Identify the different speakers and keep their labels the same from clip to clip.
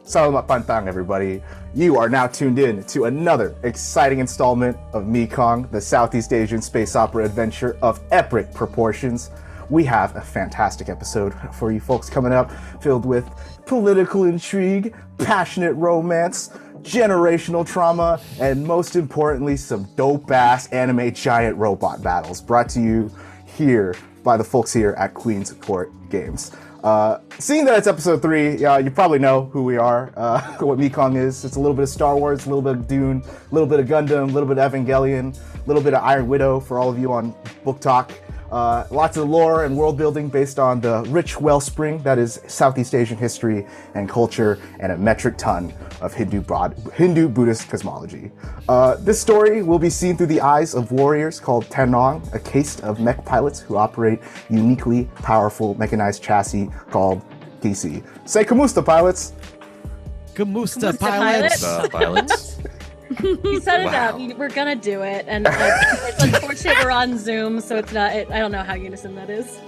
Speaker 1: Salamat pantang, everybody. You are now tuned in to another exciting installment of MEKONG, the Southeast Asian space opera adventure of epic proportions. We have a fantastic episode for you folks coming up, filled with political intrigue, passionate romance, generational trauma, and most importantly, some dope-ass anime giant robot battles, brought to you here by the folks here at Queen's Court Games. Seeing that it's episode 3, you probably know who we are, what MEKONG is. It's a little bit of Star Wars, a little bit of Dune, a little bit of Gundam, a little bit of Evangelion, a little bit of Iron Widow for all of you on Book Talk. Lots of lore and world building based on the rich wellspring that is Southeast Asian history and culture, and a metric ton of Hindu Buddhist cosmology. This story will be seen through the eyes of warriors called Tanong, a caste of mech pilots who operate uniquely powerful mechanized chassis called DC. Say kamusta, pilots!
Speaker 2: Kamusta, pilots!
Speaker 3: You set it up. We're gonna do it, and it's unfortunate we're on Zoom, so it's not. I don't know how unison that is.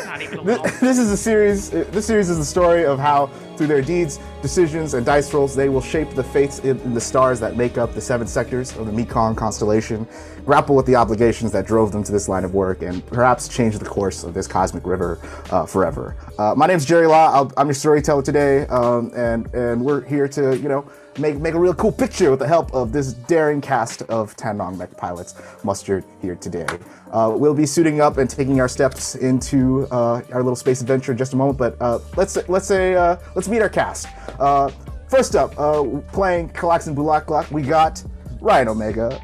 Speaker 4: Not even a little.
Speaker 1: This is a series. This series is the story of how, through their deeds, decisions, and dice rolls, they will shape the fates in the stars that make up the 7 sectors of the MEKONG constellation, grapple with the obligations that drove them to this line of work, and perhaps change the course of this cosmic river forever. My name's Jerry Law. I'm your storyteller today, and we're here to, make a real cool picture with the help of this daring cast of Tanong mech pilots mustered here today. We'll be suiting up and taking our steps into our little space adventure in just a moment, but let's meet our cast. First up, playing callax'an bureaucrat, we got Ryan Omega.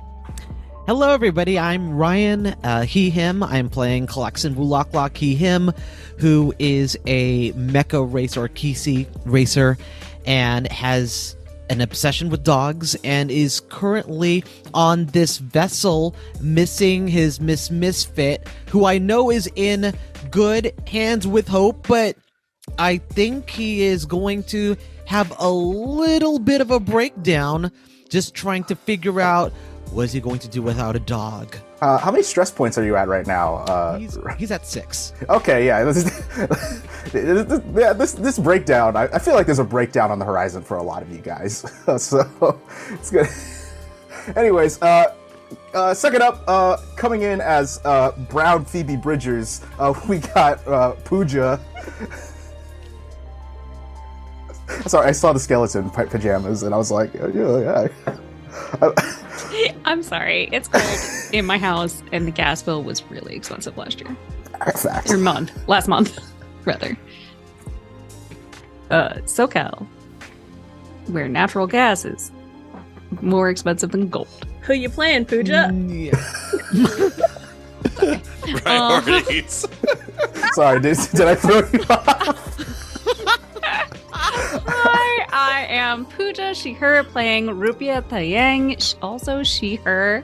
Speaker 2: Hello, everybody. I'm Ryan, he, him. I'm playing callax'an bureaucrat, he, him, who is a mecha racer or kisi racer and has an obsession with dogs and is currently on this vessel missing his Miss Misfit, who I know is in good hands with Hope, but I think he is going to have a little bit of a breakdown just trying to figure out what is he going to do without a dog.
Speaker 1: How many stress points are you at right now?
Speaker 2: He's at 6.
Speaker 1: Okay, yeah. This breakdown, I feel like there's a breakdown on the horizon for a lot of you guys. So it's good. Anyways, second up, coming in as Brown Phoebe Bridgers, we got Pooja. Sorry, I saw the skeleton pajamas and I was like, yeah.
Speaker 4: I'm sorry. It's cold in my house, and the gas bill was really expensive last year.
Speaker 1: Facts.
Speaker 4: Last month, rather. SoCal, where natural gas is more expensive than gold.
Speaker 3: Who you playing, Pooja?
Speaker 5: Priorities.
Speaker 1: Sorry, did I throw you off?
Speaker 4: Hi, I am Pooja, she, her, playing Rupi'a Tayang, also she, her.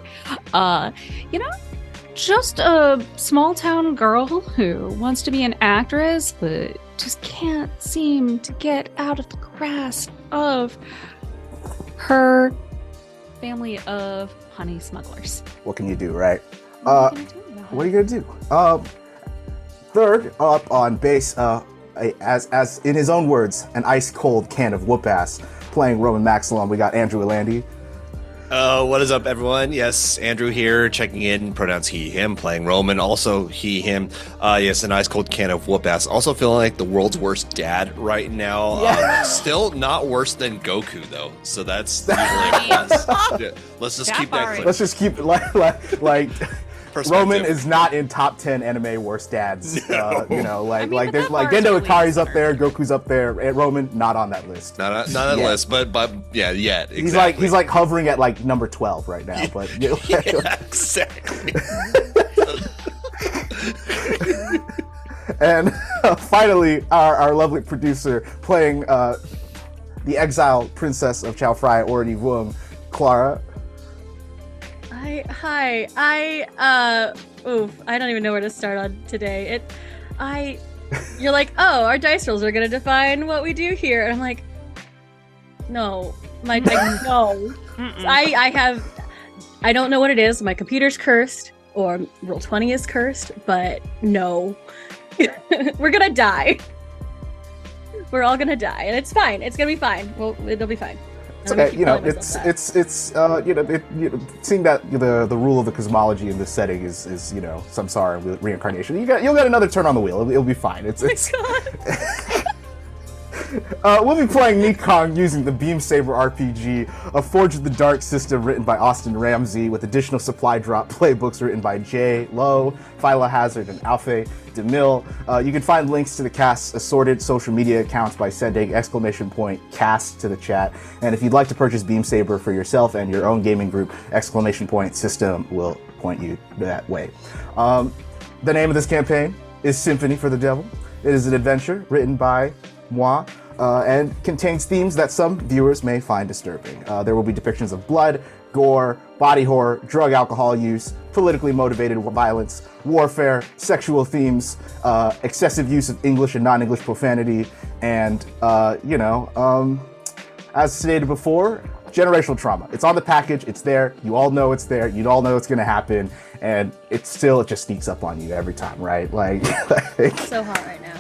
Speaker 4: Just a small town girl who wants to be an actress, but just can't seem to get out of the grasp of her family of honey smugglers.
Speaker 1: What can you do, right? What are you gonna do? Third up on base, as in his own words, an ice cold can of whoop ass. Playing Roman Maxilon, we got Andrew Alandi.
Speaker 5: What is up, everyone? Yes, Andrew here, checking in. Pronouns he, him. Playing Roman, also he, him. Yes, an ice cold can of whoop ass. Also feeling like the world's worst dad right now.
Speaker 1: Yeah.
Speaker 5: Still not worse than Goku though. So that's usually let's just keep that clear.
Speaker 1: Let's just keep like. Roman is not in top 10 anime worst dads.
Speaker 5: No.
Speaker 1: There's like Gendo Ikari's up there, Goku's up there, and Roman not on that list.
Speaker 5: Not on that list, but yeah, exactly.
Speaker 1: He's like hovering at like number 12 right now. But
Speaker 5: yeah, exactly.
Speaker 1: And finally, our lovely producer playing the exiled princess of Chao Frai, Orny Vuong, Clara.
Speaker 3: Hi. I don't even know where to start on today. You're like, oh, our dice rolls are gonna define what we do here, and I'm like, no, no. I don't know what it is. My computer's cursed, or Roll20 is cursed, but no, we're gonna die. we're all gonna die, and it's fine. It's gonna be fine. Well, it'll be fine.
Speaker 1: It's okay, seeing that the rule of the cosmology in this setting is samsara and reincarnation. You'll get another turn on the wheel. It'll be fine. It's we'll be playing MEKONG using the Beam Saber RPG, a Forge of the Dark system written by Austin Ramsey, with additional supply drop playbooks written by Jay Lowe, Phyla Hazard, and Alfie DeMille. You can find links to the cast's assorted social media accounts by sending !cast to the chat. And if you'd like to purchase Beam Saber for yourself and your own gaming group, !system will point you that way. The name of this campaign is Symphony for the Devil. It is an adventure written by moi, and contains themes that some viewers may find disturbing. There will be depictions of blood, gore, body horror, drug alcohol use, politically motivated violence, warfare, sexual themes, excessive use of English and non-English profanity, and, as stated before, generational trauma. It's on the package, it's there, you all know it's there, you all know it's gonna happen, and it just sneaks up on you every time, right? Like
Speaker 3: So hot right now.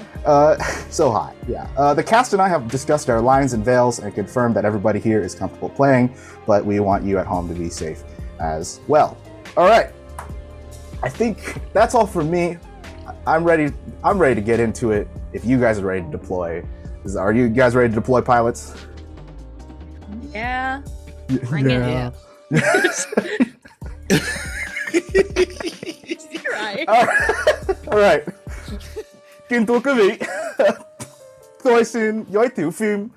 Speaker 1: So hot, yeah. The cast and I have discussed our lines and veils and confirmed that everybody here is comfortable playing, but we want you at home to be safe as well. All right, I think that's all for me. I'm ready to get into it. If you guys are ready to deploy, are you guys ready to deploy, pilots?
Speaker 3: Yeah.
Speaker 4: Bring it.
Speaker 3: Right.
Speaker 1: All right. 見到各位，再算有一條 film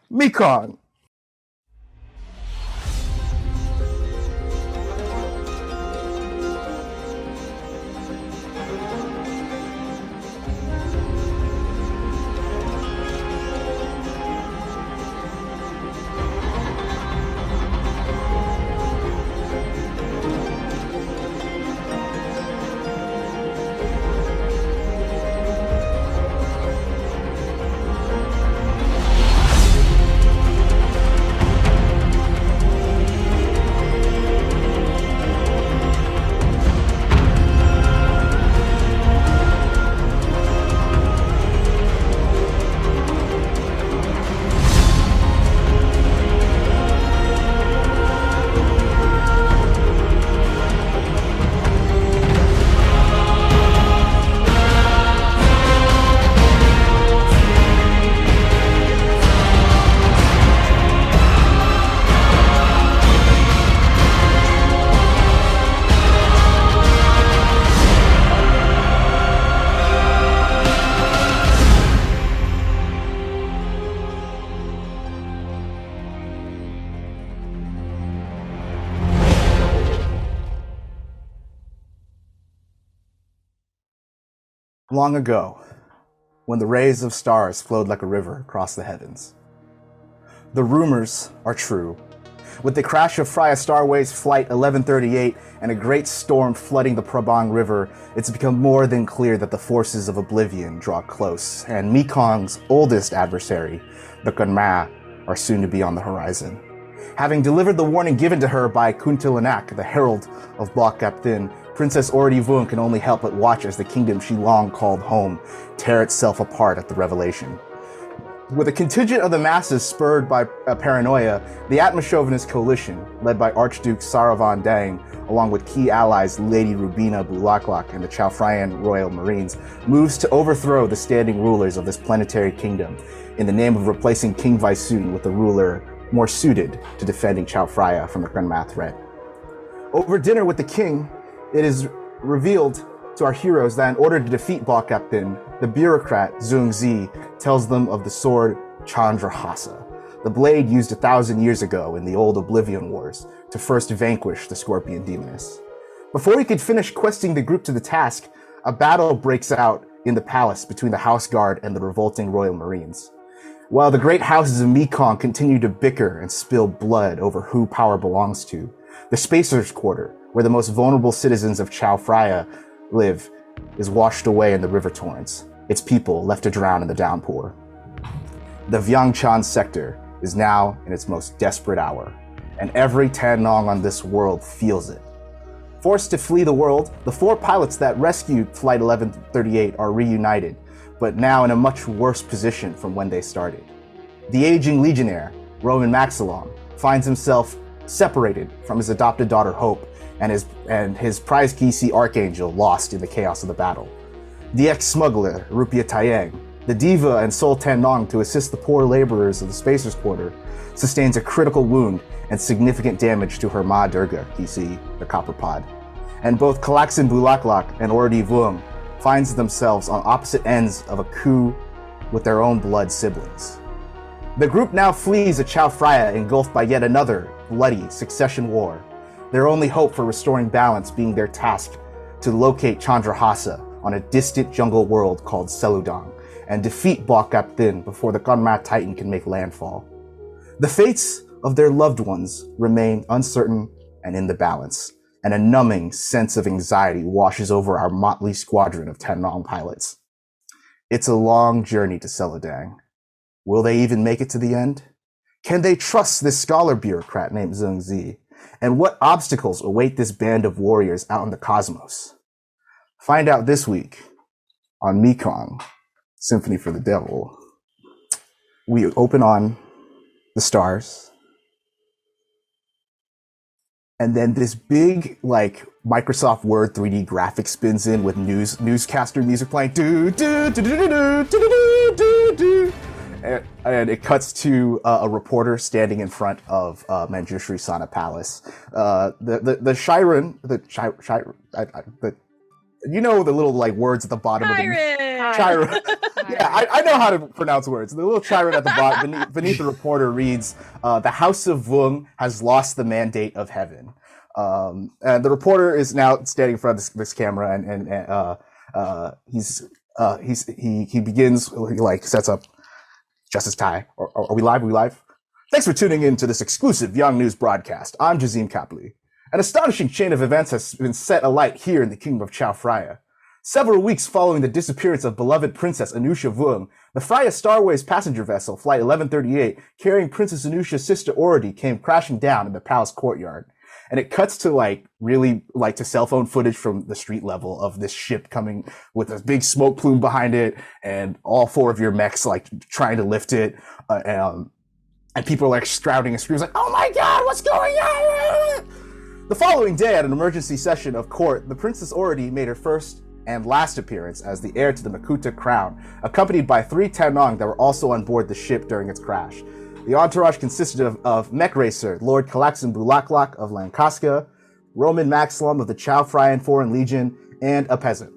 Speaker 1: MEKONG。Long ago, when the rays of stars flowed like a river across the heavens. The rumors are true. With the crash of Freya Starway's Flight 1138 and a great storm flooding the Prabang River, it's become more than clear that the forces of oblivion draw close, and MEKONG's oldest adversary, the m.A.A.d, are soon to be on the horizon. Having delivered the warning given to her by Kuntilanak, the herald of Blok-Kaptin, Princess Oridivun can only help but watch as the kingdom she long called home tear itself apart at the revelation. With a contingent of the masses spurred by paranoia, the Atma-chauvinist coalition, led by Archduke Saravan Dang, along with key allies Lady Rubina Bulaklak and the Chaufrayan Royal Marines, moves to overthrow the standing rulers of this planetary kingdom in the name of replacing King Vaisun with a ruler more suited to defending Chaufraya from the m.A.A.d threat. Over dinner with the king, it is revealed to our heroes that in order to defeat Blok-Kaptin, the bureaucrat Zung Zi tells them of the sword Chandrahasa, the blade used 1,000 years ago in the old Oblivion Wars to first vanquish the Scorpion Demoness. Before he could finish questing the group to the task, a battle breaks out in the palace between the House Guard and the revolting Royal Marines. While the great houses of MEKONG continue to bicker and spill blood over who power belongs to, the Spacers' Quarter, where the most vulnerable citizens of Chaufraya live, is washed away in the river torrents, its people left to drown in the downpour. The Vientiane sector is now in its most desperate hour, and every Tan Nong on this world feels it. Forced to flee the world, the 4 pilots that rescued Flight 1138 are reunited, but now in a much worse position from when they started. The aging legionnaire, Roman Maxilon, finds himself separated from his adopted daughter Hope and his prize Kisi Archangel lost in the chaos of the battle. The ex-smuggler, Rupi'a, the diva and Sol Tan-Nong to assist the poor laborers of the Spacer's Quarter, sustains a critical wound and significant damage to her Ma Durga, Kisi, the copper pod. And both callax'an Bulaklak and Ordi Vuong finds themselves on opposite ends of a coup with their own blood siblings. The group now flees a Chao Phraya engulfed by yet another bloody succession war, their only hope for restoring balance being their task to locate Chandrahasa on a distant jungle world called Seludong and defeat Bokap Thin before the Gunma Titan can make landfall. The fates of their loved ones remain uncertain and in the balance, and a numbing sense of anxiety washes over our motley squadron of Tan-Nong pilots. It's a long journey to Seludong. Will they even make it to the end? Can they trust this scholar bureaucrat named Zheng Zi? And what obstacles await this band of warriors out in the cosmos? Find out this week on MEKONG, Symphony for the Devil. We open on the stars, and then this big, like, Microsoft Word 3D graphic spins in with newscaster music playing, do do do do do do do do do, and it cuts to a reporter standing in front of Manjushri Sana Palace. The Shiren, you know, the little like words at the bottom of the Chiron. Yeah, I know how to pronounce words. The little Chiron at the bottom beneath the reporter reads, "The House of Vuong has lost the mandate of heaven." And the reporter is now standing in front of this camera, and he begins, he like sets up Justice Ty. Are we live? Are we live? Thanks for tuning in to this exclusive Young News broadcast. I'm Jazim Kapli. An astonishing chain of events has been set alight here in the kingdom of Chao Phraya. Several weeks following the disappearance of beloved Princess Anusha Vuong, the Phraya Starways passenger vessel, Flight 1138, carrying Princess Anusha's sister Ordi, came crashing down in the palace courtyard. And it cuts to to cell phone footage from the street level of this ship coming with a big smoke plume behind it, and all four of your mechs like trying to lift it, and people are like shouting and screaming like, "Oh my God, what's going on?" The following day, at an emergency session of court, the Princess Ordi made her first and last appearance as the heir to the Makuta crown, accompanied by 3 Tan-Nong that were also on board the ship during its crash. The entourage consisted of mech racer Lord callax'an Bulaklak of Lankaska, Roman Maxilon of the Chao Phryan Foreign Legion, and a peasant.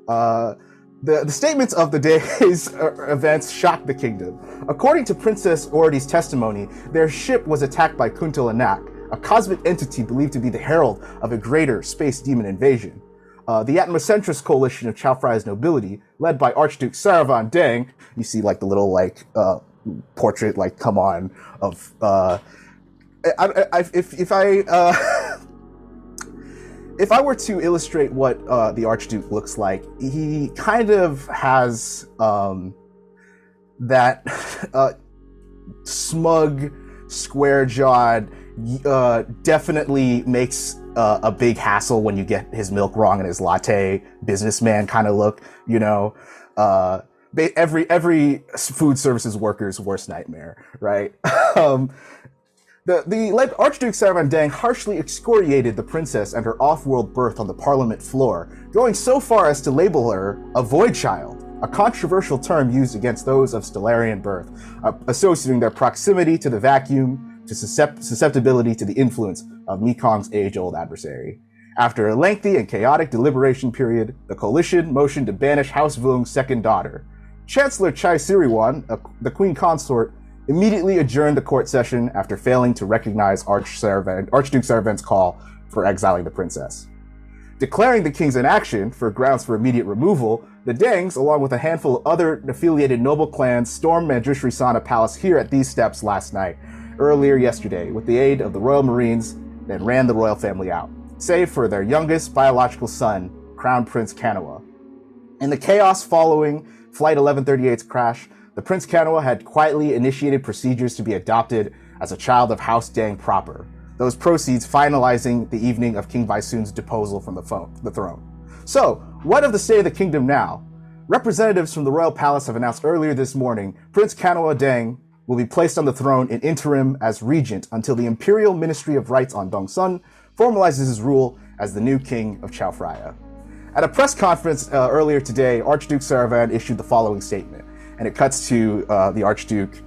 Speaker 1: The statements of the day's events shocked the kingdom. According to Princess Ordi's testimony, their ship was attacked by Kuntal Anak, a cosmic entity believed to be the herald of a greater space demon invasion. The Atmocentrist coalition of Chao Phrya's nobility, led by Archduke Saravan Deng, you see like the little portrait, like, come on, of if I were to illustrate what the Archduke looks like, he kind of has that smug, square-jawed, definitely makes a big hassle when you get his milk wrong and his latte businessman kind of look, you know. Every food services worker's worst nightmare, right? The Archduke Saravan Deng harshly excoriated the princess and her off-world birth on the parliament floor, going so far as to label her a void child, a controversial term used against those of Stellarian birth, associating their proximity to the vacuum to susceptibility to the influence of MEKONG's age-old adversary. After a lengthy and chaotic deliberation period, the coalition motioned to banish House Vuong's second daughter. Chancellor Chai Siriwan, the queen consort, immediately adjourned the court session after failing to recognize Archduke Saravan's call for exiling the princess. Declaring the king's inaction for grounds for immediate removal, the Dengs, along with a handful of other affiliated noble clans, stormed Manjushri Sana Palace here at these steps last night, earlier yesterday, with the aid of the Royal Marines, then ran the royal family out, save for their youngest biological son, Crown Prince Kanawa. In the chaos following Flight 1138's crash, the Prince Kanawa had quietly initiated procedures to be adopted as a child of House Deng proper, those proceeds finalizing the evening of King Baisun's deposal from the throne. So, what of the state of the kingdom now? Representatives from the royal palace have announced earlier this morning Prince Kanoa Deng will be placed on the throne in interim as regent until the Imperial Ministry of Rights on Dongsun formalizes his rule as the new king of Chao Phraya. At a press conference earlier today, Archduke Saravan issued the following statement, and it cuts to the Archduke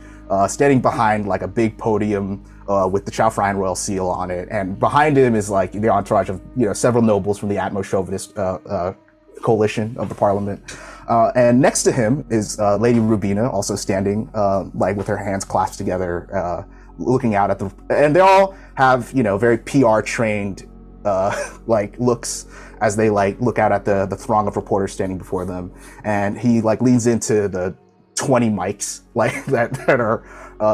Speaker 1: standing behind like a big podium with the Chao Phryan royal seal on it, and behind him is like the entourage of several nobles from the Atmo chauvinist coalition of the parliament. And next to him is Lady Rubina, also standing like with her hands clasped together, looking out at and they all have very PR trained like looks as they like look out at the throng of reporters standing before them. And he like leans into the 20 mics like that are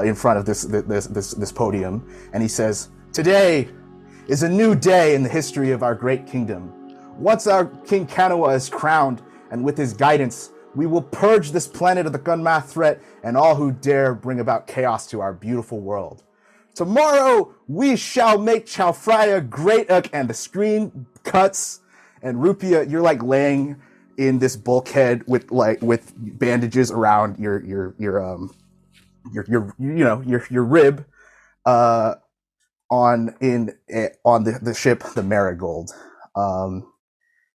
Speaker 1: in front of this podium, and he says, "Today is a new day in the history of our great kingdom. Once our King Kanoa is crowned, and with his guidance, we will purge this planet of the Gunma threat and all who dare bring about chaos to our beautiful world. Tomorrow, we shall make Chao Phraya great." And the screen cuts, and Rupi'a, you're like laying in this bulkhead with bandages around your rib, on the ship, the Marigold.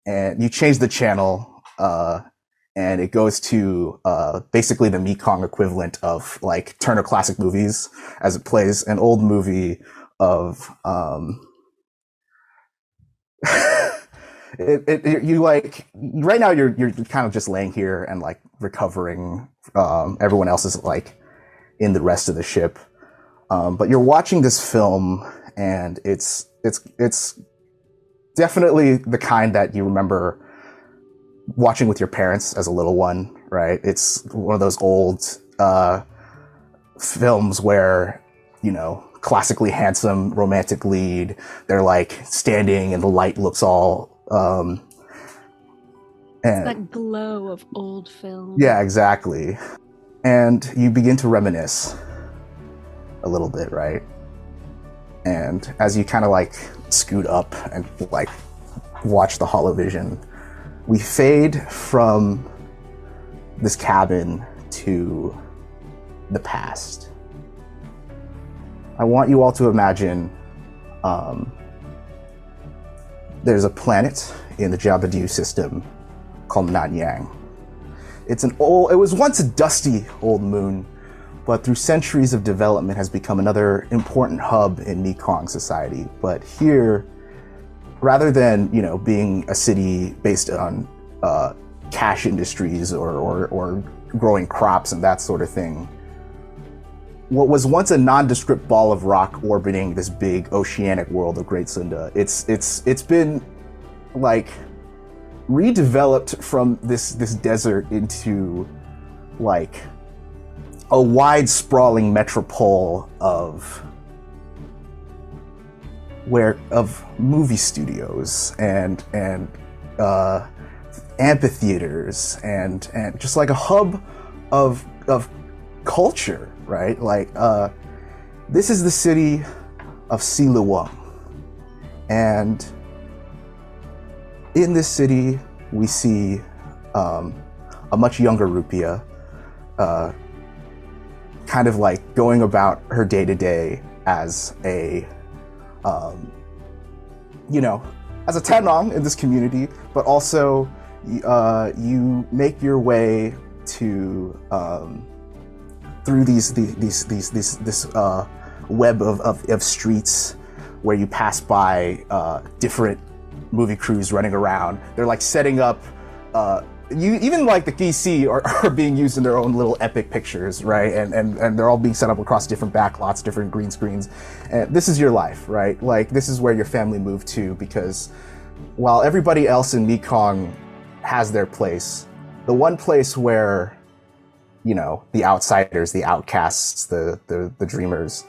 Speaker 1: And you change the channel, and it goes to basically the MEKONG equivalent of like Turner Classic Movies, as it plays an old movie of you like right now you're kind of just laying here and like recovering. Everyone else is like in the rest of the ship, but you're watching this film, and it's definitely the kind that you remember watching with your parents as a little one, right? It's one of those old films where, classically handsome romantic lead, they're like standing and the light looks all and
Speaker 4: that glow of old film.
Speaker 1: Yeah, exactly. And you begin to reminisce a little bit, right? And as you kind of like scoot up and like watch the holovision, we fade from this cabin to the past. I want you all to imagine there's a planet in the Jabadu system called Nanyang. It was once a dusty old moon, but through centuries of development has become another important hub in MEKONG society. But here, rather than being a city based on cash industries or growing crops and that sort of thing, what was once a nondescript ball of rock orbiting this big oceanic world of Great Sunda, it's been like redeveloped from this desert into like a wide sprawling metropole of movie studios and amphitheaters and just like a hub of culture, right? Like this is the city of Siluwang, and in this city we see a much younger Rupi'a, kind of like going about her day to day as a as a Tenong in this community, but also you make your way to through this web of streets where you pass by different movie crews running around. They're like setting up even like the GC are being used in their own little epic pictures, right? And they're all being set up across different backlots, different green screens. And this is your life, right? Like this is where your family moved to, because while everybody else in MEKONG has their place, the one place where the outsiders, the outcasts, the dreamers,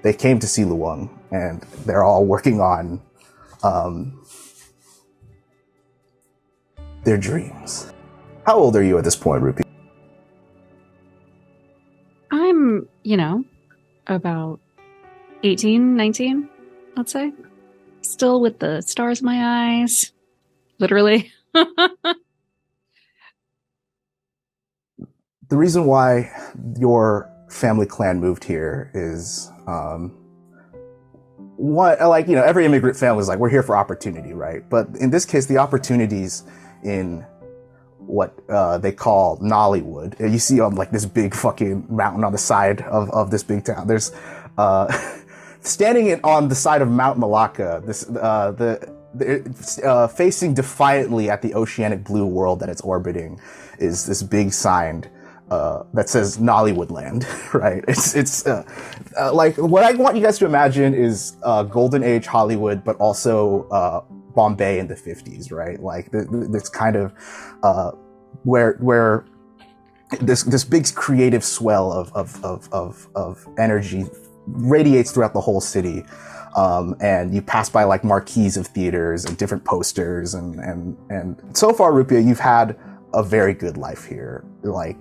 Speaker 1: they came to Siluwang, and they're all working on their dreams. How old are you at this point, Rupi?
Speaker 4: I'm, about 18, 19, let's say. Still with the stars in my eyes. Literally.
Speaker 1: the reason why your family clan moved here is what, like, you know, every immigrant family is like, we're here for opportunity, right? But in this case, the opportunities in what they call Nollywood, you see on like this big fucking mountain on the side of this big town. There's standing on the side of Mount Malacca, this facing defiantly at the oceanic blue world that it's orbiting, is this big sign that says Nollywood Land, right? It's like, what I want you guys to imagine is Golden Age Hollywood, but also Bombay in the 50s, right? Like this kind of where this big creative swell of energy radiates throughout the whole city. And you pass by like marquees of theaters and different posters, and so far, Rupi'a, you've had a very good life here, like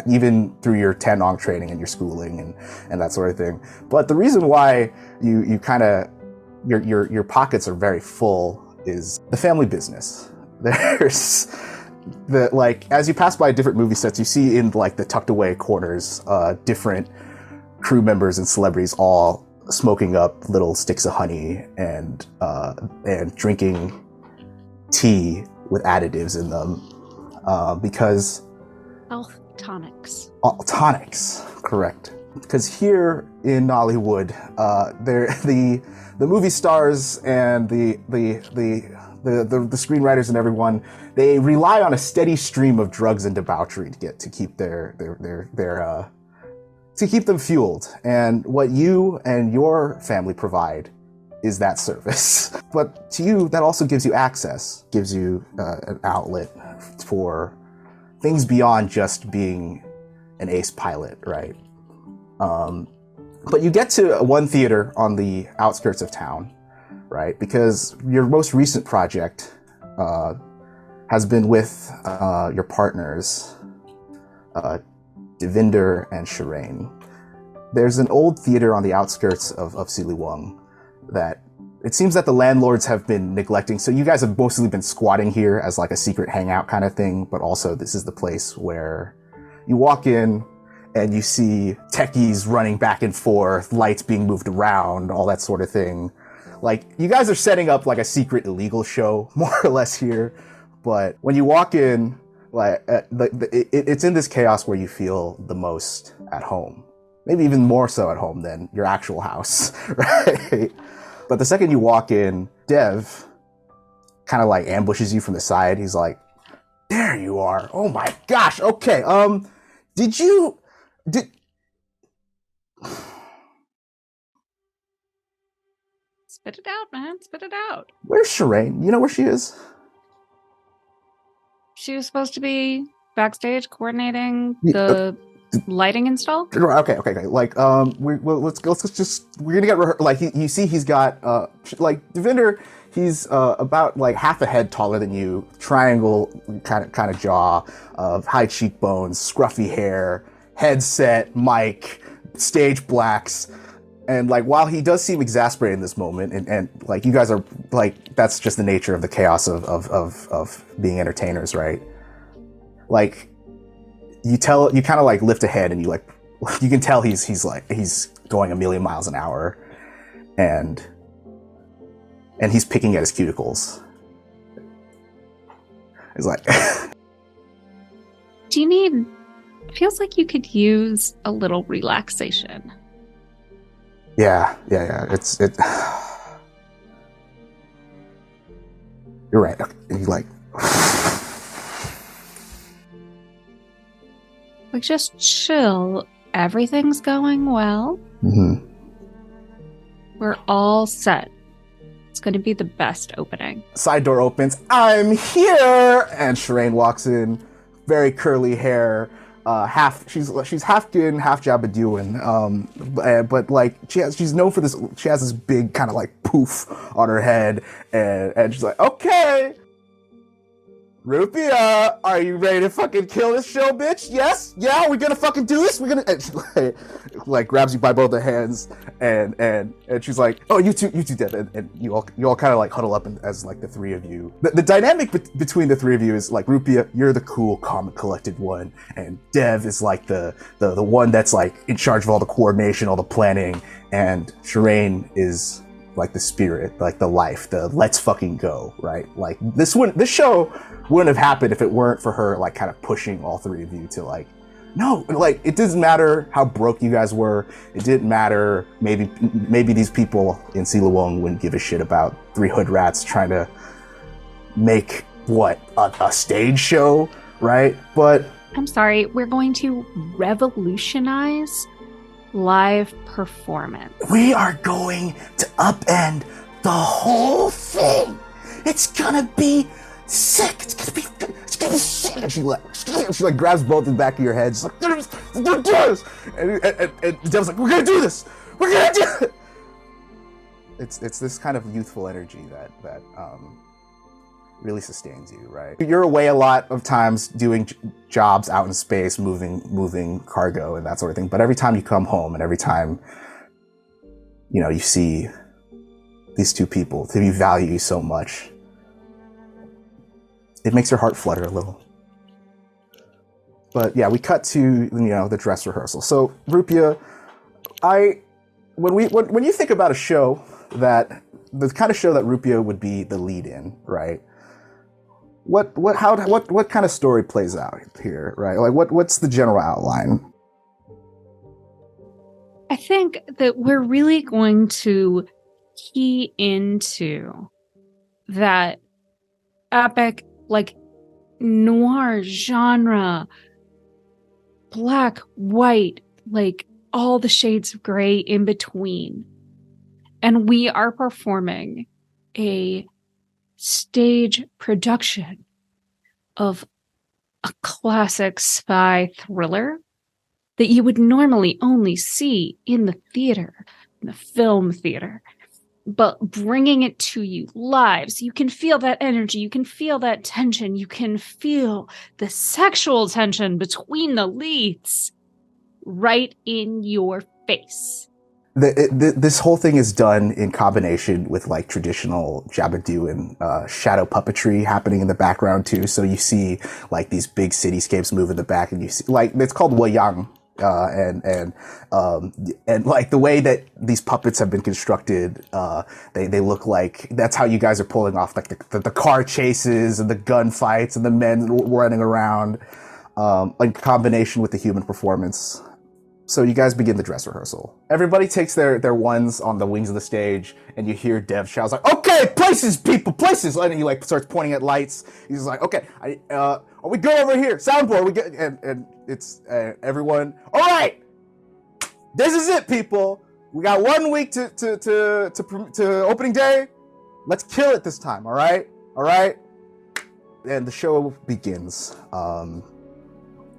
Speaker 1: even through your Tanong training and your schooling and that sort of thing. But the reason why you kind of your pockets are very full is the family business. There's the, like, as you pass by different movie sets, you see in like the tucked away corners, different crew members and celebrities all smoking up little sticks of honey and drinking tea with additives in them, because
Speaker 4: health tonics.
Speaker 1: Tonics, correct. Because here in Nollywood, the movie stars and the screenwriters and everyone, they rely on a steady stream of drugs and debauchery to keep to keep them fueled. And what you and your family provide is that service. But to you, that also gives you access, gives you an outlet for things beyond just being an ace pilot, right? But you get to one theater on the outskirts of town, right? Because your most recent project has been with your partners, Devinder and Shireen. There's an old theater on the outskirts of Siliwang that it seems that the landlords have been neglecting. So you guys have mostly been squatting here as like a secret hangout kind of thing, but also this is the place where you walk in and you see techies running back and forth, lights being moved around, all that sort of thing. Like, you guys are setting up like a secret illegal show, more or less here. But when you walk in, like it's in this chaos where you feel the most at home. Maybe even more so at home than your actual house, right? But the second you walk in, Dev kind of like ambushes you from the side. He's like, "There you are. Oh my gosh. Okay. Did
Speaker 4: Spit it out, man. Spit it out.
Speaker 1: Where's Shireen? You know where she is?"
Speaker 4: She was supposed to be backstage coordinating the lighting install.
Speaker 1: Okay. Like, we're gonna get like you see he's got like Devinder. He's about like half a head taller than you, triangle kind of jaw, high cheekbones, scruffy hair, headset, mic, stage blacks. And like, while he does seem exasperated in this moment, and like you guys are like, that's just the nature of the chaos of being entertainers, right? Like, you kind of like lift a head and you like, you can tell he's going a million miles an hour, and he's picking at his cuticles. He's like,
Speaker 4: Do you need? Feels like you could use a little relaxation.
Speaker 1: Yeah. It. You're right. You like.
Speaker 4: Like, just chill. Everything's going well.
Speaker 1: Mm-hmm.
Speaker 4: We're all set. It's going to be the best opening.
Speaker 1: Side door opens. I'm here, and Shireen walks in, very curly hair. She's half Dune, half Jabaduin, but like she's known for this. She has this big kind of like poof on her head, and she's like, "Okay, Rupi'a, are you ready to fucking kill this show, bitch? Yes? Yeah, we're gonna fucking do this? We're gonna... And she, like grabs you by both the hands, and she's like, oh, you two, Dev. And you all kind of like huddle up as like the three of you. The dynamic between the three of you is like, Rupi'a, you're the cool, calm, collected one, and Dev is like the one that's like in charge of all the coordination, all the planning, and Shireen is like the spirit, like the life, the let's fucking go, right? Like this show wouldn't have happened if it weren't for her like kind of pushing all three of you to like, no, like it doesn't matter how broke you guys were. It didn't matter. Maybe these people in Silawong wouldn't give a shit about three hood rats trying to make what a stage show, right? But
Speaker 4: I'm sorry, we're going to revolutionize live performance.
Speaker 1: We are going to upend the whole thing. It's gonna be sick. It's gonna be sick. And she like grabs both the back of your head. She's like, do this. And Dev's like, we're gonna do this. We're gonna do it. It's this kind of youthful energy that really sustains you, right? You're away a lot of times doing jobs out in space, moving cargo and that sort of thing. But every time you come home and every time, you know, you see these two people that you value so much, it makes your heart flutter a little. But yeah, we cut to, you know, the dress rehearsal. So Rupi'a, when you think about a show that, the kind of show that Rupi'a would be the lead in, right? What kind of story plays out here, right? Like what's the general outline?
Speaker 4: I think that we're really going to key into that epic, like noir genre, black, white, like all the shades of gray in between. And we are performing a stage production of a classic spy thriller that you would normally only see in the theater, in the film theater, but bringing it to you live so you can feel that energy, you can feel that tension, you can feel the sexual tension between the leads right in your face.
Speaker 1: This whole thing is done in combination with like traditional Jabadoo and shadow puppetry happening in the background too. So you see like these big cityscapes move in the back, and you see like it's called wayang, and like the way that these puppets have been constructed, they look like that's how you guys are pulling off like the car chases and the gunfights and the men running around, in combination with the human performance. So you guys begin the dress rehearsal. Everybody takes their ones on the wings of the stage, and you hear Dev shout like, "Okay, places, people, places!" And he like starts pointing at lights. He's like, "Okay, are we good over here? Soundboard, we get." And it's everyone. All right, this is it, people. We got 1 week to opening day. Let's kill it this time. All right. And the show begins.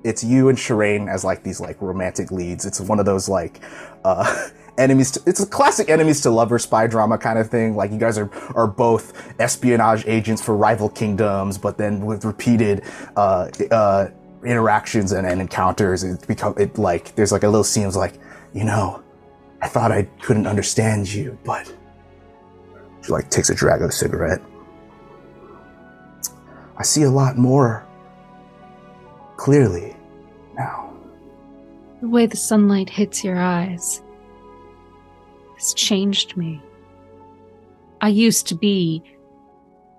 Speaker 1: It's you and Shireen as like these like romantic leads. It's one of those like it's a classic enemies to lover spy drama kind of thing. Like you guys are both espionage agents for rival kingdoms, but then with repeated interactions and encounters, it like there's like a little scene like, you know, I thought I couldn't understand you, but she like takes a drag of a cigarette. I see a lot more clearly now.
Speaker 4: The way the sunlight hits your eyes has changed me. I used to be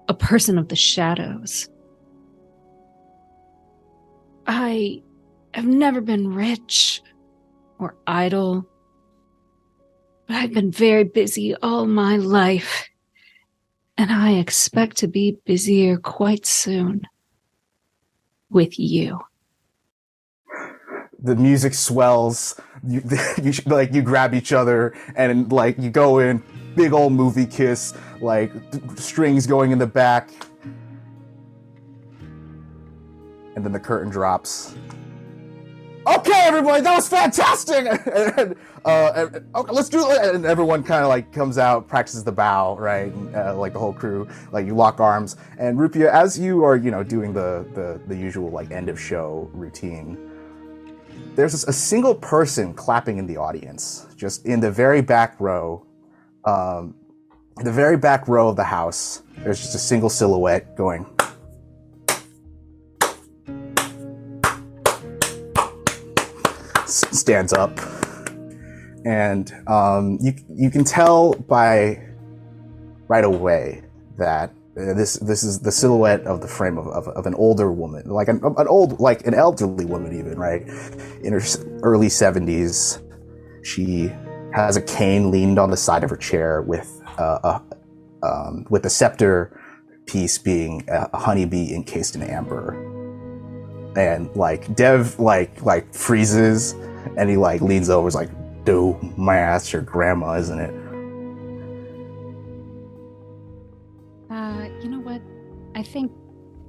Speaker 4: a person of the shadows. I have never been rich or idle, but I've been very busy all my life, and I expect to be busier quite soon with you.
Speaker 1: The music swells. You grab each other and like you go in, big old movie kiss, like strings going in the back, and then the curtain drops. okay, everybody, that was fantastic. Okay, let's do it. And everyone kind of like comes out, practices the bow, right? Like the whole crew, like you lock arms. And Rupi'a, as you are, doing the usual like end of show routine, there's a single person clapping in the audience, just in the very back row. The very back row of the house, there's just a single silhouette going. Stands up, and you can tell by right away that this is the silhouette of the frame of an older woman, like an elderly woman even, right? In her early 70s. She has a cane leaned on the side of her chair with the scepter piece being a honeybee encased in amber. And like Dev like freezes, and he like leans over, is like, "Dude, my ass, your grandma, isn't it?"
Speaker 4: You know what? I think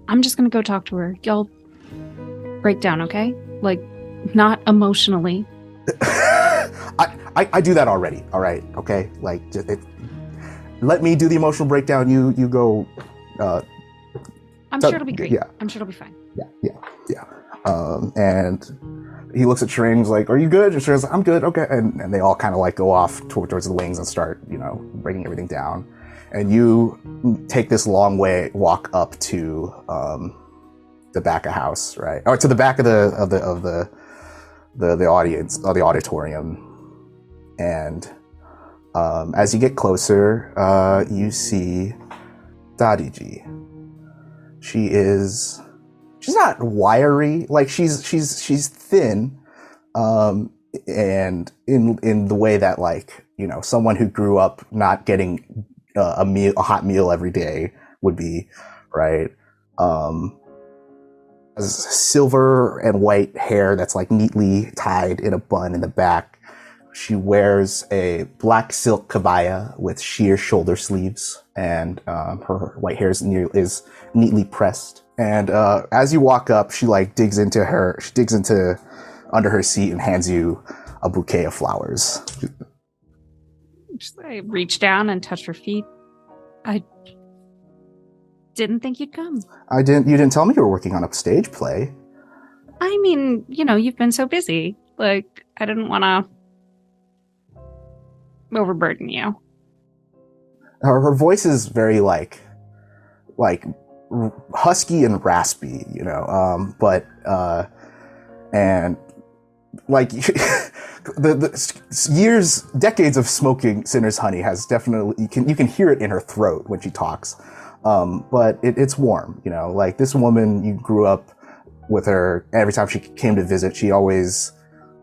Speaker 4: I'm just gonna go talk to her. Y'all break down, okay? Like, not emotionally.
Speaker 1: I do that already. All right, okay. Like, let me do the emotional breakdown. You go.
Speaker 4: I'm sure it'll be great.
Speaker 1: Yeah.
Speaker 4: I'm sure it'll be fine.
Speaker 1: Yeah. And he looks at Shring's like, "Are you good?" And Shring's like, "I'm good." Okay. And they all kind of like go off towards the wings and start, breaking everything down. And you take this long walk up to the back of house, right? Or to the back of the audience, or the auditorium. And as you get closer, you see Dadiji. She's not wiry, like she's thin, and in the way that, like, someone who grew up not getting a hot meal every day would be, right? Has silver and white hair that's like neatly tied in a bun in the back. She wears a black silk kabaya with sheer shoulder sleeves, and her white hair is neatly pressed. And as you walk up, she digs into under her seat and hands you a bouquet of flowers.
Speaker 4: I reach down and touch her feet. I didn't think you'd come.
Speaker 1: You didn't tell me you were working on a stage play.
Speaker 4: I mean, you've been so busy. Like, I didn't want to overburden you.
Speaker 1: Her voice is very like husky and raspy, but and like the decades of smoking Sinner's honey has definitely, you can hear it in her throat when she talks, but it's warm, like this woman, you grew up with her. Every time she came to visit, she always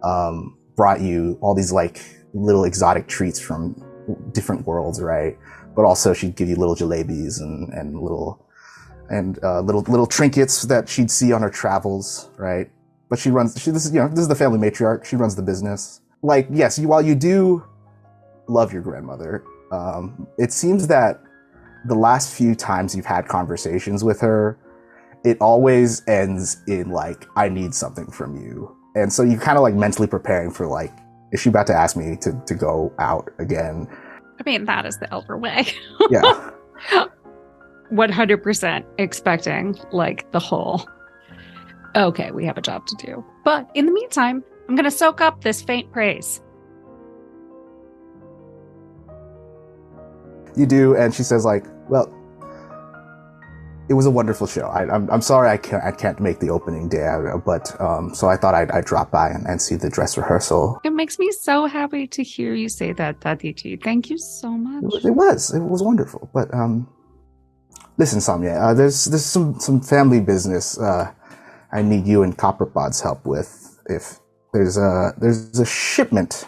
Speaker 1: brought you all these like little exotic treats from different worlds, right? But also she'd give you little jalebis and little trinkets that she'd see on her travels, right? But this is the family matriarch. She runs the business. Like, yes, while you do love your grandmother, it seems that the last few times you've had conversations with her, it always ends in like, "I need something from you." And so you kind of like mentally preparing for like, is she about to ask me to go out again?
Speaker 4: I mean, that is the elder way.
Speaker 1: Yeah.
Speaker 4: 100% expecting like the whole, okay, we have a job to do. But in the meantime, I'm going to soak up this faint praise.
Speaker 1: You do, and she says like, "Well, it was a wonderful show. I'm sorry I can't make the opening day, but so I thought I'd drop by and see the dress rehearsal."
Speaker 4: It makes me so happy to hear you say that, Dadiji. Thank you so much.
Speaker 1: It was wonderful, but listen, Samya, there's some family business I need you and Copperpod's help with. If there's a shipment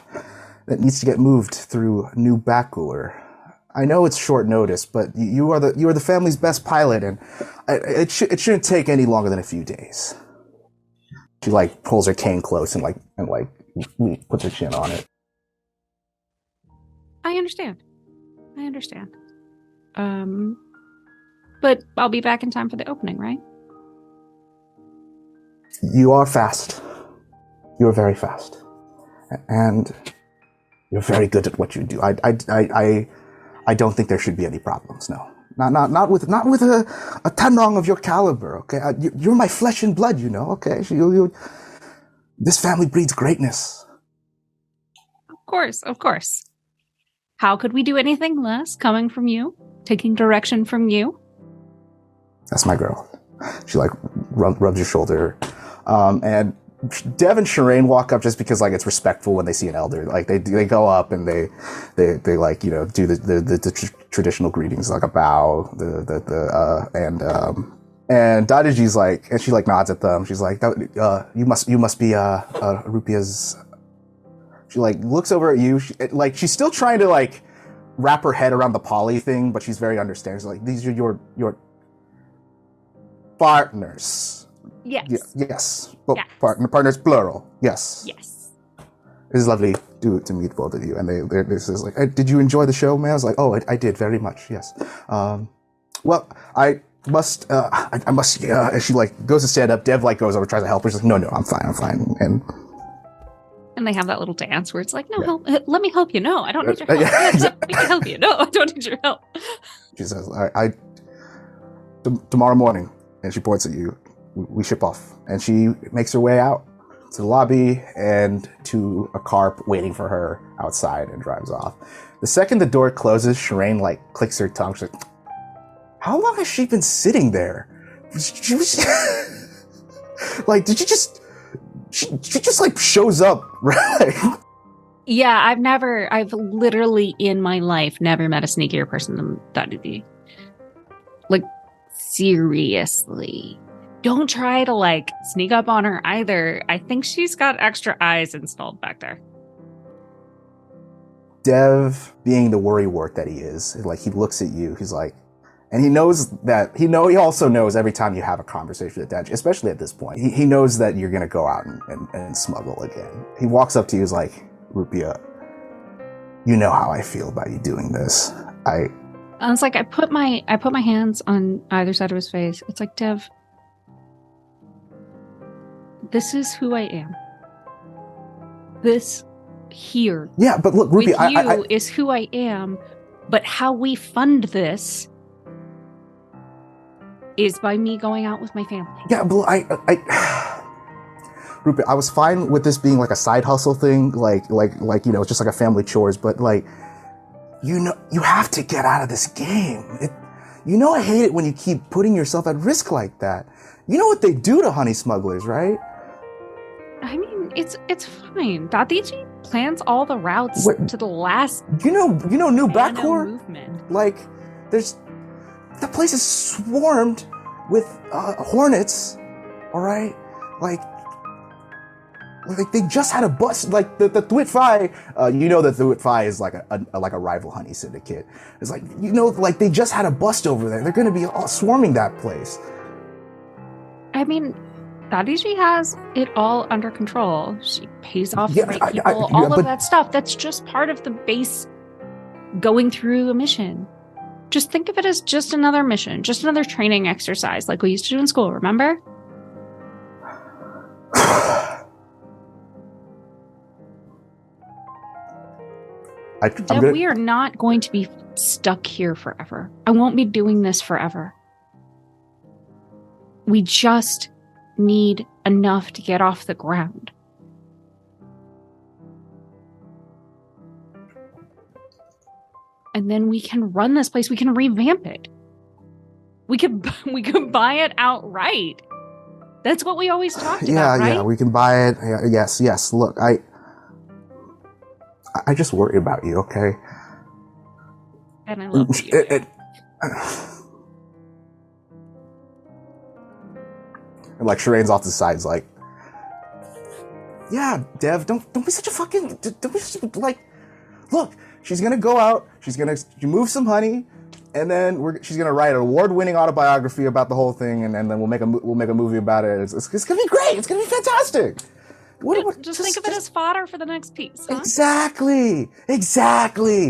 Speaker 1: that needs to get moved through New Bakur. I know it's short notice, but you are the family's best pilot, and it shouldn't take any longer than a few days. She like pulls her cane close and puts her chin on it.
Speaker 4: I understand. But I'll be back in time for the opening, right?
Speaker 1: You are fast. You're very fast, and you're very good at what you do. I don't think there should be any problems. No, not with a Tanrong of your caliber. Okay, you're my flesh and blood. You know. Okay, this family breeds greatness.
Speaker 4: Of course. How could we do anything less coming from you, taking direction from you?
Speaker 1: That's my girl. She like rubs your shoulder, and Dev and Shireen walk up just because like it's respectful when they see an elder. Like they go up and they like, you know, do the traditional greetings, like a bow, and Dadaji's like, and she like nods at them. She's like, you must be Rupi'a's. She like looks over at you. She's still trying to like wrap her head around the poly thing, but she's very understanding. She's like, these are your partners.
Speaker 4: Yes.
Speaker 1: Yes. Well, yes. Partners plural. Yes.
Speaker 4: Yes.
Speaker 1: It is lovely to meet both of you. And they're just like, hey, did you enjoy the show, man? I was like, oh, I did very much. Yes. Well, I must. And she like goes to stand up. Dev like goes over, tries to help her. She's like, no, I'm fine.
Speaker 4: And they have that little dance where it's like, no, help. Let me help you. No, I don't need your help. Let me help you. No, I don't need your help.
Speaker 1: She says, tomorrow morning, and she points at you, we ship off. And she makes her way out to the lobby and to a car waiting for her outside and drives off. The second the door closes, Shireen like clicks her tongue. She's like, how long has she been sitting there? She was like, did you just... She just like shows up, right?
Speaker 4: Yeah, I've literally in my life never met a sneakier person than Dadaji. Like, seriously. Don't try to like sneak up on her either. I think she's got extra eyes installed back there.
Speaker 1: Dev, being the worrywart that he is, like he looks at you, he's like, and he knows that, he also knows every time you have a conversation with Dad, especially at this point, he knows that you're going to go out and smuggle again. He walks up to you, he's like, Rupi'a, you know how I feel about you doing this. I was
Speaker 4: like, I put my hands on either side of his face. It's like, Dev, this is who I am. This here.
Speaker 1: Yeah, but look, Rupi'a,
Speaker 4: is who I am, but how we fund this is by me going out with my family.
Speaker 1: Yeah, but Rupi'a, I was fine with this being like a side hustle thing, like you know, just like a family chores, but like, you know, you have to get out of this game. You know, I hate it when you keep putting yourself at risk like that. You know what they do to honey smugglers, right?
Speaker 4: I mean, it's fine. Dadaji plans all the routes to the last.
Speaker 1: You know, New Backcourt
Speaker 4: movement.
Speaker 1: Like, the place is swarmed with hornets. All right, like they just had a bust. Like the Thuit Phi, you know that Thuit Phi is like a rival honey syndicate. It's like, you know, like they just had a bust over there. They're going to be all swarming that place.
Speaker 4: I mean, Dadaji has it all under control. She pays off the right people, all of that stuff. That's just part of the base going through a mission. Just think of it as just another mission, just another training exercise like we used to do in school, remember? We are not going to be stuck here forever. I won't be doing this forever. We just need enough to get off the ground. And then we can run this place. We can revamp it. We could buy it outright. That's what we always talked about, right?
Speaker 1: Yeah, we can buy it. Yes. Look, I just worry about you, okay?
Speaker 4: And I love you.
Speaker 1: And like Shireen's off to the sides, like, yeah, Dev, don't be such a fucking, don't be such, like, look, she's gonna go out, she's gonna move some honey, and then she's gonna write an award-winning autobiography about the whole thing, and then we'll make a movie about it. It's gonna be great. It's gonna be fantastic.
Speaker 4: Just think of it as fodder for the next piece. Huh?
Speaker 1: Exactly.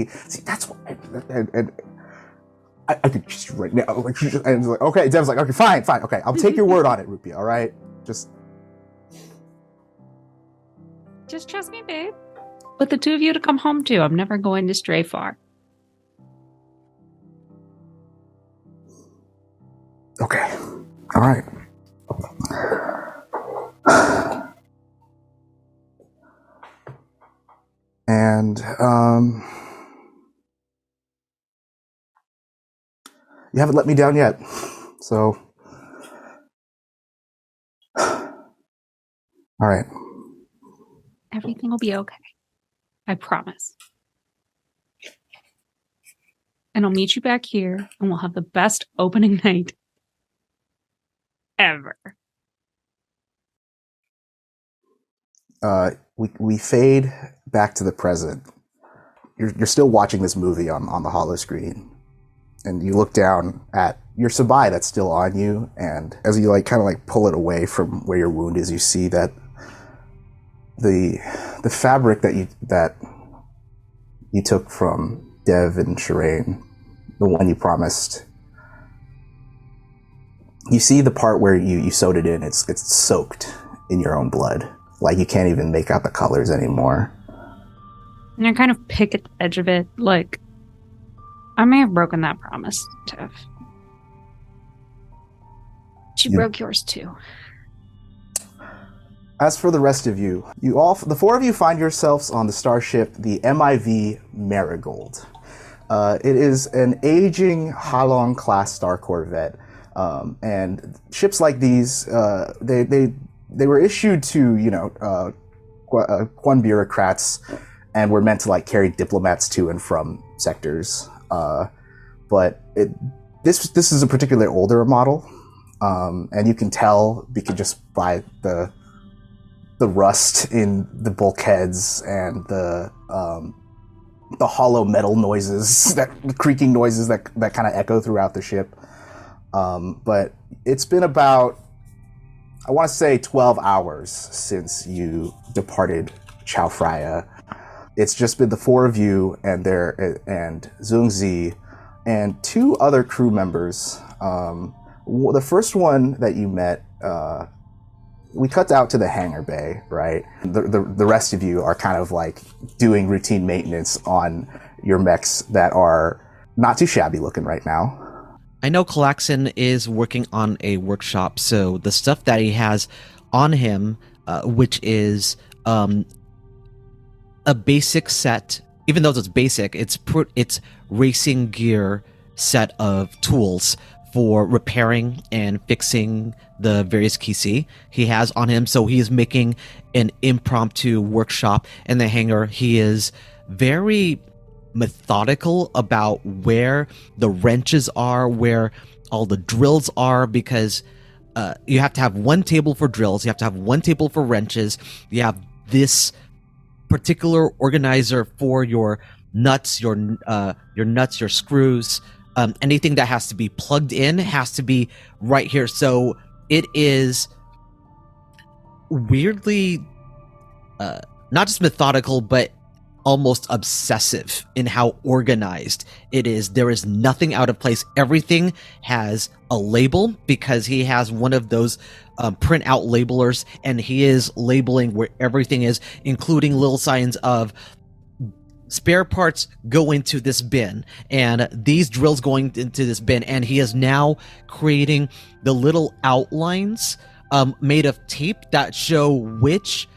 Speaker 1: See, that's what. And I could just right now, like, and like, okay, Dev's like, okay, fine, okay, I'll take your word on it, Rupi'a. All right, just.
Speaker 4: Just trust me, babe. With the two of you to come home to, I'm never going to stray far.
Speaker 1: Okay. All right. And you haven't let me down yet. So all right.
Speaker 4: Everything will be okay. I promise. And I'll meet you back here and we'll have the best opening night ever.
Speaker 1: We fade back to the present. You're still watching this movie on the hollow screen, and you look down at your sabai that's still on you, and as you kind of pull it away from where your wound is, you see that the fabric that you took from Dev and Shireen, the one you promised, you see the part where you sewed it in. It's soaked in your own blood. You can't even make out the colors anymore.
Speaker 4: And I kind of pick at the edge of it, I may have broken that promise, Tev. She broke yours too.
Speaker 1: As for the rest of you, the four of you find yourselves on the starship, the MIV Marigold. It is an aging Halong class star corvette, and ships like these, they were issued to Quan bureaucrats, and were meant to carry diplomats to and from sectors. But this is a particularly older model, and you can tell just by the rust in the bulkheads and the hollow metal noises, the creaking noises that kind of echo throughout the ship. But it's been about, I want to say, 12 hours since you departed Chao Freya. It's just been the four of you and Zhongzi and two other crew members. The first one that you met, we cut out to the hangar bay, right? The rest of you are kind of doing routine maintenance on your mechs that are not too shabby looking right now.
Speaker 2: I know callax'an is working on a workshop, so the stuff that he has on him, which is a basic set, even though it's basic, it's racing gear set of tools for repairing and fixing the various kisi he has on him. So he is making an impromptu workshop in the hangar. He is very methodical about where the wrenches are, where all the drills are, because you have to have one table for drills, you have to have one table for wrenches, you have this particular organizer for your nuts, your screws, anything that has to be plugged in has to be right here. So it is weirdly not just methodical, but almost obsessive in how organized it is. There is nothing out of place. Everything has a label because he has one of those print out labelers, and he is labeling where everything is, including little signs of spare parts go into this bin and these drills going into this bin. And he is now creating the little outlines made of tape that show which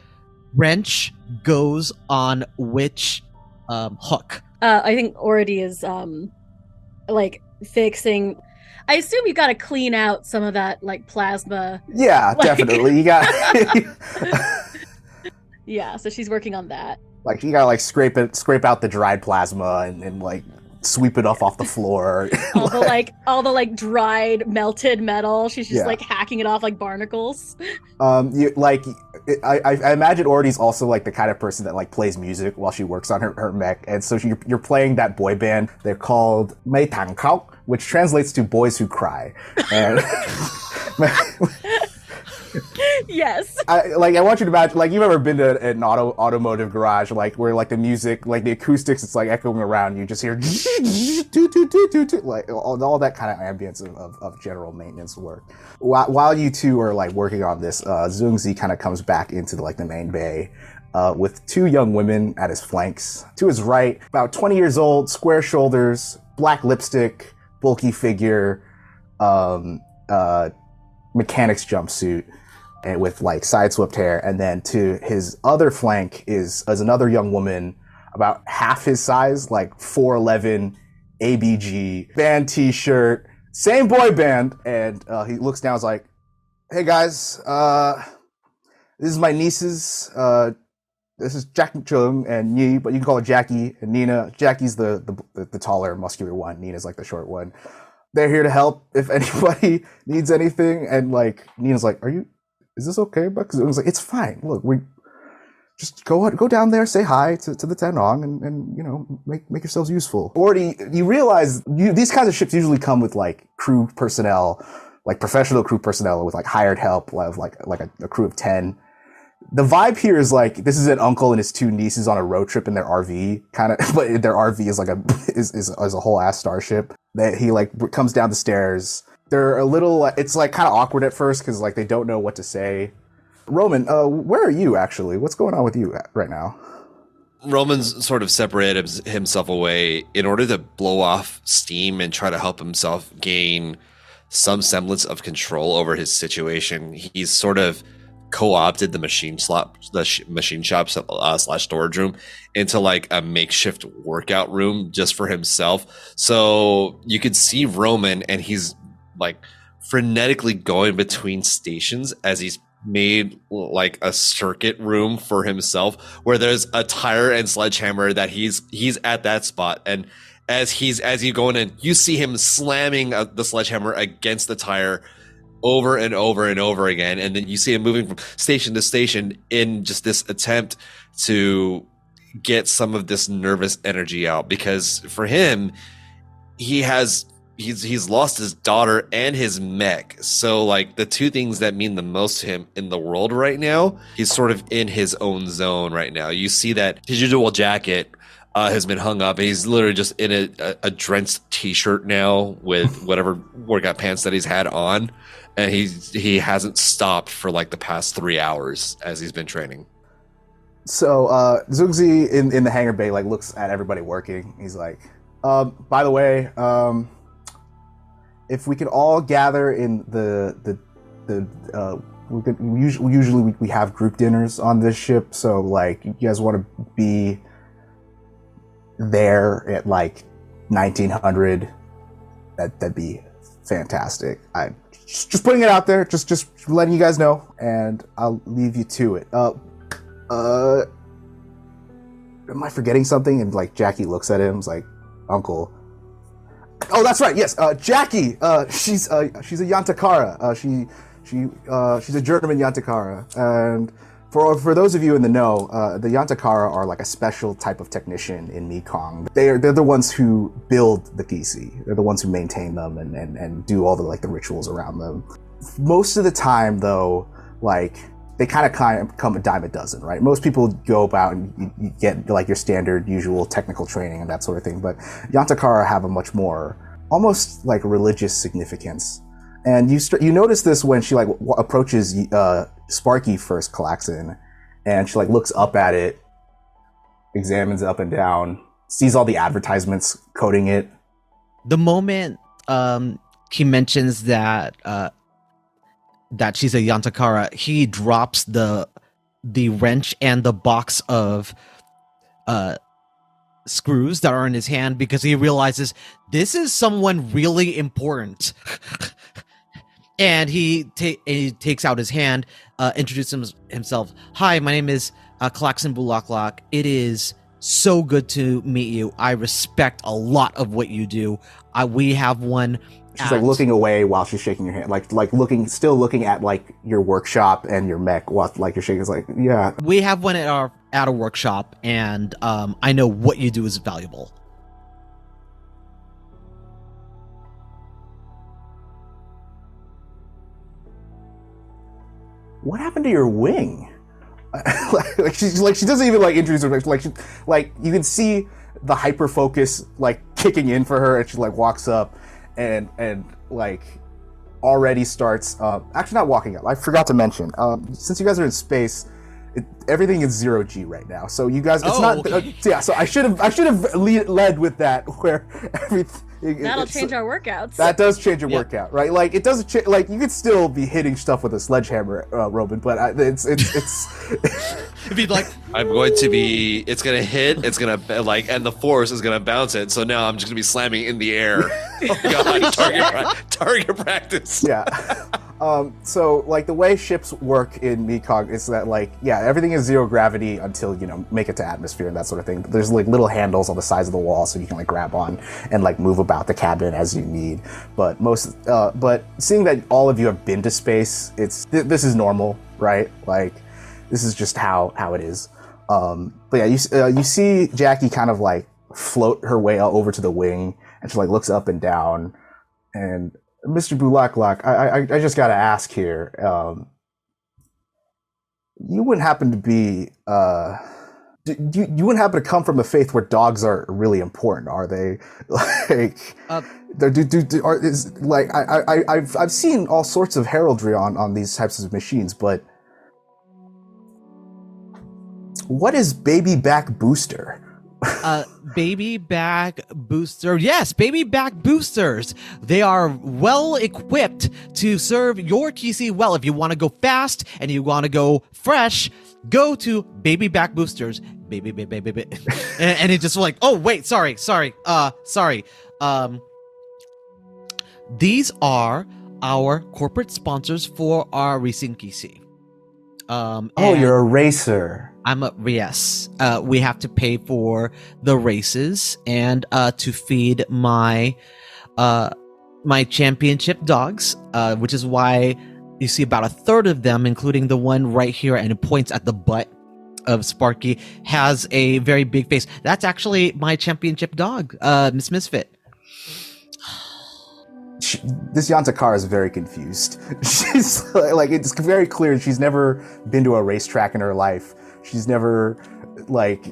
Speaker 2: wrench goes on which hook.
Speaker 3: I think already is fixing. I assume you got to clean out some of that plasma.
Speaker 1: Yeah, definitely. You got.
Speaker 3: Yeah, so she's working on that.
Speaker 1: You gotta scrape out the dried plasma and sweep it off the floor.
Speaker 3: all the dried melted metal. She's just hacking it off like barnacles.
Speaker 1: I imagine Ordy's also the kind of person that plays music while she works on her mech, and so you're playing that boy band. They're called M.A.A.d, which translates to boys who cry. And
Speaker 3: yes.
Speaker 1: I want you to imagine, you've ever been to an automotive garage, where the music, the acoustics, it's echoing around. You just hear all that kind of ambience of general maintenance work. While you two are working on this, Zhongzi kind of comes back into the main bay, with two young women at his flanks. To his right, about 20 years old, square shoulders, black lipstick, bulky figure, mechanic's jumpsuit, and with like side swept hair. And then to his other flank is another young woman, about half his size, like 4'11", ABG, band t-shirt, same boy band. And he looks down, is like, "Hey guys, this is my nieces. This is Jack Chung and Yi, but you can call her Jackie and Nina. Jackie's the taller, muscular one. Nina's like the short one. They're here to help if anybody needs anything." And like Nina's like, is this okay? Because it was like, it's fine. Look, we just go down there, say hi to the Tenong, and you know, make yourselves useful. Already, you realize these kinds of ships usually come with like crew personnel, like professional crew personnel with like hired help, like a crew of 10. The vibe here is like, this is an uncle and his two nieces on a road trip in their RV, kind of, but their RV is like is a whole ass starship. That he like comes down the stairs. They're a little, it's like kind of awkward at first because like they don't know what to say. Roman, where are you actually? What's going on with you right now?
Speaker 5: Roman's sort of separated himself away in order to blow off steam and try to help himself gain some semblance of control over his situation. He's sort of co-opted the machine shop slash storage room into like a makeshift workout room just for himself. So you can see Roman, and he's like frenetically going between stations as he's made like a circuit room for himself where there's a tire and sledgehammer that he's at that spot. And as you go in, you see him slamming the sledgehammer against the tire over and over and over again. And then you see him moving from station to station in just this attempt to get some of this nervous energy out, because for him, he's lost his daughter and his mech. So like the two things that mean the most to him in the world right now, he's sort of in his own zone right now. You see that his usual jacket has been hung up, and he's literally just in a drenched t-shirt now with whatever workout pants that he's had on. And he hasn't stopped for like the past 3 hours as he's been training.
Speaker 1: So Zugzi in the hangar bay like looks at everybody working. He's like, by the way, if we could all gather in usually we have group dinners on this ship. So like, you guys want to be there at like 1900? That'd be fantastic. Just putting it out there, just letting you guys know, and I'll leave you to it. Am I forgetting something? And like Jackie looks at him, is like, "Uncle." Oh, that's right. Yes, Jackie. She's a Yantakara. She's a German Yantakara, and for those of you in the know, the Yantakara are like a special type of technician in MEKONG. They're the ones who build the Gisi. They're the ones who maintain them and do all the like the rituals around them. Most of the time, though, like they kind of come a dime a dozen, right? Most people go about and you get like your standard, usual technical training and that sort of thing. But Yantakara have a much more, almost like religious significance. And you notice this when she like approaches Sparky first, callax'an, and she like looks up at it, examines it up and down, sees all the advertisements coding it.
Speaker 2: The moment he mentions that she's a Yantakara, he drops the wrench and the box of screws that are in his hand, because he realizes this is someone really important. And he takes out his hand, introduces himself. "Hi, my name is callax'an Bulaklak. It is so good to meet you. I respect a lot of what you do. We have one."
Speaker 1: She's like looking away while she's shaking your hand, like still looking at like your workshop and your mech while like you're shaking. It's like, yeah.
Speaker 2: "We have one at a workshop, and I know what you do is valuable."
Speaker 1: What happened to your wing? she doesn't even like introduce her. Like you can see the hyper focus like kicking in for her, and she like walks up and like already starts actually not walking up. I forgot to mention, since you guys are in space, everything is 0G right now. So you guys, it's not.
Speaker 2: Okay.
Speaker 1: Yeah. So I should have led with that, where everything.
Speaker 3: That'll change our workouts.
Speaker 1: That does change your workout, right? Like it doesn't like you could still be hitting stuff with a sledgehammer, Roman, but it's
Speaker 2: It'd be like,
Speaker 5: I'm going to be. It's gonna hit. It's gonna like, and the force is gonna bounce it. So now I'm just gonna be slamming in the air. Oh God! Target practice.
Speaker 1: Yeah. So like the way ships work in MEKONG is that like everything is 0 gravity until make it to atmosphere and that sort of thing. There's like little handles on the sides of the wall so you can like grab on and like move about the cabin as you need. But but seeing that all of you have been to space, this is normal, right? Like this is just how it is. But yeah, you see Jackie kind of like float her way over to the wing, and she like looks up and down, and Mr. Bulaklak, I just gotta ask here. You wouldn't happen to be you wouldn't happen to come from a faith where dogs are really important, are they? Like, I've seen all sorts of heraldry on these types of machines, but what is baby back booster?
Speaker 2: Baby back booster. Yes, baby back boosters. They are well equipped to serve your KC well. If you want to go fast and you want to go fresh, go to baby back boosters. Baby. And it's just like, oh wait, sorry. These are our corporate sponsors for our racing KC.
Speaker 1: You're a racer.
Speaker 2: Yes. We have to pay for the races and to feed my championship dogs, which is why you see about a third of them, including the one right here, and it points at the butt of Sparky, has a very big face. That's actually my championship dog, Miss Misfit.
Speaker 1: This Yantakara is very confused. She's like, it's very clear she's never been to a racetrack in her life. She's never like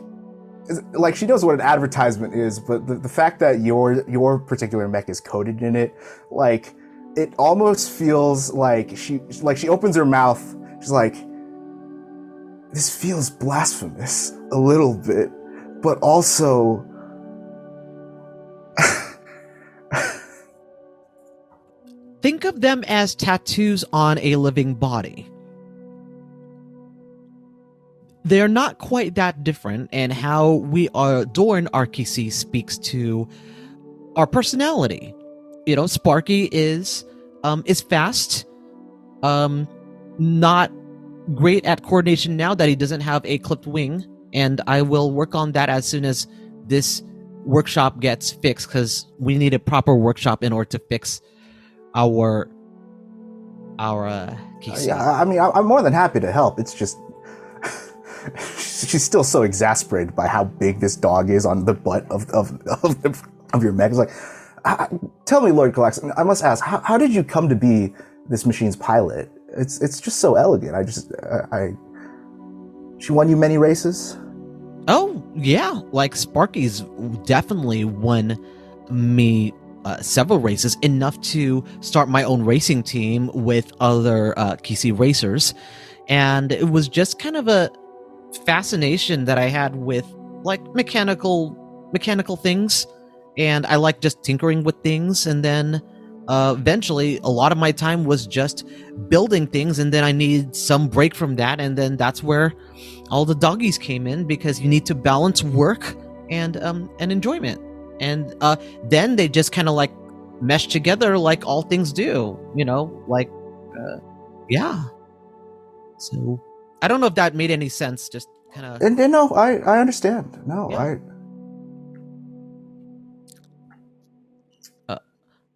Speaker 1: she knows what an advertisement is, but the fact that your particular mech is coded in it, like it almost feels like she opens her mouth. She's like, this feels blasphemous a little bit, but also
Speaker 2: think of them as tattoos on a living body. They're not quite that different, and how we adorn RKC speaks to our personality. Sparky is fast, not great at coordination now that he doesn't have a clipped wing, and I will work on that as soon as this workshop gets fixed, because we need a proper workshop in order to fix our KC.
Speaker 1: Yeah, I mean, I'm more than happy to help. It's just she's still so exasperated by how big this dog is on the butt of your mech. It's like, tell me, Lord callax'an, I must ask, how did you come to be this machine's pilot? It's just so elegant. She won you many races?
Speaker 2: Oh yeah, like Sparky's definitely won me several races, enough to start my own racing team with other KC racers, and it was just kind of a fascination that I had with like mechanical things, and I like just tinkering with things, and then eventually a lot of my time was just building things, and then I needed some break from that, and then that's where all the doggies came in, because you need to balance work and enjoyment, and then they just kind of like mesh together like all things do, yeah. So I don't know if that made any sense. Just kind of.
Speaker 1: And no, I understand. No,
Speaker 2: yeah.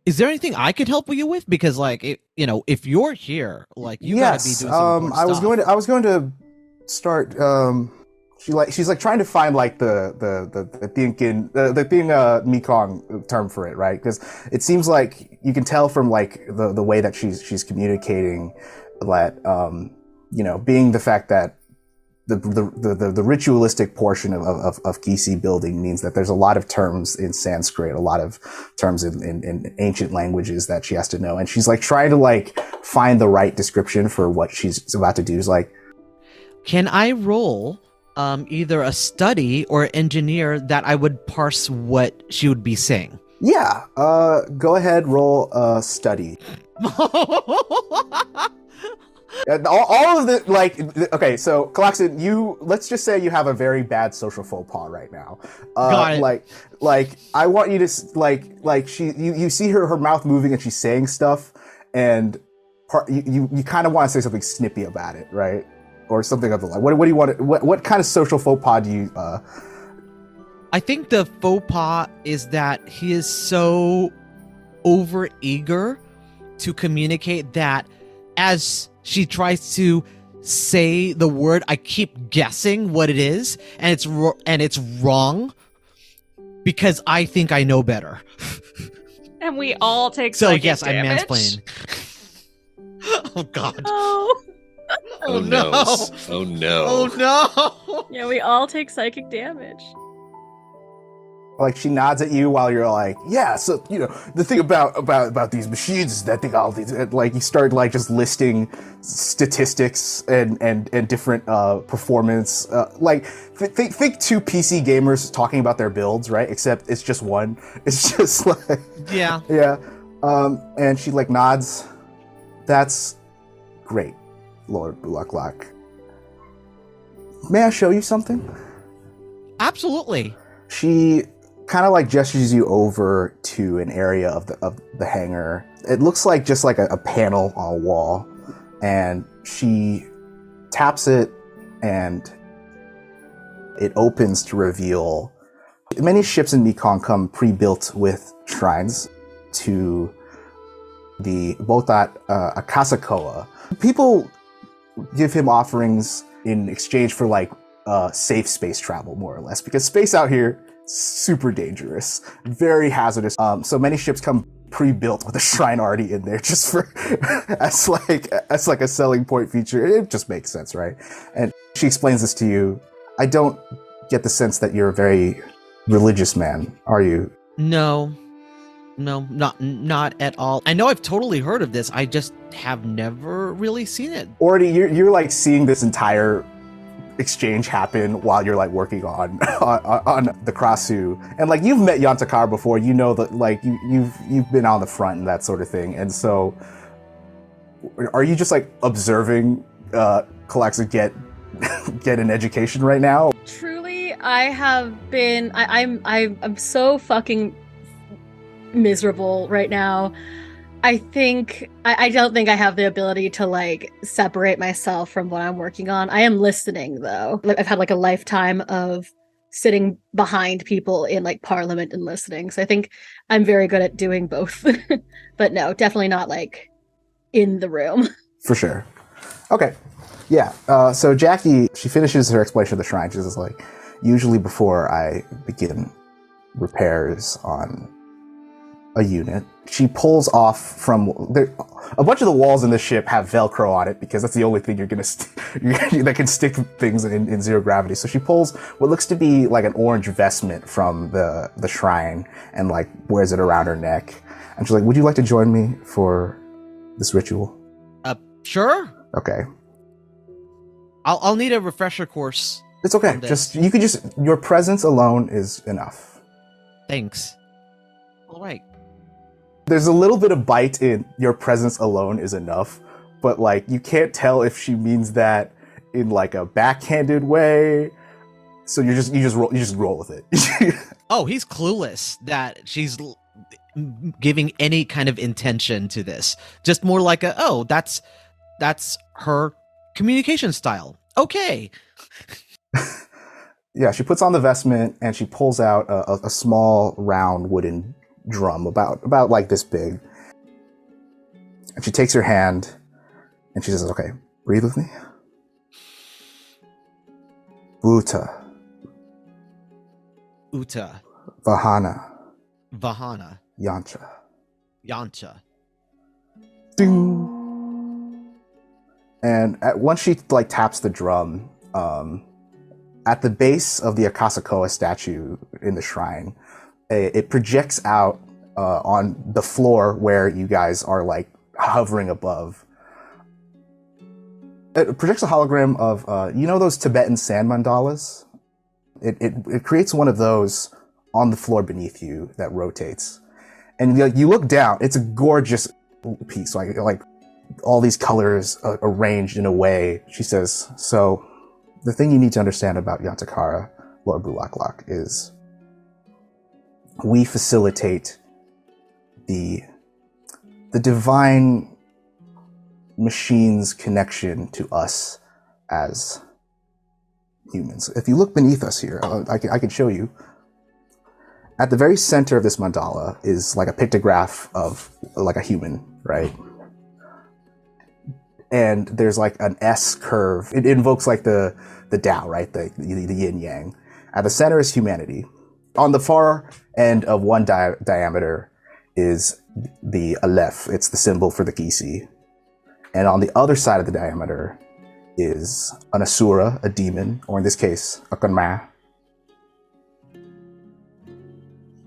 Speaker 2: Is there anything I could help you with? Because, like, if you're here, like, you gotta be doing some important stuff.
Speaker 1: I was going to start. She's like trying to find like the MEKONG term for it, right? Because it seems like you can tell from like the way that she's communicating that being the fact that the ritualistic portion of KC building means that there's a lot of terms in Sanskrit, a lot of terms in ancient languages that she has to know, and she's like trying to like find the right description for what she's about to do. Is like,
Speaker 2: Can I roll either a study or engineer that I would parse what she would be saying?
Speaker 1: Yeah, go ahead, roll study. All of the, like, okay, so callax'an, let's just say you have a very bad social faux pas right now.
Speaker 2: Got it.
Speaker 1: Like, I want you to, you see her mouth moving and she's saying stuff, and you kind of want to say something snippy about it, right? Or something of the like. What do you want what kind of social faux pas do you,
Speaker 2: I think the faux pas is that he is so over eager to communicate that as she tries to say the word, I keep guessing what it is, and it's wrong because I think I know better.
Speaker 4: And we all take
Speaker 2: So
Speaker 4: psychic
Speaker 2: yes,
Speaker 4: damage.
Speaker 2: I'm mansplaining. Oh God.
Speaker 3: Oh.
Speaker 5: Oh no. Oh no.
Speaker 2: Oh no.
Speaker 3: Yeah, we all take psychic damage.
Speaker 1: like, she nods at you while you're like, yeah, so, you know, the thing about these machines is that they got all these, and, like, you start, like, just listing statistics and different performance, like, think two PC gamers talking about their builds, right? Except it's just one. It's just like,
Speaker 2: Yeah.
Speaker 1: yeah. And she, like, nods. That's great, Lord Bulaklak. May I show you something?
Speaker 2: Absolutely.
Speaker 1: She kind of like gestures you over to an area of the hangar. It looks like just like a panel on a wall, and she taps it and it opens to reveal many ships in MEKONG come pre-built with shrines to the Botat Akasakoa. People give him offerings in exchange for like safe space travel, more or less, because space out here super dangerous, very hazardous. So many ships come pre-built with a shrine already in there, just for as like a selling point feature. It just makes sense, right? And she explains this to you. I don't get the sense that you're a very religious man, are you?
Speaker 2: No, not at all. I know I've totally heard of this. I just have never really seen it.
Speaker 1: Already, you're like seeing this entire exchange happen while you're like working on the kra-su, and like you've met Yantakar before, you know that like you've been on the front and that sort of thing. And so, are you just like observing callax'an get an education right now?
Speaker 3: Truly, I have been. I'm so fucking miserable right now. I think I don't think I have the ability to like separate myself from what I'm working on. I am listening though. I've had like a lifetime of sitting behind people in like parliament and listening. So I think I'm very good at doing both. But no, definitely not like in the room.
Speaker 1: For sure. Okay. Yeah. So Jackie, she finishes her explanation of the shrine. She's just like, usually before I begin repairs on a unit, she pulls off from a bunch of the walls in the ship have Velcro on it because that's the only thing you're gonna that can stick things in zero gravity. So she pulls what looks to be like an orange vestment from the shrine and like wears it around her neck. And she's like, "Would you like to join me for this ritual?"
Speaker 2: Sure.
Speaker 1: Okay.
Speaker 2: I'll need a refresher course.
Speaker 1: It's okay. Your presence alone is enough.
Speaker 2: Thanks. All right.
Speaker 1: There's a little bit of bite in your presence alone is enough, but like you can't tell if she means that in like a backhanded way. So you just roll with it.
Speaker 2: Oh, he's clueless that she's giving any kind of intention to this. Just more like that's her communication style. Okay.
Speaker 1: Yeah, she puts on the vestment and she pulls out a small round wooden drum about like this big. And she takes her hand and she says, "Okay, breathe with me. Uta. Vahana.
Speaker 2: Yancha.
Speaker 1: Ding. And once she like taps the drum, at the base of the Akasakoa statue in the shrine, it projects out on the floor where you guys are like hovering above It projects a hologram of, you know those Tibetan sand mandalas? It creates one of those on the floor beneath you that rotates. And you look down, it's a gorgeous piece, like all these colors arranged in a way. She says, so the thing you need to understand about Yantakara, Lord Bulaklak, is we facilitate the divine machine's connection to us as humans. If you look beneath us here, I can show you. At the very center of this mandala is like a pictograph of like a human, right? And there's like an S curve. It invokes like the Tao, right? The yin yang. At the center is humanity. On the far end of one diameter is the Aleph. It's the symbol for the Kisi. And on the other side of the diameter is an Asura, a demon, or in this case, a m.A.A.d.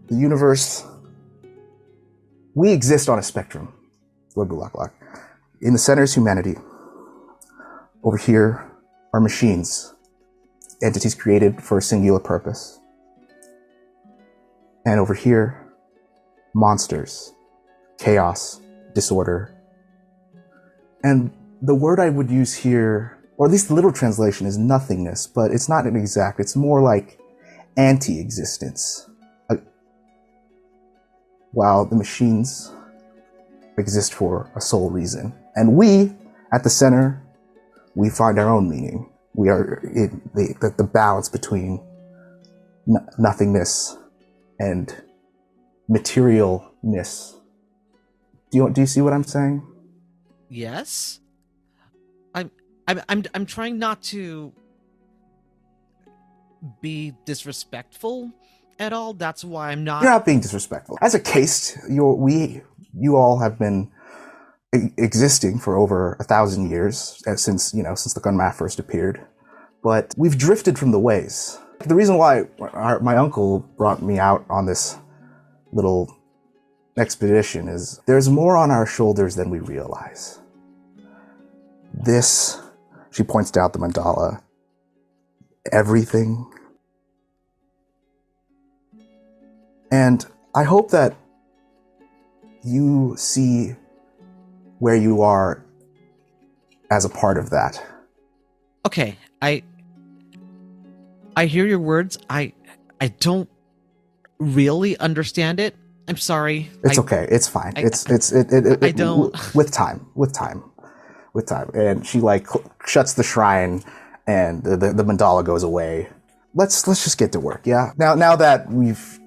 Speaker 1: The universe, we exist on a spectrum, Lord Bulaklak. In the center is humanity. Over here are machines, entities created for a singular purpose. And over here, monsters, chaos, disorder. And the word I would use here, or at least the literal translation, is nothingness, but it's not an exact, it's more like anti-existence. While the machines exist for a sole reason. And we, at the center, we find our own meaning. We are in the balance between nothingness and materialness. Do you see what I'm saying?
Speaker 2: Yes. I'm trying not to be disrespectful at all. That's why I'm not.
Speaker 1: You're not being disrespectful. As a caste, you all have been existing for over 1,000 years since the Gunma first appeared, but we've drifted from the ways. The reason why my uncle brought me out on this little expedition is there's more on our shoulders than we realize. This, she points out the mandala, everything. And I hope that you see where you are as a part of that.
Speaker 2: Okay, I hear your words. I don't really understand it. I'm sorry.
Speaker 1: It's okay. It's fine. I don't. With time. And she like shuts the shrine, and the mandala goes away. Let's just get to work. Yeah. Now that you've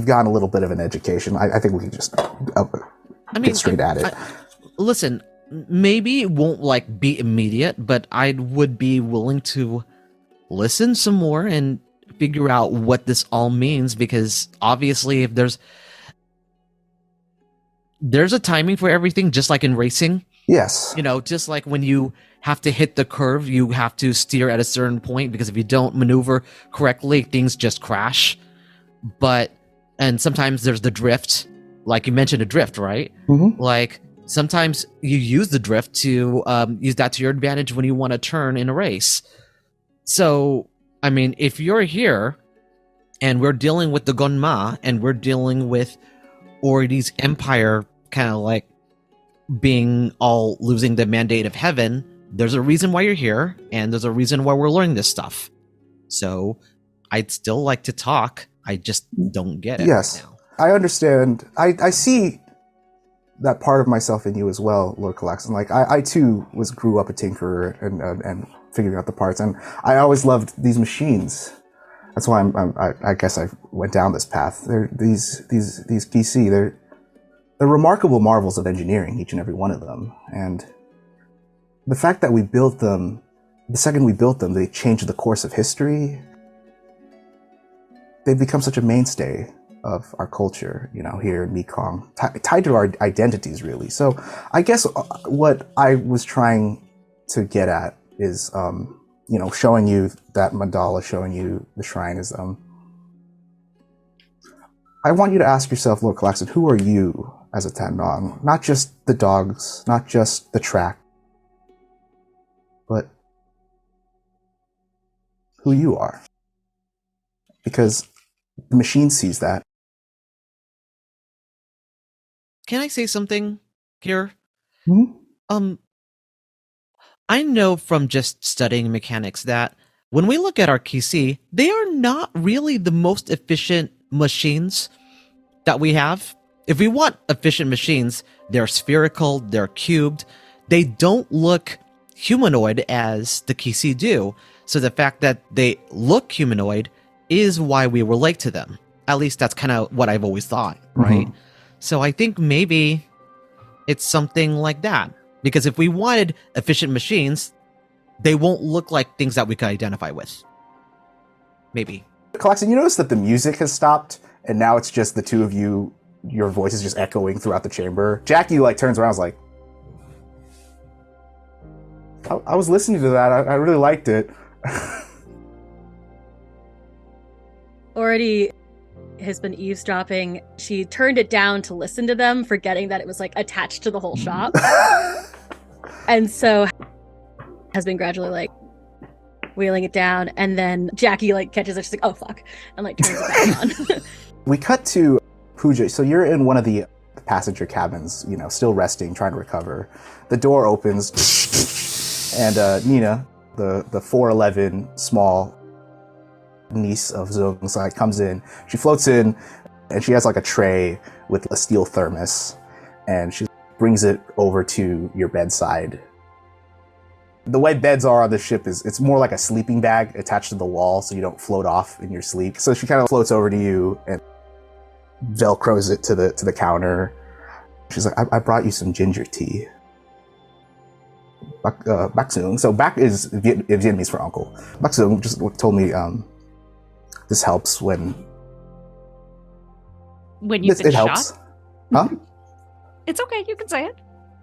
Speaker 1: gotten a little bit of an education, I think we can just get straight at it.
Speaker 2: Listen, maybe it won't be immediate, but I would be willing to listen some more and figure out what this all means, because obviously if there's a timing for everything, just like in racing.
Speaker 1: Yes.
Speaker 2: Just like when you have to hit the curve, you have to steer at a certain point, because if you don't maneuver correctly, things just crash. And sometimes there's the drift, like you mentioned, a drift, right?
Speaker 1: Mm-hmm.
Speaker 2: Like sometimes you use the drift to use that to your advantage when you want to turn in a race. So, I mean, if you're here and we're dealing with the Gunma and we're dealing with Oridi's empire kind of like being all losing the mandate of heaven, there's a reason why you're here, and there's a reason why we're learning this stuff. So I'd still like to talk. I just don't get it.
Speaker 1: Yes, right now. I understand. I see that part of myself in you as well, Lord callax'an. Like I too grew up a tinkerer and figuring out the parts, and I always loved these machines. That's why I guess I went down this path. These PC, they're remarkable marvels of engineering, each and every one of them. And the fact that we built them, the second we built them, they changed the course of history. They've become such a mainstay of our culture, here in MEKONG, tied to our identities, really. So I guess what I was trying to get at is, showing you that mandala, showing you the shrine is, I want you to ask yourself, Lord callax'an, who are you as a Tandong? Not just the dogs, not just the track, who you are. Because the machine sees that.
Speaker 2: Can I say something here?
Speaker 1: Mm-hmm.
Speaker 2: I know from just studying mechanics that when we look at our QC, they are not really the most efficient machines that we have. If we want efficient machines, they're spherical, they're cubed. They don't look humanoid as the QC do. So the fact that they look humanoid is why we relate to them. At least that's kind of what I've always thought, right?
Speaker 1: Mhm.
Speaker 2: So I think maybe it's something like that. Because if we wanted efficient machines, they won't look like things that we could identify with. Maybe.
Speaker 1: callax'an, you notice that the music has stopped, and now it's just the two of you. Your voice is just echoing throughout the chamber. Jackie like turns around, and is like, I was listening to that. I really liked it.
Speaker 3: Already has been eavesdropping. She turned it down to listen to them, forgetting that it was like attached to the whole shop. And so has been gradually like wheeling it down, and then Jackie like catches it. She's like, "Oh fuck," and like turns it back on.
Speaker 1: We cut to Pooja. So you're in one of the passenger cabins, you know, still resting, trying to recover. The door opens, and Nina, the 4'11" small niece of Zung's, like comes in. She floats in, and she has like a tray with a steel thermos, and she brings it over to your bedside. The way beds are on the ship is it's more like a sleeping bag attached to the wall so you don't float off in your sleep. So she kind of floats over to you and velcros it to the counter. She's like, I brought you some ginger tea. Baksung. So Bak is Vietnamese for uncle. Baksung just told me this helps when
Speaker 4: you've been shot.
Speaker 1: Helps. Huh?
Speaker 4: It's okay, you can say it.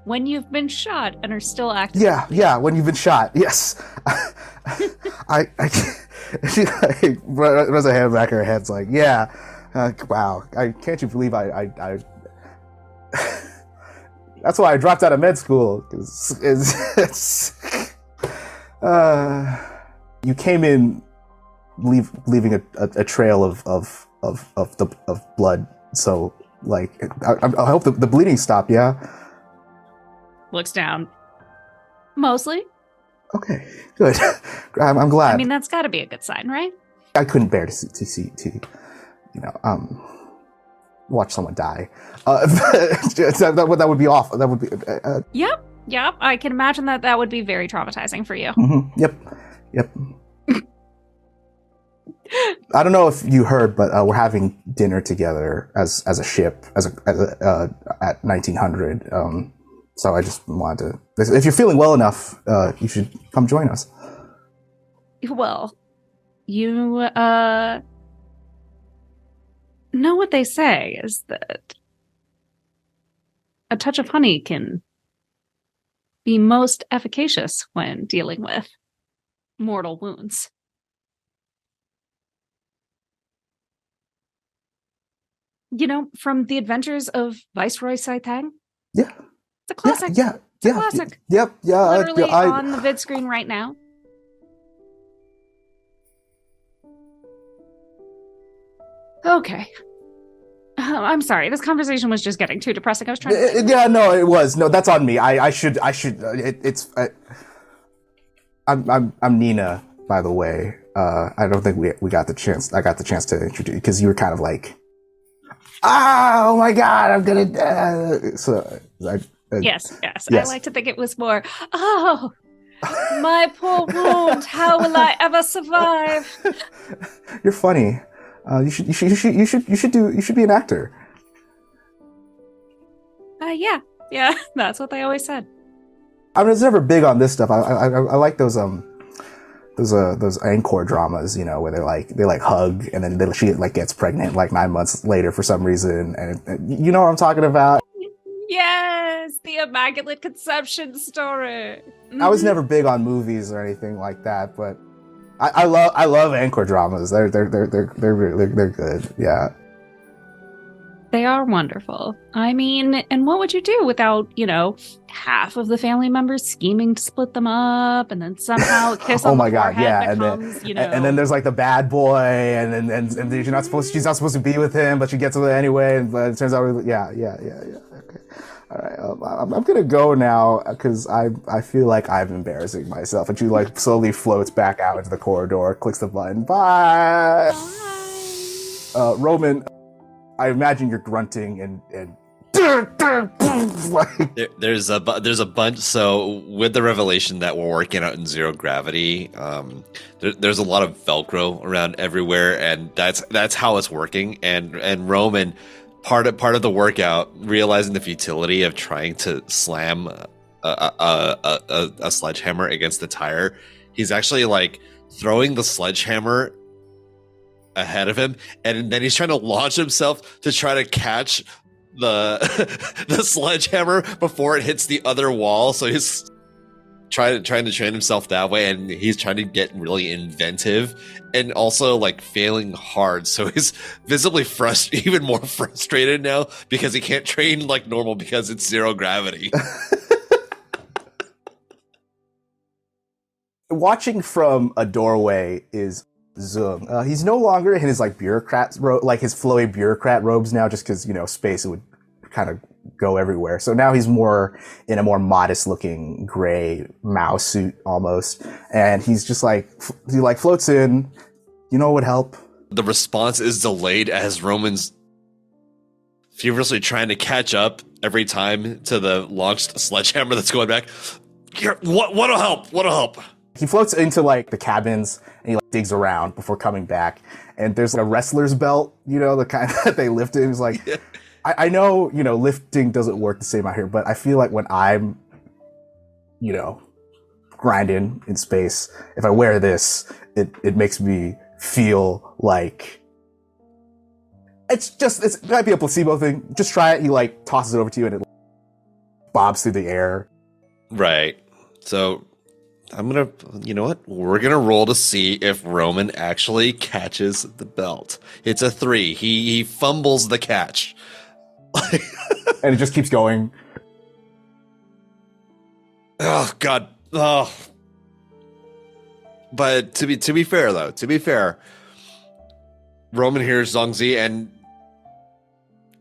Speaker 4: When you've been shot and are still active.
Speaker 1: Yeah, when you've been shot, yes. She like, runs her hand back her head's like, yeah, wow, can't you believe I that's why I dropped out of med school, because you came in leaving a trail of blood, so like I hope the bleeding stopped. Yeah.
Speaker 4: Looks down. Mostly.
Speaker 1: Okay, good. I'm glad.
Speaker 4: I mean, that's got to be a good sign, right?
Speaker 1: I couldn't bear to watch someone die. That would be awful. That would be.
Speaker 4: Yep. I can imagine that would be very traumatizing for you.
Speaker 1: Mm-hmm. Yep. I don't know if you heard, but we're having dinner together as a ship, at 1900. So I just wanted to. If you're feeling well enough, you should come join us.
Speaker 4: Well, you know what they say is that a touch of honey can be most efficacious when dealing with mortal wounds. You know, from the adventures of Viceroy Saitang?
Speaker 1: Yeah.
Speaker 4: It's a classic.
Speaker 1: Yeah.
Speaker 4: It's a classic.
Speaker 1: Yep. Yeah.
Speaker 4: Literally on the vid screen right now. Okay. I'm sorry. This conversation was just getting too depressing. I was trying to...
Speaker 1: Yeah, no, it was. No, that's on me. I should. I'm Nina, by the way. I don't think we got the chance. I got the chance to introduce, because you were kind of like, oh my god, I'm gonna. So
Speaker 4: yes. I like to think it was more, oh, my poor wound. How will I ever survive?
Speaker 1: You're funny. You should be an actor.
Speaker 4: Yeah. That's what they always said.
Speaker 1: I was never big on this stuff. I like those encore dramas, you know, where they hug and then she like gets pregnant like 9 months later for some reason, and you know what I'm talking about.
Speaker 4: Yes, the Immaculate Conception story.
Speaker 1: I was never big on movies or anything like that, but I love encore dramas. They're good. Yeah.
Speaker 4: They are wonderful. I mean, and what would you do without, half of the family members scheming to split them up, and then somehow a kiss
Speaker 1: Oh
Speaker 4: on
Speaker 1: my
Speaker 4: the
Speaker 1: god,
Speaker 4: forehead
Speaker 1: yeah,
Speaker 4: becomes,
Speaker 1: and then there's like the bad boy, and she's not supposed to be with him, but she gets with it anyway, and it turns out, yeah. Okay, all right, I'm gonna go now because I feel like I'm embarrassing myself, and she like slowly floats back out into the corridor, clicks the button, bye. Roman, I imagine you're grunting and like,
Speaker 5: there's a bunch. So with the revelation that we're working out in zero gravity, there's a lot of Velcro around everywhere, and that's how it's working. And Roman, part of the workout, realizing the futility of trying to slam a sledgehammer against the tire, he's actually like throwing the sledgehammer ahead of him, and then he's trying to launch himself to try to catch the sledgehammer before it hits the other wall. So he's trying to train himself that way, and he's trying to get really inventive and also like failing hard. So he's visibly even more frustrated now because he can't train like normal because it's zero gravity.
Speaker 1: Watching from a doorway is Zung. He's no longer in his like his flowy bureaucrat robes now, just because space would kind of go everywhere. So now he's more in a more modest looking gray Mao suit almost, and he's just like he like floats in. What would help?
Speaker 5: The response is delayed as Roman's feverishly trying to catch up every time to the launched sledgehammer that's going back. What'll help?
Speaker 1: He floats into like the cabins and he like digs around before coming back. And there's like a wrestler's belt, the kind that they lift in. He's like, yeah. I know, lifting doesn't work the same out here, but I feel like when I'm, grinding in space, if I wear this, it makes me feel like it might be a placebo thing. Just try it. He like tosses it over to you and it bobs through the air.
Speaker 5: Right. So we're gonna roll to see if Roman actually catches the belt. It's a 3. He fumbles the catch.
Speaker 1: And it just keeps going.
Speaker 5: Oh god. Oh. But to be fair, Roman hears Zongzi, and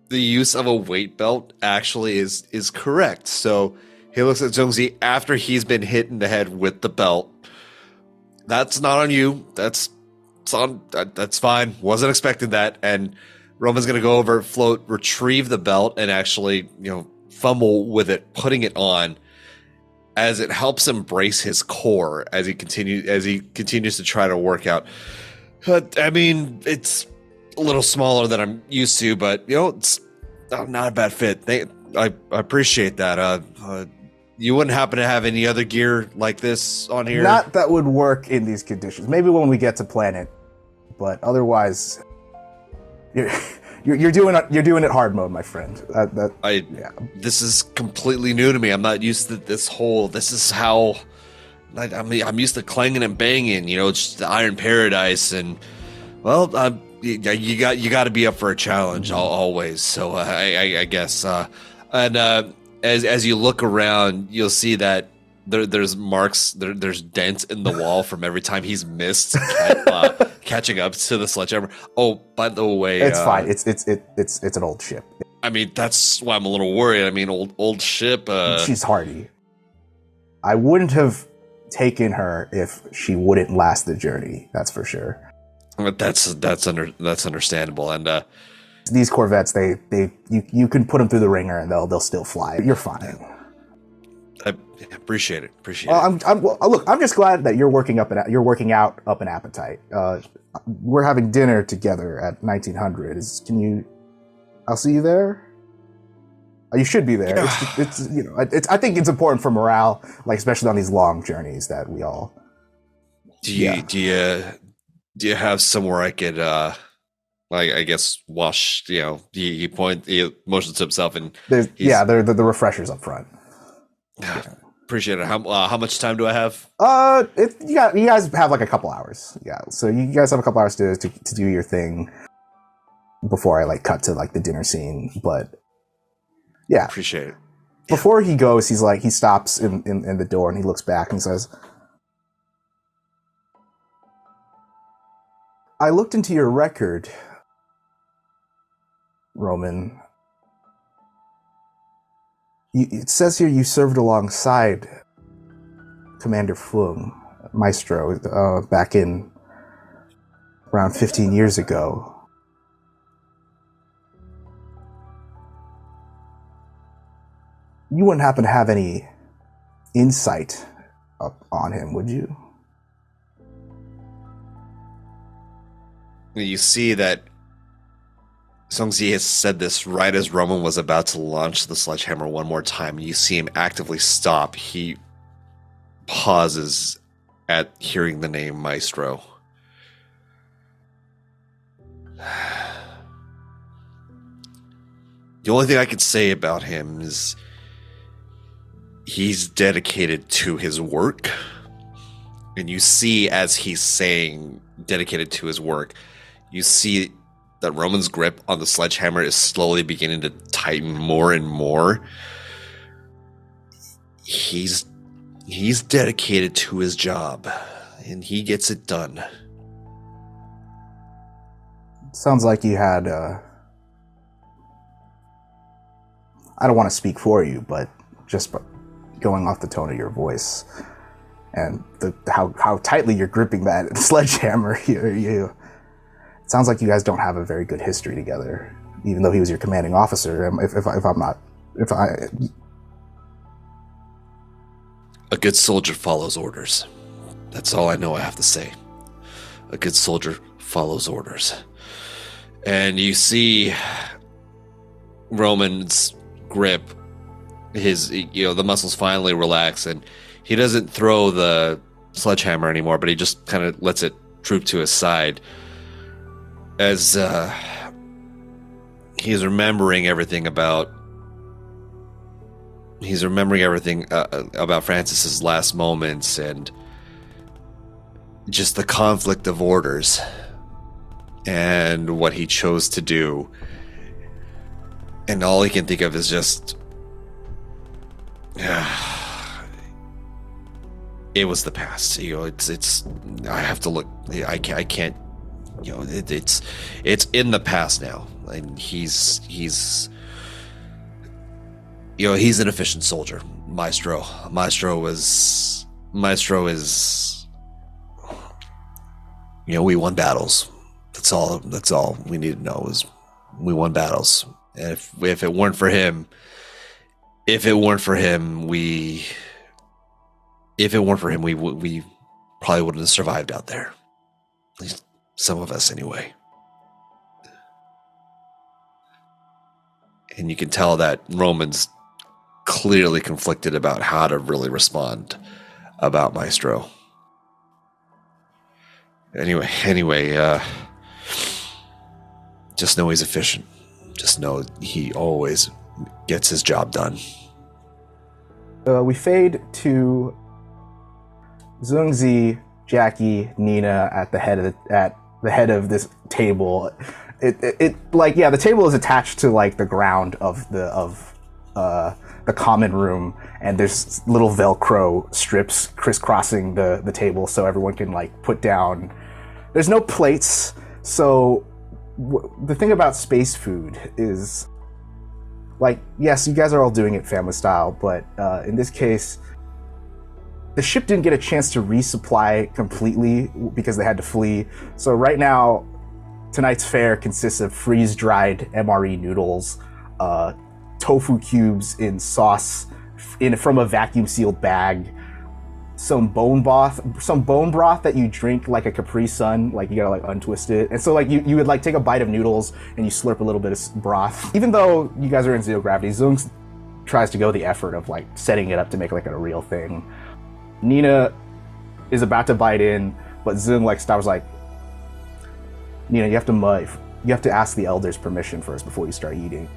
Speaker 5: the use of a weight belt actually is correct. So he looks at Zongzi after he's been hit in the head with the belt. That's not on you. That's fine. Wasn't expecting that. And Roman's going to go over, float, retrieve the belt, and actually, fumble with it, putting it on, as it helps him brace his core as he continues to try to work out. I mean, it's a little smaller than I'm used to, but it's not a bad fit. I appreciate that. You wouldn't happen to have any other gear like this on here?
Speaker 1: Not that would work in these conditions. Maybe when we get to planet, but otherwise, you're doing it hard mode, my friend.
Speaker 5: This is completely new to me. I'm not used to this whole. This is how. I'm used to clanging and banging. It's the Iron Paradise, and well, you got to be up for a challenge always. So I guess as you look around, you'll see that there's marks, there's dents in the wall from every time he's missed catching up to the sledgehammer. Oh, by the way,
Speaker 1: it's fine. It's an old ship.
Speaker 5: I mean, that's why I'm a little worried. I mean, old ship.
Speaker 1: She's hardy. I wouldn't have taken her if she wouldn't last the journey. That's for sure.
Speaker 5: But that's understandable. And
Speaker 1: these Corvettes, you can put them through the ringer and they'll still fly. You're fine.
Speaker 5: I appreciate it.
Speaker 1: I'm just glad that you're working out up an appetite. We're having dinner together at 1900. I'll see you there. You should be there. Yeah. I think it's important for morale, like especially on these long journeys that we all.
Speaker 5: Do you have somewhere I could I guess wash? He motions to himself, and
Speaker 1: they're the refreshers up front.
Speaker 5: Yeah. Appreciate it. How much time do I have?
Speaker 1: You guys have like a couple hours. Yeah, so you guys have a couple hours to do your thing. before I like cut to like the dinner scene. But yeah,
Speaker 5: Appreciate it.
Speaker 1: before he goes, he's like, he stops in the door and he looks back and says, I looked into your record, Roman. It says here you served alongside Commander Fung, Maestro, back in around 15 years ago. You wouldn't happen to have any insight up on him, would you?
Speaker 5: You see that Songzi has said this right as Roman was about to launch the sledgehammer one more time. You see him actively stop. He pauses at hearing the name Maestro. The only thing I can say about him is he's dedicated to his work. And you see, as he's saying dedicated to his work, you see that Roman's grip on the sledgehammer is slowly beginning to tighten more and more. He's dedicated to his job, and he gets it done.
Speaker 1: Sounds like you had, I don't want to speak for you, but just going off the tone of your voice and how tightly you're gripping that sledgehammer, it sounds like you guys don't have a very good history together, even though he was your commanding officer.
Speaker 5: A good soldier follows orders. That's all I know I have to say. A good soldier follows orders. And you see Roman's grip, the muscles finally relax, and he doesn't throw the sledgehammer anymore, but he just kind of lets it droop to his side as he's remembering everything about Francis's last moments and just the conflict of orders and what he chose to do. And all he can think of is just it was the past. It's I have to look. I can't. It's in the past now, and he's an efficient soldier. Maestro is. We won battles. That's all we need to know is we won battles. And if it weren't for him, we probably wouldn't have survived out there. At least some of us, anyway. And you can tell that Roman's clearly conflicted about how to really respond about Maestro. Anyway, just know he's efficient. Just know he always gets his job done.
Speaker 1: We fade to Zungzi, Jackie, Nina at the head of this table. The table is attached to like the ground of the common room, and there's little Velcro strips crisscrossing the table so everyone can like put down. There's no plates, so the thing about space food is, like, yes, you guys are all doing it family style, but in this case, the ship didn't get a chance to resupply completely because they had to flee. So right now, tonight's fare consists of freeze-dried MRE noodles, tofu cubes in sauce from a vacuum-sealed bag, some bone broth that you drink like a Capri Sun, like you gotta like untwist it. And so like you would like take a bite of noodles and you slurp a little bit of broth. Even though you guys are in zero gravity, Zung tries to go the effort of like setting it up to make like a real thing. Nina is about to bite in, but Zung like stops like, Nina, you have to ask the elders permission first before you start eating.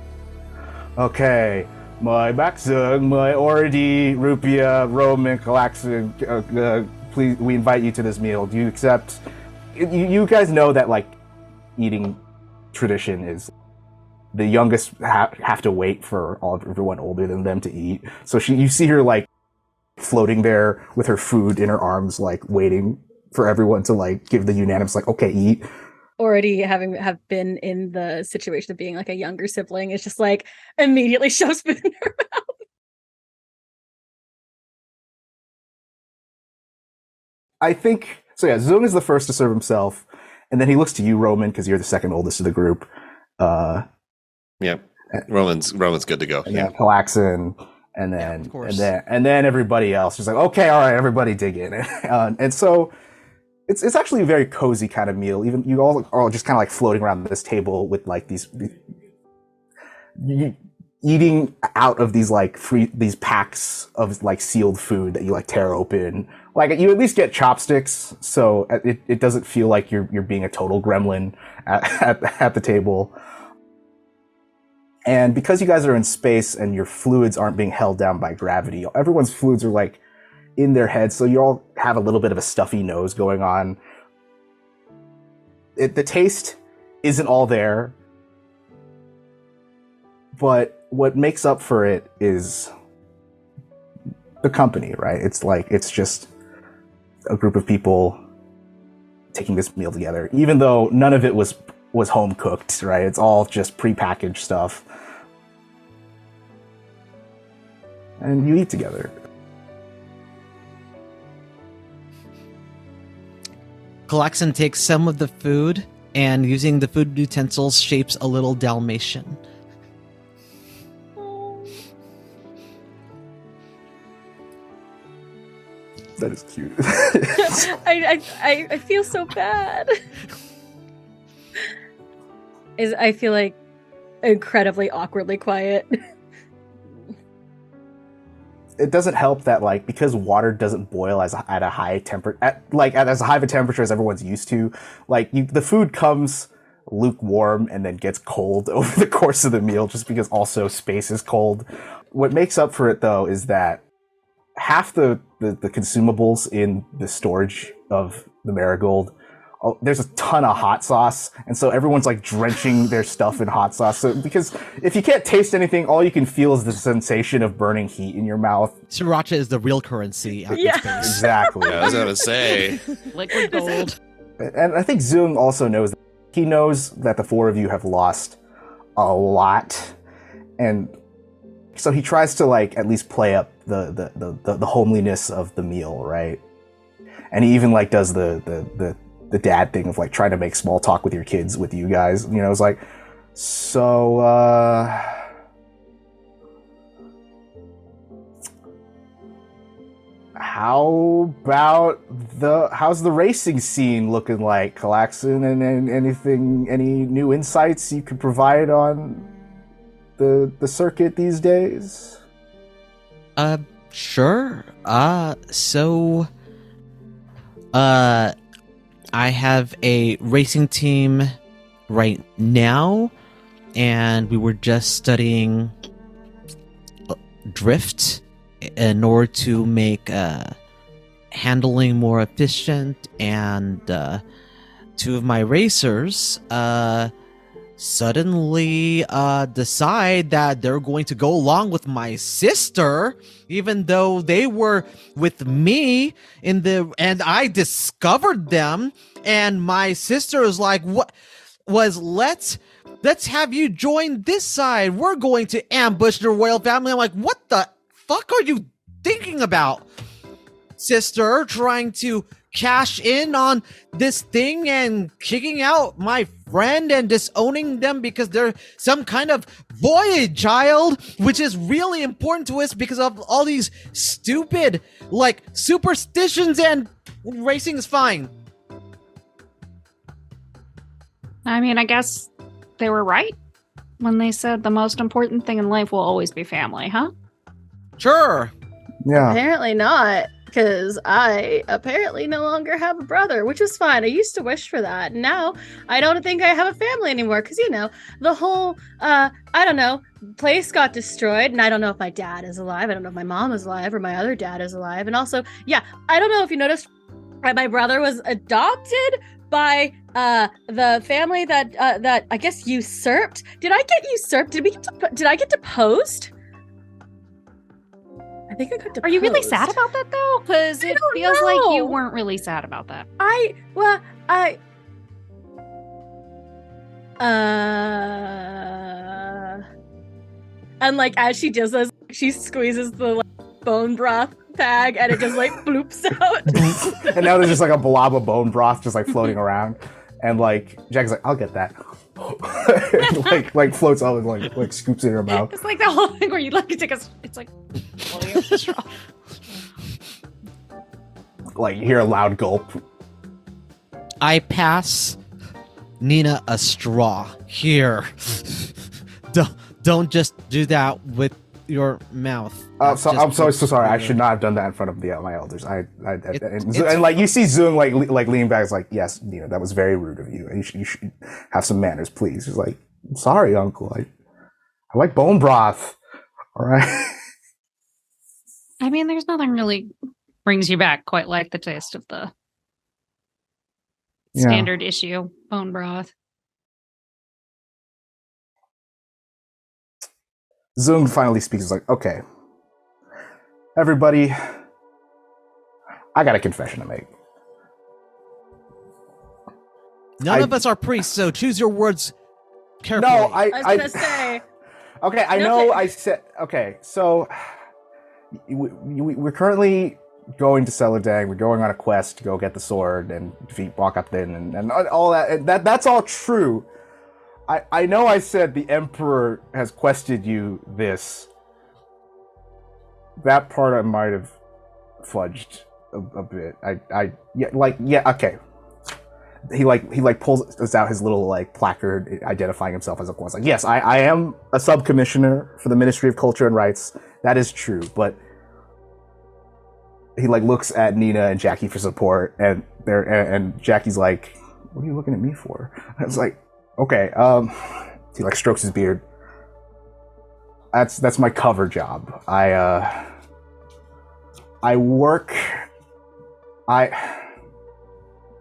Speaker 1: Okay. My Zung, my M.A.A.d, Rupi'a, Roman, callax'an, please, we invite you to this meal. Do you accept? You guys know that like eating tradition is the youngest have to wait for everyone older than them to eat. So you see her like floating there with her food in her arms, like waiting for everyone to like give the unanimous like, okay, eat.
Speaker 3: Already have been in the situation of being like a younger sibling, it's just like immediately shoves food in her mouth.
Speaker 1: I think so. Yeah, Zung is the first to serve himself, and then he looks to you, Roman, because you're the second oldest of the group.
Speaker 5: Yeah, Roman's good to go.
Speaker 1: And then callax'an, and then everybody else is like, okay, all right, everybody dig in, and so it's actually a very cozy kind of meal. Even you all are just kind of like floating around this table with like these eating out of these like these packs of like sealed food that you like tear open. Like you at least get chopsticks, so it doesn't feel like you're being a total gremlin at the table. And because you guys are in space and your fluids aren't being held down by gravity, everyone's fluids are like in their heads, so you all have a little bit of a stuffy nose going on. The taste isn't all there, but what makes up for it is the company, right? It's just a group of people taking this meal together, even though none of it was home cooked, right? It's all just prepackaged stuff. And you eat together.
Speaker 2: callax'an takes some of the food and, using the food utensils, shapes a little Dalmatian.
Speaker 1: That is cute.
Speaker 3: I feel so bad. I feel like incredibly awkwardly quiet.
Speaker 1: It doesn't help that like because water doesn't boil at a high temperature, at as high of a temperature as everyone's used to. Like the food comes lukewarm and then gets cold over the course of the meal, just because also space is cold. What makes up for it though is that half the consumables in the storage of the Marigold, there's a ton of hot sauce, and so everyone's like drenching their stuff in hot sauce. So because if you can't taste anything, all you can feel is the sensation of burning heat in your mouth.
Speaker 2: Sriracha is the real currency out in
Speaker 3: Yeah.
Speaker 2: space.
Speaker 1: Exactly.
Speaker 5: Yeah, I was gonna say.
Speaker 2: Liquid gold.
Speaker 1: And I think Zung also knows that. He knows that the four of you have lost a lot, and so he tries to like at least play up the homeliness of the meal, right? And he even like does the dad thing of like trying to make small talk with your kids, with you guys. You know, it's like, so how's the racing scene looking like, callax'an, and any new insights you could provide on the circuit these days?
Speaker 2: Sure. I have a racing team right now, and we were just studying drift in order to make handling more efficient, and two of my racers suddenly decide that they're going to go along with my sister, even though they were with me and I discovered them, and my sister was like, let's have you join this side. We're going to ambush the royal family. I'm like, what the fuck are you thinking about, sister? Trying to cash in on this thing and kicking out my friend and disowning them because they're some kind of void child, which is really important to us because of all these stupid like superstitions, and racing is fine.
Speaker 4: I mean, I guess they were right when they said the most important thing in life will always be family, huh?
Speaker 2: Sure.
Speaker 1: Yeah.
Speaker 3: Apparently not, because I apparently no longer have a brother, which is fine. I used to wish for that. Now I don't think I have a family anymore, because, you know, the whole, I don't know, place got destroyed, and I don't know if my dad is alive. I don't know if my mom is alive or my other dad is alive. And also, yeah, I don't know if you noticed, my brother was adopted by the family that I guess usurped. Did I get usurped? Did I get deposed? I think I got deposed.
Speaker 4: Are you really sad about that though? Because it feels like you weren't really sad about that.
Speaker 3: And like as she does this, she squeezes the like, bone broth bag and it just like bloops out.
Speaker 1: And now there's just like a blob of bone broth just like floating around. And like Jack's like, I'll get that. And, like floats up and like scoops it in her mouth.
Speaker 4: It's like the whole thing where you like take it's like floating up the straw.
Speaker 1: Like you hear a loud gulp.
Speaker 2: I pass Nina a straw. Here. Don't just do that with your mouth.
Speaker 1: I'm so sorry. I should not have done that in front of my elders. And like you see Zung like leaning back, is like, yes, Nina, that was very rude of you. And you should have some manners, please. He's like, I'm sorry, Uncle. I like bone broth. All right.
Speaker 4: I mean, there's nothing really brings you back quite like the taste of the standard issue bone broth.
Speaker 1: Zung finally speaks. He's like, okay, everybody, I got a confession to make.
Speaker 2: None of us are priests, so choose your words carefully.
Speaker 1: No,
Speaker 3: I was gonna say.
Speaker 1: Okay, I know. I said okay. So we're currently going to Celadang. We're going on a quest to go get the sword and defeat Wakathin and all that. And that's all true. I know I said the Emperor has quested you this. That part I might have fudged a bit. Okay. He pulls out his little like placard identifying himself as a quest. Like, yes, I am a sub-commissioner for the Ministry of Culture and Rights. That is true, but he like looks at Nina and Jackie for support, and Jackie's like, "What are you looking at me for?" I was like, okay, he like strokes his beard. That's my cover job.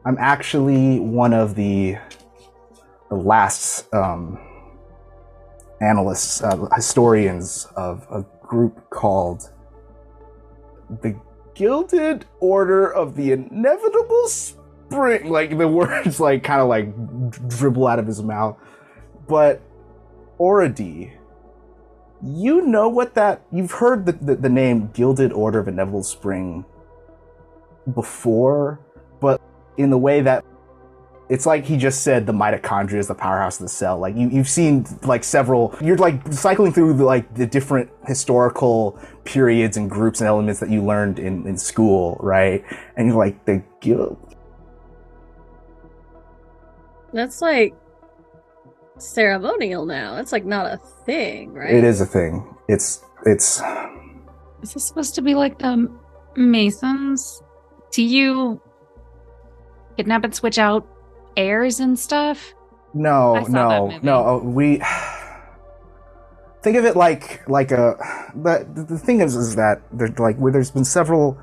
Speaker 1: I'm actually one of the last analysts, historians of a group called the Gilded Order of the Inevitable Spring. Like the words like kind of like dribble out of his mouth. But M.A.A.d, you know what you've heard the name Gilded Order of Inevitable Spring before, but in the way that it's like he just said the mitochondria is the powerhouse of the cell. Like you've seen like several, you're like cycling through the different historical periods and groups and elements that you learned in school, right? And you're like, the guild.
Speaker 3: That's like ceremonial now. That's like not a thing, right?
Speaker 1: It is a thing. It's.
Speaker 4: Is this supposed to be like the Masons? Do you kidnap and switch out heirs and stuff?
Speaker 1: No. We think of it like a. The thing is that there's been several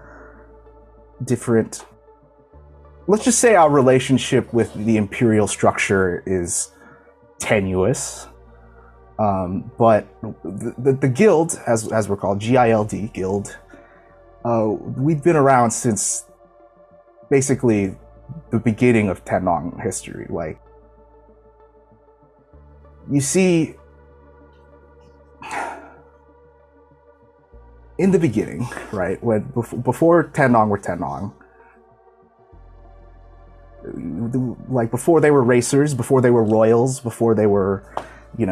Speaker 1: different. Let's just say our relationship with the imperial structure is tenuous, but the guild, as we're called, GILD, guild, we've been around since basically the beginning of Tenong history. Like, you see, in the beginning, right, when before Tenong were Tenong, like before they were racers, before they were royals, before they were, we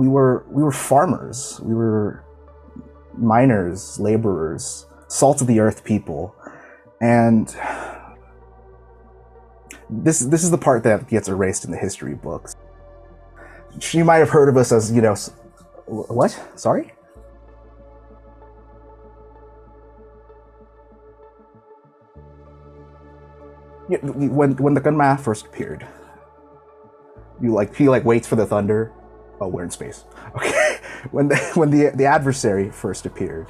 Speaker 1: were farmers, we were miners, laborers, salt of the earth people, and this is the part that gets erased in the history books. You might have heard of us as, what? Sorry? When the Gunma first appeared, he waits for the thunder. Oh, we're in space. Okay. When the adversary first appeared,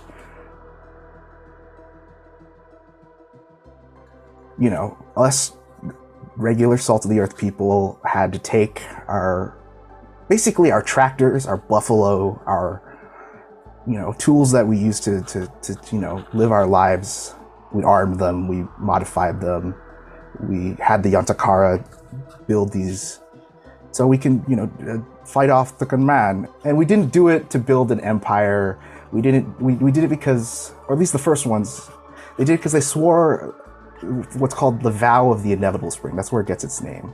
Speaker 1: us regular salt of the earth people had to take basically our tractors, our buffalo, our tools that we used to live our lives. We armed them, we modified them, we had the Yantakara build these so we can fight off the command. And we didn't do it to build an empire. We did it because, or at least the first ones, they did it because they swore what's called the vow of the inevitable spring. That's where it gets its name.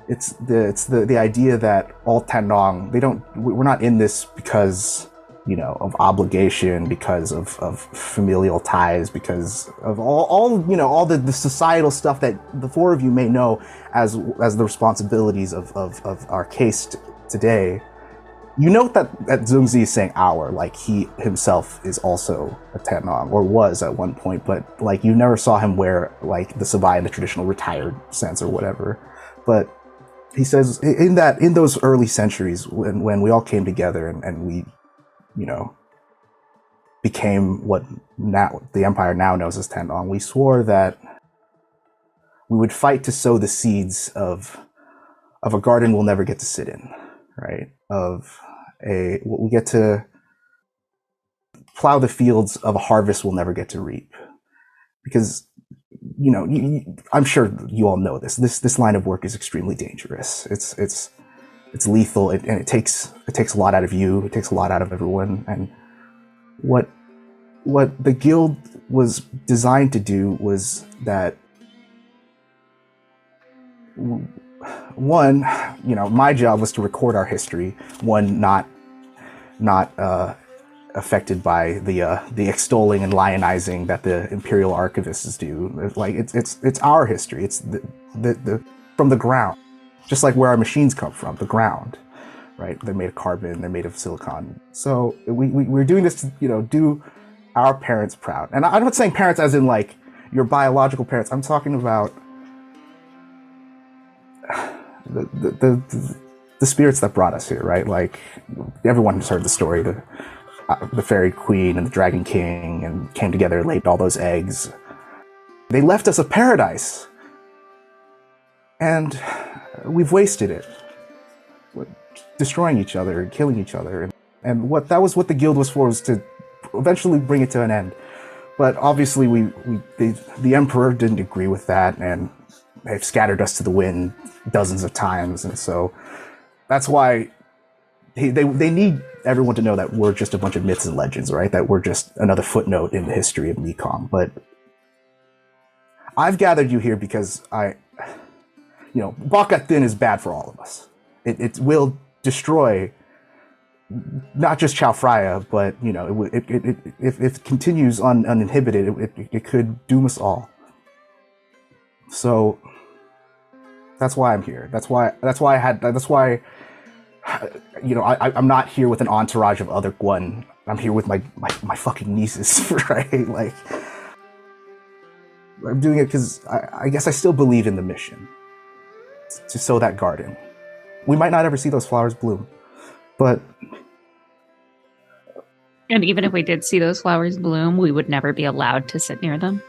Speaker 1: It's the idea that all Tandong, we're not in this because of obligation, because of familial ties, because of all the societal stuff that the four of you may know as the responsibilities of our case today. You note that Zhongzi is saying our, like he himself is also a Tandong, or was at one point, but like you never saw him wear like the sabai in the traditional retired sense or whatever. But he says in those early centuries when we all came together and we became what now the empire now knows as Tandong, we swore that we would fight to sow the seeds of a garden we'll never get to sit in, right? We get to plow the fields of a harvest we'll never get to reap. Because, I'm sure you all know this. This line of work is extremely dangerous. It's lethal, and it takes a lot out of you. It takes a lot out of everyone. And what the guild was designed to do was that, one, my job was to record our history. One, not affected by the extolling and lionizing that the Imperial archivists do. Like it's our history. It's the from the ground, just like where our machines come from, the ground, right? They're made of carbon. They're made of silicon. So we're doing this to do our parents proud. And I'm not saying parents as in like your biological parents. I'm talking about the spirits that brought us here, right? Like everyone has heard the story, the fairy queen and the dragon king, and came together, laid all those eggs. They left us a paradise, and we've wasted it, destroying each other and killing each other. And that was what the guild was for, was to eventually bring it to an end. But obviously, the emperor didn't agree with that, and they've scattered us to the wind dozens of times, and so that's why they need everyone to know that we're just a bunch of myths and legends, right? That we're just another footnote in the history of MEKONG. But I've gathered you here because Bakat Din is bad for all of us. It will destroy not just Chao Freya, but if it continues uninhibited, it could doom us all. So that's why I'm here. I'm not here with an entourage of other Gwon. I'm here with my fucking nieces, right? Like, I'm doing it because I guess I still believe in the mission to sow that garden. We might not ever see those flowers bloom, but...
Speaker 4: And even if we did see those flowers bloom, we would never be allowed to sit near them.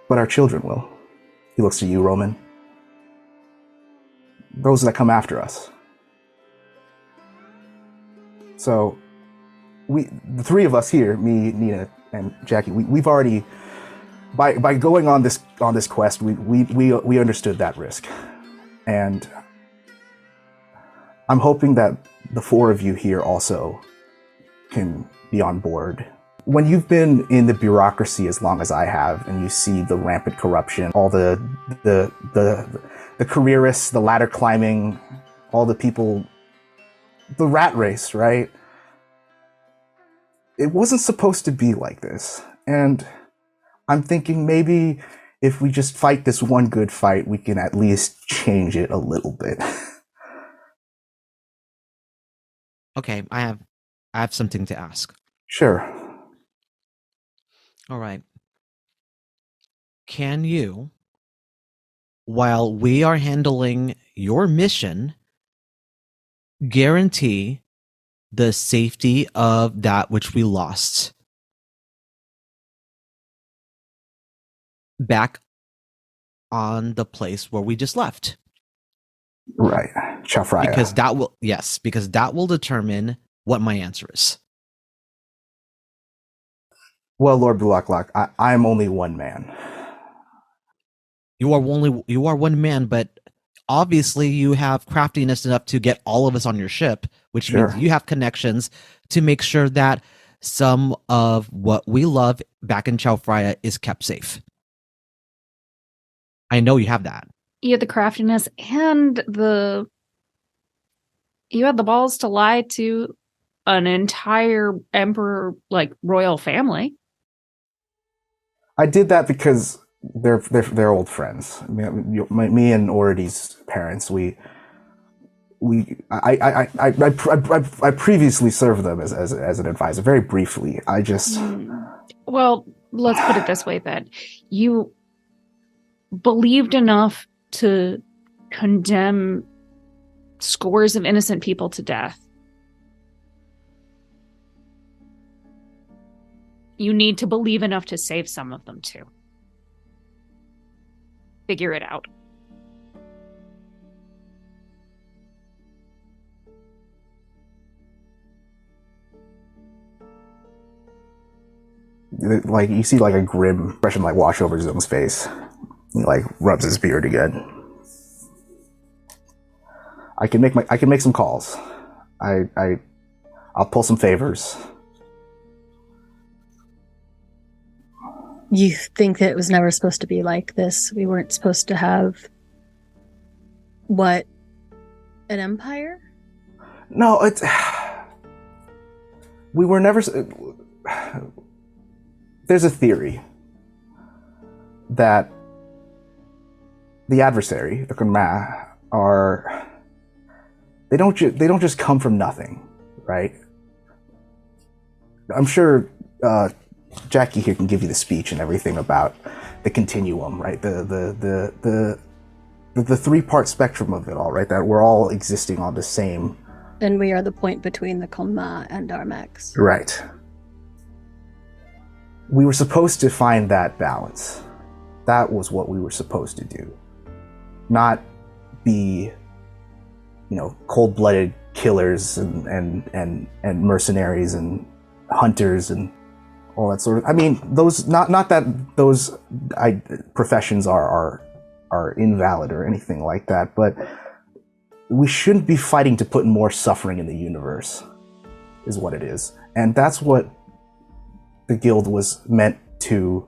Speaker 1: But our children will. He looks to you, Roman. Those that come after us. So, the three of us here, me, Nina, and Jackie, we've already, by going on this quest, we understood that risk, and I'm hoping that the four of you here also can be on board. When you've been in the bureaucracy as long as I have, and you see the rampant corruption, all the careerists, the ladder climbing, all the people, the rat race, right? It wasn't supposed to be like this. And I'm thinking maybe if we just fight this one good fight, we can at least change it a little bit.
Speaker 2: Okay, I have something to ask.
Speaker 1: Sure.
Speaker 2: All right. Can you, while we are handling your mission, guarantee the safety of that which we lost back on the place where we just left.
Speaker 1: Right. Chafraya.
Speaker 2: Because that will determine what my answer is.
Speaker 1: Well, Lord Bulaklak, I'm only one man.
Speaker 2: You are one man, but obviously you have craftiness enough to get all of us on your ship, which
Speaker 1: Sure.
Speaker 2: means you have connections to make sure that some of what we love back in Chafraya is kept safe. I know you have that.
Speaker 4: You had the craftiness and you had the balls to lie to an entire emperor, like royal family.
Speaker 1: I did that because they're old friends. I mean, me and Oridi's parents. I previously served them as an advisor, very briefly.
Speaker 4: Well, let's put it this way then. You believed enough to condemn scores of innocent people to death. You need to believe enough to save some of them too. Figure it out.
Speaker 1: Like, you see like a grim expression like wash over Zoom's face. He like rubs his beard again. I can make some calls. I'll pull some favors.
Speaker 3: You think that it was never supposed to be like this? We weren't supposed to have what? An empire?
Speaker 1: No, we were never. There's a theory that the adversary, the m.A.A.d, they don't just come from nothing, right? I'm sure Jackie here can give you the speech and everything about the continuum, right? The three-part spectrum of it all, right? That we're all existing on the same.
Speaker 3: And we are the point between the m.A.A.d and our mechs.
Speaker 1: Right. We were supposed to find that balance. That was what we were supposed to do. Not be, cold-blooded killers and mercenaries and hunters and all that sort of. I mean, those not that those professions are invalid or anything like that, but we shouldn't be fighting to put more suffering in the universe, is what it is, and that's what the guild was meant to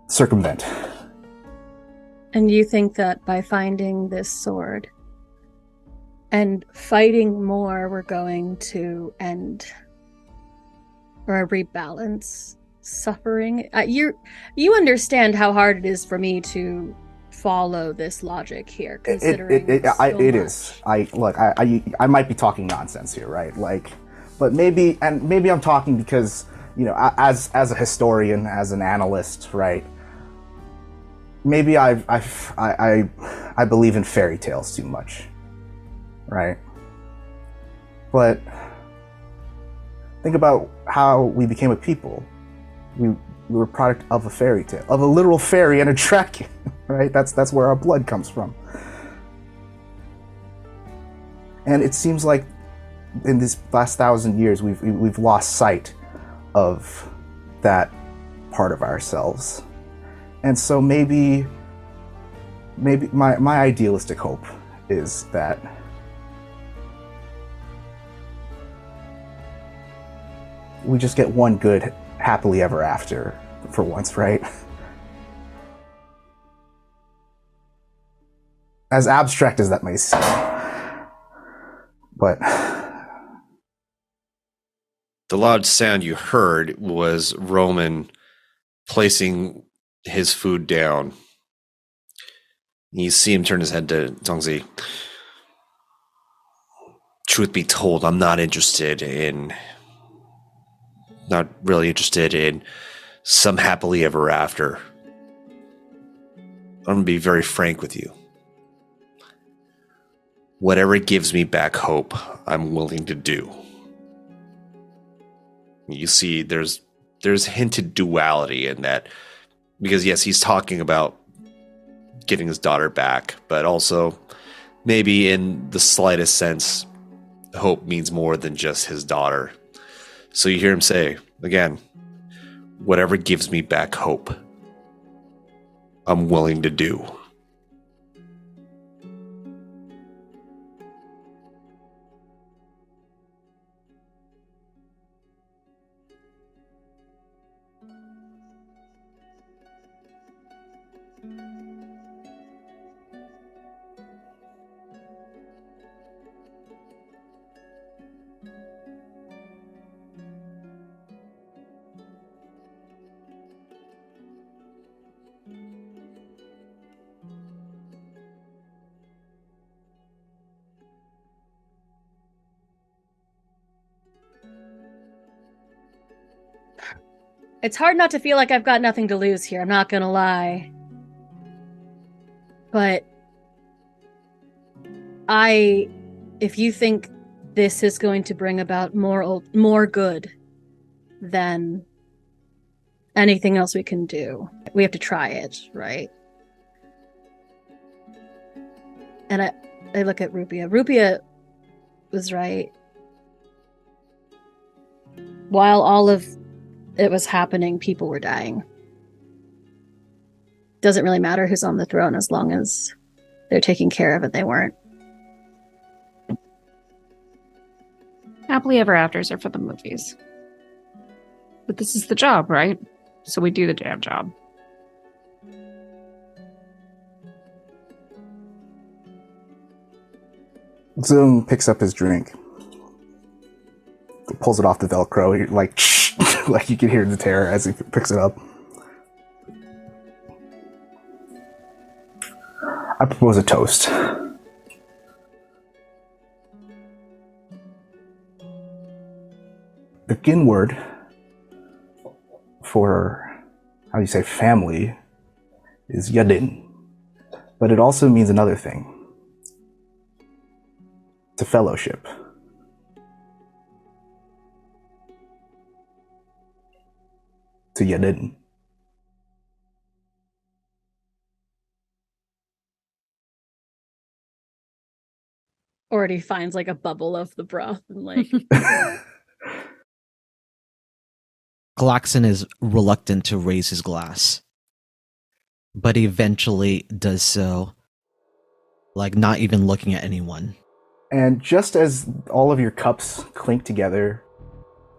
Speaker 1: circumvent.
Speaker 3: And you think that by finding this sword and fighting more, we're going to end or rebalance suffering? You understand how hard it is for me to follow this logic here, considering
Speaker 1: it is. I might be talking nonsense here, right? Like, but maybe I'm talking because, as a historian, as an analyst, right? Maybe I believe in fairy tales too much, right? But think about how we became a people. We were a product of a fairy tale, of a literal fairy and a dragon, right? That's where our blood comes from. And it seems like in these last 1,000 years, we've lost sight of that part of ourselves. And so maybe my idealistic hope is that we just get one good happily ever after for once, right? As abstract as that may seem. But
Speaker 5: the loud sound you heard was Roman placing his food down. You see him turn his head to Zhongzi. Truth be told, I'm not really interested in some happily ever after. I'm going to be very frank with you. Whatever gives me back hope, I'm willing to do. You see, there's hinted duality in that, because yes, he's talking about getting his daughter back, but also maybe in the slightest sense, hope means more than just his daughter. So you hear him say, again, whatever gives me back hope, I'm willing to do.
Speaker 3: It's hard not to feel like I've got nothing to lose here, I'm not gonna lie. But if you think this is going to bring about more good than anything else we can do, we have to try it, right? And I look at Rupi'a. Rupi'a was right. While all of it was happening, people were dying. Doesn't really matter who's on the throne as long as they're taking care of it. They weren't.
Speaker 4: Happily ever afters are for the movies. But this is the job, right? So we do the damn job.
Speaker 1: Zoom picks up his drink, pulls it off the Velcro, like, like you can hear the terror as he picks it up. I propose a toast. The Gin word for, how do you say, family is yadin, but it also means another thing. It's a fellowship. To yadin.
Speaker 3: Already finds like a bubble of the broth and like
Speaker 2: callax'an is reluctant to raise his glass, but eventually does so, like not even looking at anyone.
Speaker 1: And just as all of your cups clink together,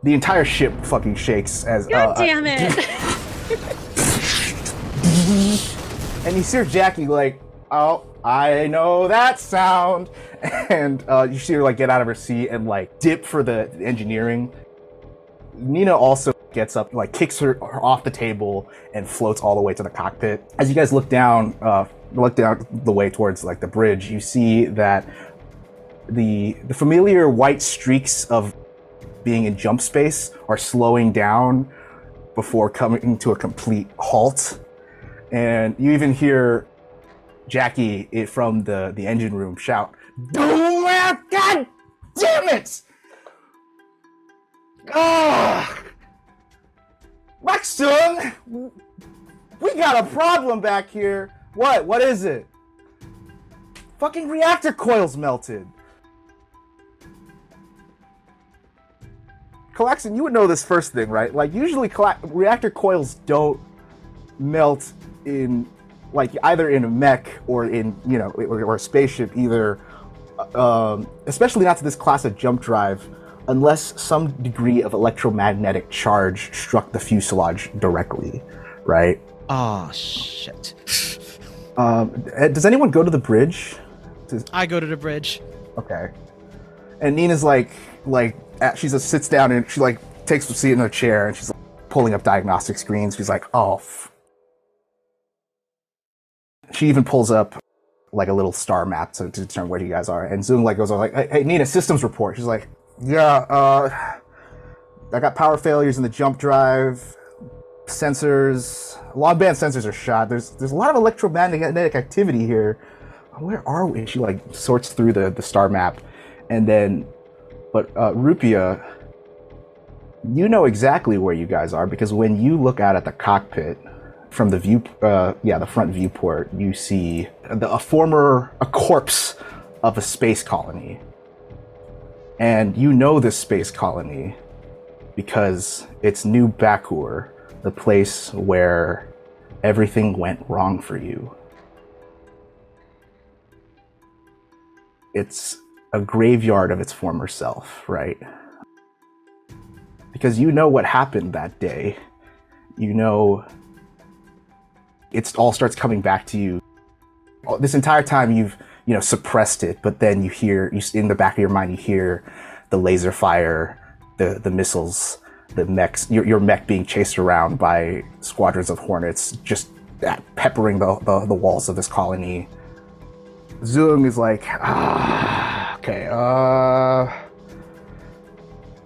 Speaker 1: the entire ship fucking shakes as
Speaker 3: God damn it.
Speaker 1: And you see Jackie like, oh, I know that sound. And you see her like get out of her seat and like dip for the engineering. Nina also gets up, like kicks her off the table and floats all the way to the cockpit. As you guys look down the way towards like the bridge, you see that the familiar white streaks of being in jump space are slowing down before coming to a complete halt. And you even hear Jackie from the engine room shout, "Doom, God damn it! Ah, Maxton, we got a problem back here. What is it? Fucking reactor coils melted." callax'an, you would know this first thing, right? Like, usually reactor coils don't melt in, like, either in a mech or in, you know, or a spaceship either, especially not to this class of jump drive, unless some degree of electromagnetic charge struck the fuselage directly, right?
Speaker 2: Oh, shit.
Speaker 1: Does anyone go to the bridge?
Speaker 2: I go to the bridge.
Speaker 1: Okay. And Nina's she just sits down and she like takes a seat in her chair and she's like, pulling up diagnostic screens. She's like, oh. She even pulls up like a little star map to determine where you guys are. And Zoom like goes on like, hey Nina, systems report. She's like, yeah, I got power failures in the jump drive. Sensors, long band sensors are shot. There's a lot of electromagnetic activity here. Where are we? She like sorts through the star map, and then, but Rupi'a, you know exactly where you guys are because when you look out at the cockpit, From the the front viewport, you see a corpse of a space colony. And you know this space colony because it's New Bakur, the place where everything went wrong for you. It's a graveyard of its former self, right? Because you know what happened that day. You know it all starts coming back to you. This entire time you've suppressed it, but then in the back of your mind you hear the laser fire, the missiles, the mechs, your mech being chased around by squadrons of hornets, just peppering the walls of this colony. Zung is like, okay,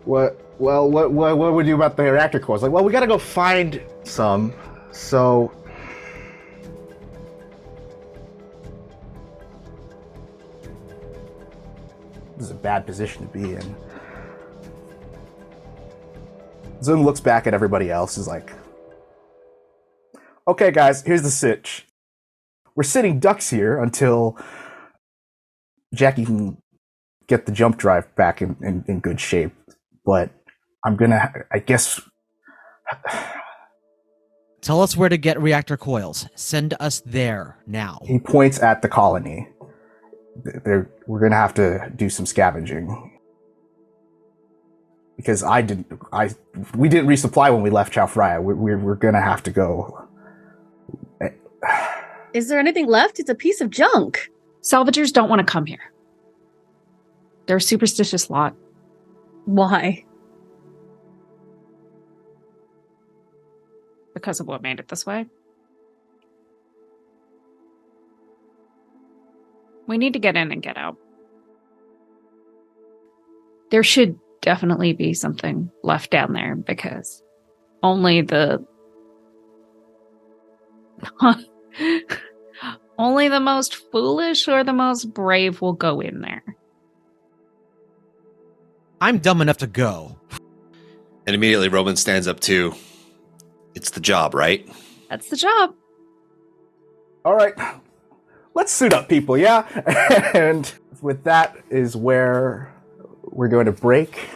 Speaker 1: what would we do about the reactor cores? Like, well, we gotta go find some, so this is a bad position to be in. Zung looks back at everybody else, is like, okay guys, here's the sitch. We're sitting ducks here until Jackie can get the jump drive back in good shape. But I guess...
Speaker 2: Tell us where to get reactor coils. Send us there now.
Speaker 1: He points at the colony. We're gonna have to do some scavenging. Because we didn't resupply when we left Chao Phraya. We're gonna have to go.
Speaker 3: Is there anything left? It's a piece of junk.
Speaker 4: Salvagers don't want to come here. They're a superstitious lot.
Speaker 3: Why?
Speaker 4: Because of what made it this way. We need to get in and get out. There should definitely be something left down there because only the most foolish or the most brave will go in there.
Speaker 2: I'm dumb enough to go.
Speaker 5: And immediately Roman stands up too. It's the job, right?
Speaker 4: That's the job.
Speaker 1: All right. Let's suit up, people, yeah? And with that is where we're going to break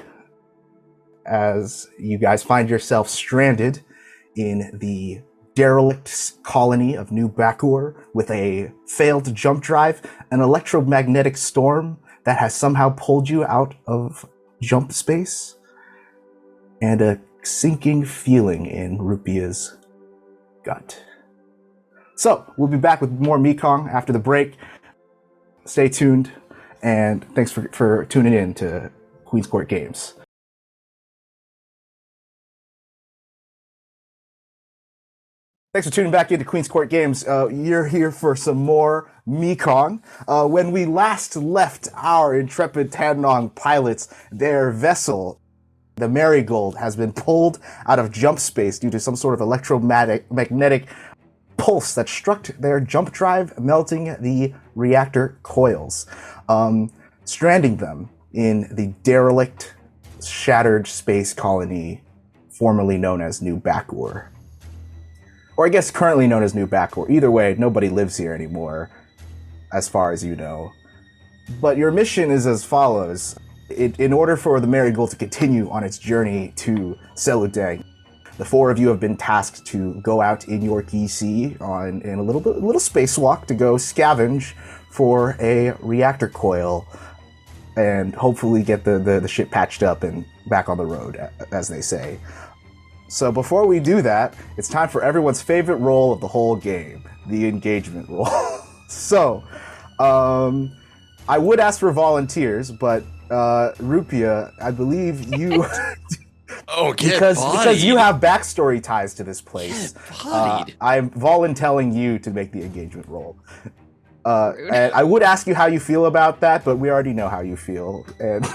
Speaker 1: as you guys find yourself stranded in the derelict colony of New Bakur with a failed jump drive, an electromagnetic storm that has somehow pulled you out of jump space, and a sinking feeling in Rupi'a's gut. So, we'll be back with more MEKONG after the break. Stay tuned, and thanks for tuning in to Queen's Court Games. Thanks for tuning back into Queen's Court Games. You're here for some more MEKONG. When we last left our intrepid Tannong pilots, their vessel, the Marigold, has been pulled out of jump space due to some sort of electromagnetic pulse that struck their jump drive, melting the reactor coils, stranding them in the derelict, shattered space colony formerly known as New Bakur. Or I guess currently known as New Bakur. Either way, nobody lives here anymore, as far as you know. But your mission is as follows. In order for the Marigold to continue on its journey to Seludang, the four of you have been tasked to go out in your GC in a little spacewalk to go scavenge for a reactor coil and hopefully get the ship patched up and back on the road, as they say. So before we do that, it's time for everyone's favorite role of the whole game, the engagement role. So, I would ask for volunteers, but Rupi'a, I believe you...
Speaker 5: Oh,
Speaker 1: because you have backstory ties to this place. I'm volunteering you to make the engagement role. And I would ask you how you feel about that, but we already know how you feel, and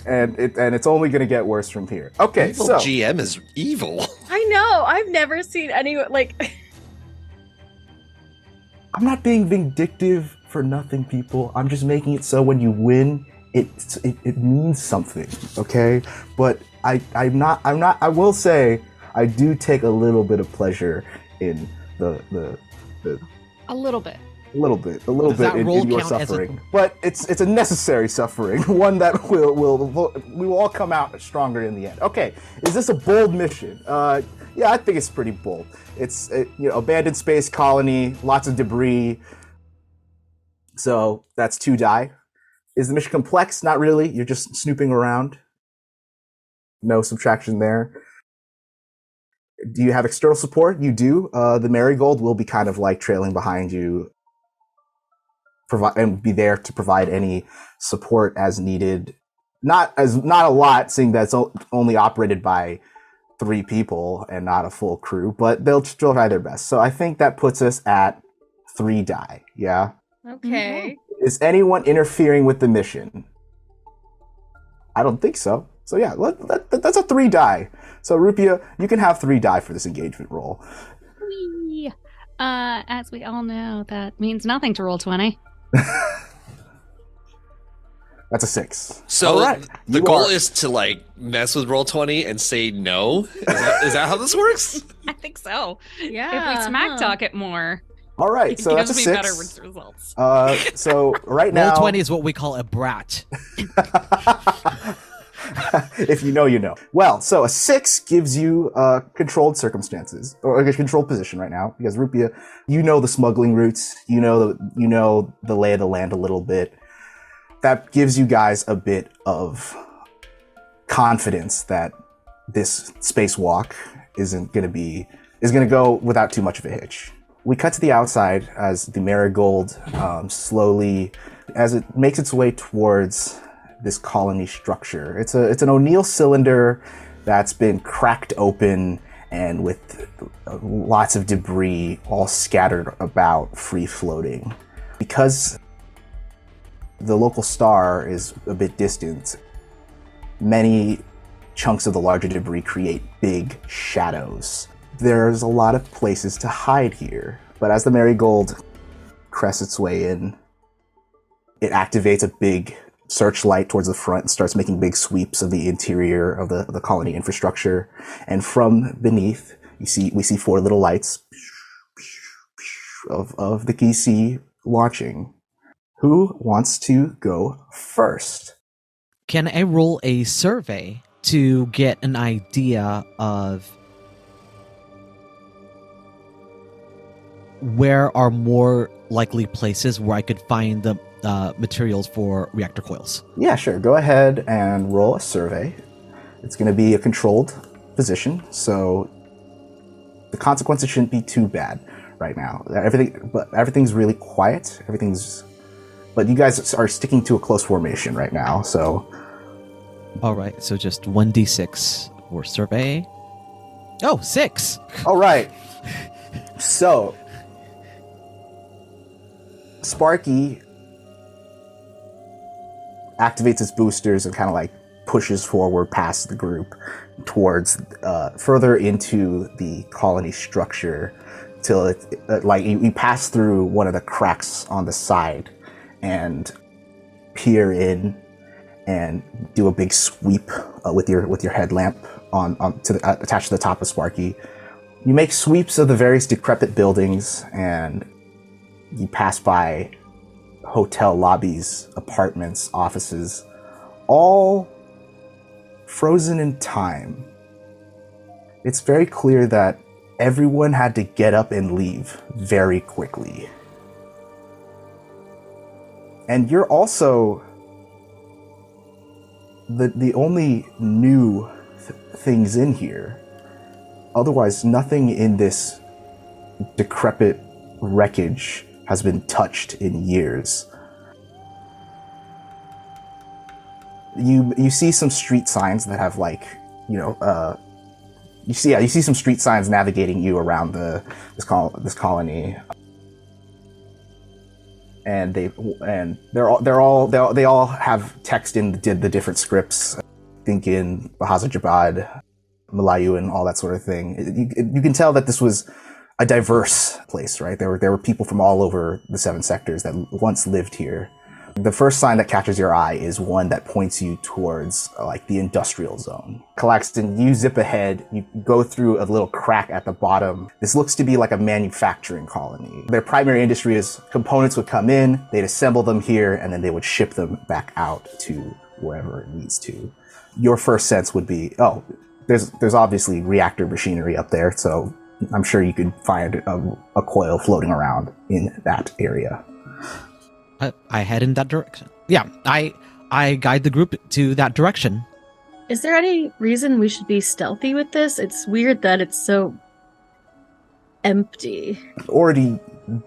Speaker 1: and it's only going to get worse from here. Okay,
Speaker 5: evil
Speaker 1: so
Speaker 5: GM is evil.
Speaker 3: I know. I've never seen anyone like.
Speaker 1: I'm not being vindictive for nothing, people. I'm just making it so when you win, it means something. Okay, but I will say I do take a little bit of pleasure in the
Speaker 4: A little bit.
Speaker 1: a little bit
Speaker 2: Does that
Speaker 1: in
Speaker 2: roll
Speaker 1: your
Speaker 2: count as a-
Speaker 1: suffering, but it's a necessary suffering, one that we will all come out stronger in the end. Okay, is this a bold mission? Yeah, I think it's pretty bold. It's abandoned space colony, lots of debris. So that's 2 die. Is the mission complex? Not really. You're just snooping around. No subtraction there. Do you have external support? You do. The Marigold will be kind of like trailing behind you, and be there to provide any support as needed. Not a lot, seeing that it's only operated by 3 people and not a full crew, but they'll still try their best. So I think that puts us at 3 die. Yeah.
Speaker 3: Okay.
Speaker 1: Is anyone interfering with the mission? I don't think so. So yeah, that's a 3 die. So Rupi'a, you can have 3 die for this engagement roll.
Speaker 4: Whee! As we all know, that means nothing to roll 20.
Speaker 1: That's a 6.
Speaker 5: So
Speaker 1: All right.
Speaker 5: the
Speaker 1: You
Speaker 5: goal
Speaker 1: are-
Speaker 5: is to like mess with roll 20 and say no. Is that how this works?
Speaker 4: I think so.
Speaker 3: Yeah.
Speaker 4: If we smack
Speaker 3: huh.
Speaker 4: talk it more,
Speaker 1: All right,
Speaker 4: it
Speaker 1: so that's a
Speaker 4: gives me
Speaker 1: 6.
Speaker 4: better results.
Speaker 1: So right now,
Speaker 2: Roll 20 is what we call a brat.
Speaker 1: if you know, you know. Well, so a 6 gives you controlled circumstances or a controlled position right now because Rupi'a, you know the smuggling routes, you know the lay of the land a little bit. That gives you guys a bit of confidence that this spacewalk is going to go without too much of a hitch. We cut to the outside as the Marigold slowly, as it makes its way towards this colony structure. It's an O'Neill cylinder that's been cracked open and with lots of debris all scattered about, free floating. Because the local star is a bit distant, many chunks of the larger debris create big shadows. There's a lot of places to hide here, but as the Marigold crests its way in, it activates a big searchlight towards the front and starts making big sweeps of the interior of the colony infrastructure. And from beneath, we see 4 little lights of the KC launching. Who wants to go first?
Speaker 2: Can I roll a survey to get an idea of where are more likely places where I could find the materials for reactor coils?
Speaker 1: Yeah, sure. Go ahead and roll a survey. It's going to be a controlled position, so the consequences shouldn't be too bad right now. Everything's really quiet. But you guys are sticking to a close formation right now, so.
Speaker 2: All right, so just 1d6 for survey. Oh, 6.
Speaker 1: All right. So, Sparky activates its boosters and kind of like pushes forward past the group towards further into the colony structure till you pass through one of the cracks on the side and peer in and do a big sweep with your headlamp attached to the top of Sparky. You make sweeps of the various decrepit buildings and you pass by hotel lobbies, apartments, offices, all frozen in time. It's very clear that everyone had to get up and leave very quickly. And you're also the only new things in here. Otherwise, nothing in this decrepit wreckage has been touched in years. You see some street signs that have you see some street signs navigating you around this colony. And they all have text in the different scripts, Dinkin, Bahazajabad, Malayu, and all that sort of thing. You can tell that this was a diverse place, right? There were people from all over the 7 sectors that once lived here, The first sign that catches your eye is one that points you towards like the industrial zone. callax'an, you zip ahead, you go through a little crack at the bottom. This looks to be like a manufacturing colony. Their primary industry is components would come in, they'd assemble them here, and then they would ship them back out to wherever it needs to. Your first sense would be, oh, there's obviously reactor machinery up there, so I'm sure you could find a coil floating around in that area.
Speaker 2: I head in that direction. Yeah, I guide the group to that direction.
Speaker 3: Is there any reason we should be stealthy with this? It's weird that it's so empty.
Speaker 1: Already,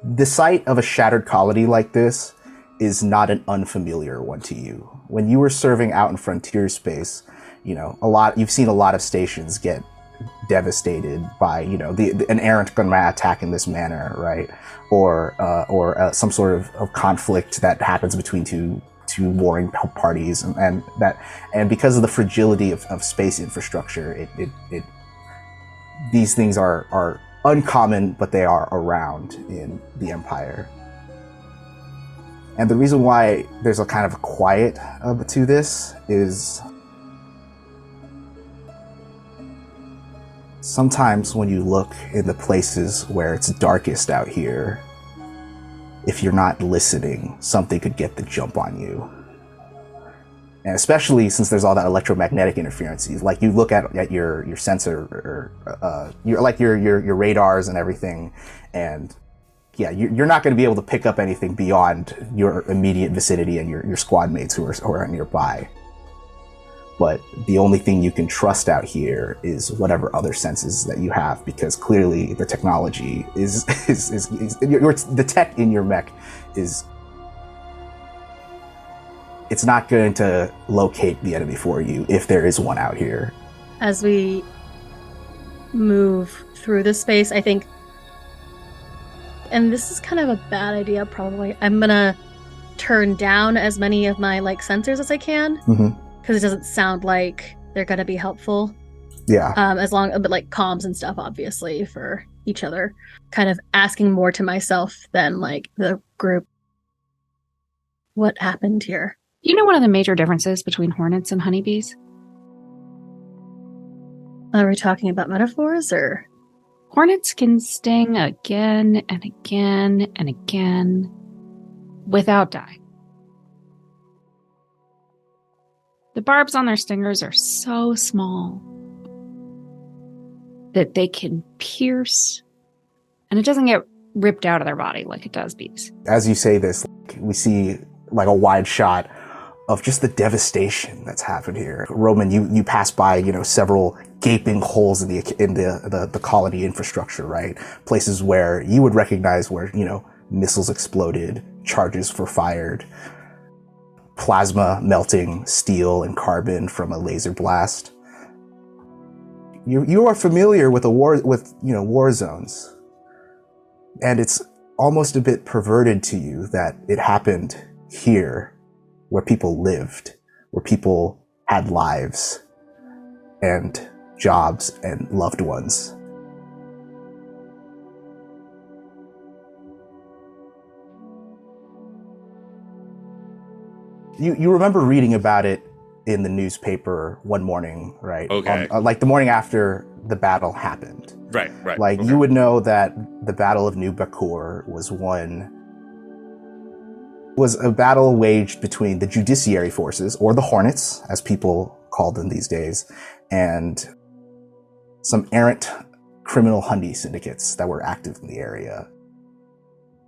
Speaker 1: the sight of a shattered colony like this is not an unfamiliar one to you. When you were serving out in frontier space, you've seen a lot of stations get devastated by, an errant gunman attack in this manner, right? Or some sort of conflict that happens between two warring parties, and because of the fragility of space infrastructure, these things are uncommon, but they are around in the Empire. And the reason why there's a kind of quiet to this is sometimes when you look in the places where it's darkest out here, if you're not listening, something could get the jump on you. And especially since there's all that electromagnetic interference, like you look at your sensor or your radars and everything, and yeah, you're not going to be able to pick up anything beyond your immediate vicinity and your squad mates who are nearby. But the only thing you can trust out here is whatever other senses that you have, because clearly the technology is the tech in your mech is, it's not going to locate the enemy for you if there is one out here.
Speaker 3: As we move through this space, I think, and this is kind of a bad idea probably, I'm gonna turn down as many of my sensors as I can.
Speaker 1: Mm-hmm.
Speaker 3: Because it doesn't sound like they're gonna be helpful.
Speaker 1: Yeah.
Speaker 3: But comms and stuff, obviously, for each other. Kind of asking more to myself than the group. What happened here?
Speaker 4: You know one of the major differences between hornets and honeybees?
Speaker 3: Are we talking about metaphors or?
Speaker 4: Hornets can sting again and again and again without dying. The barbs on their stingers are so small that they can pierce, and it doesn't get ripped out of their body like it does bees.
Speaker 1: As you say this, we see a wide shot of just the devastation that's happened here. Roman, you pass by, several gaping holes in the colony infrastructure, right? Places where you would recognize where, missiles exploded, charges were fired, plasma melting steel and carbon from a laser blast. You are familiar with war zones, and it's almost a bit perverted to you that it happened here, where people lived, where people had lives and jobs and loved ones. You remember reading about it in the newspaper one morning, right?
Speaker 5: Okay.
Speaker 1: The morning after the battle happened.
Speaker 5: Right.
Speaker 1: Okay. You would know that the Battle of New Bakor was a battle waged between the judiciary forces, or the Hornets, as people call them these days, and some errant criminal Hundi syndicates that were active in the area.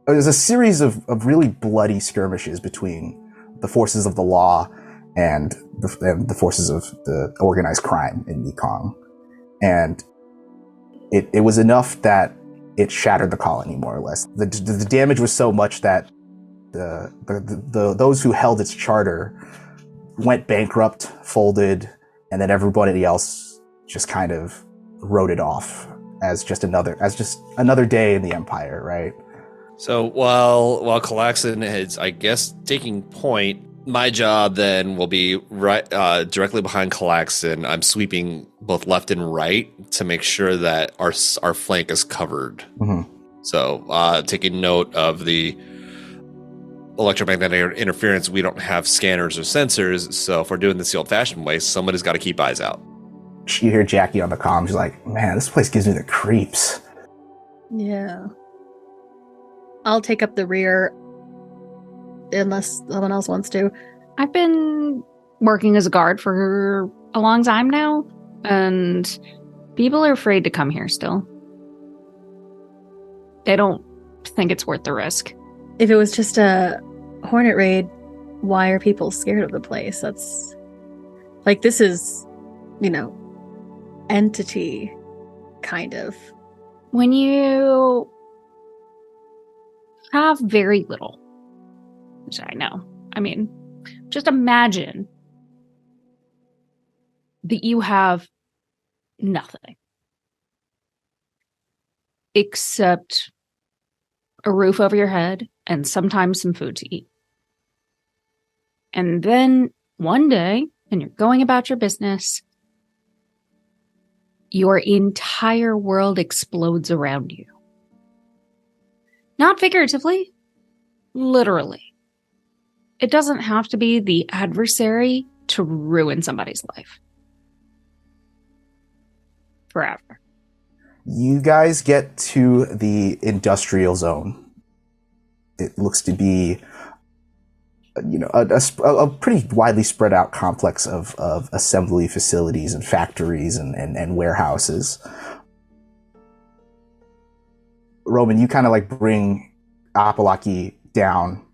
Speaker 1: It was a series of really bloody skirmishes between the forces of the law and the forces of the organized crime in Mekong. And it was enough that it shattered the colony, more or less. The damage was so much that those who held its charter went bankrupt, folded, and then everybody else just kind of wrote it off as just another day in the Empire, right?
Speaker 5: So while callax'an is, I guess, taking point, my job then will be right directly behind callax'an. I'm sweeping both left and right to make sure that our flank is covered.
Speaker 1: Mm-hmm.
Speaker 5: So taking note of the electromagnetic interference, we don't have scanners or sensors. So if we're doing this the old-fashioned way, somebody's got to keep eyes out.
Speaker 1: You hear Jackie on the comm. She's like, man, this place gives me the creeps.
Speaker 3: Yeah. I'll take up the rear unless someone else wants to.
Speaker 4: I've been working as a guard for a long time now, and people are afraid to come here still. They don't think it's worth the risk.
Speaker 3: If it was just a Hornet raid, why are people scared of the place? That's like, this is, entity kind of.
Speaker 4: When you have very little, which I know, just imagine that you have nothing except a roof over your head and sometimes some food to eat. And then one day, when you're going about your business, your entire world explodes around you. Not figuratively, literally. It doesn't have to be the adversary to ruin somebody's life. Forever.
Speaker 1: You guys get to the industrial zone. It looks to be, a pretty widely spread out complex of assembly facilities and factories and warehouses. Roman, you kind of like bring Apalaki down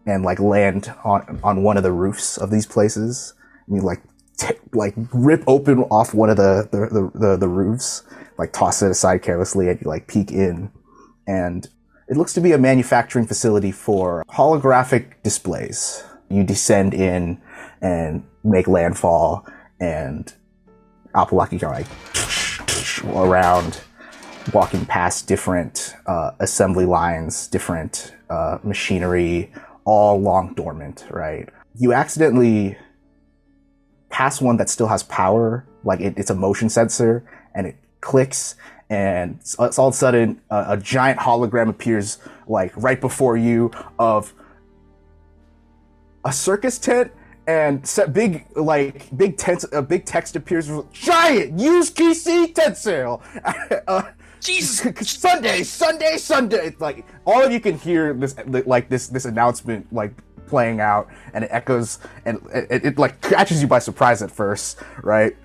Speaker 1: and like land on one of the roofs of these places. And you rip open off one of the roofs, like toss it aside carelessly, and you like peek in, and it looks to be a manufacturing facility for holographic displays. You descend in and make landfall, and Apalaki are like around, walking past different assembly lines, different machinery, all long dormant, right? You accidentally pass one that still has power, like it's a motion sensor, and it clicks, and it's all of a sudden a giant hologram appears like right before you of a circus tent, and big text appears, giant use KC tent sale. Jesus, Sunday. Like all of you can hear this announcement like playing out, and it echoes, and it like catches you by surprise at first, right?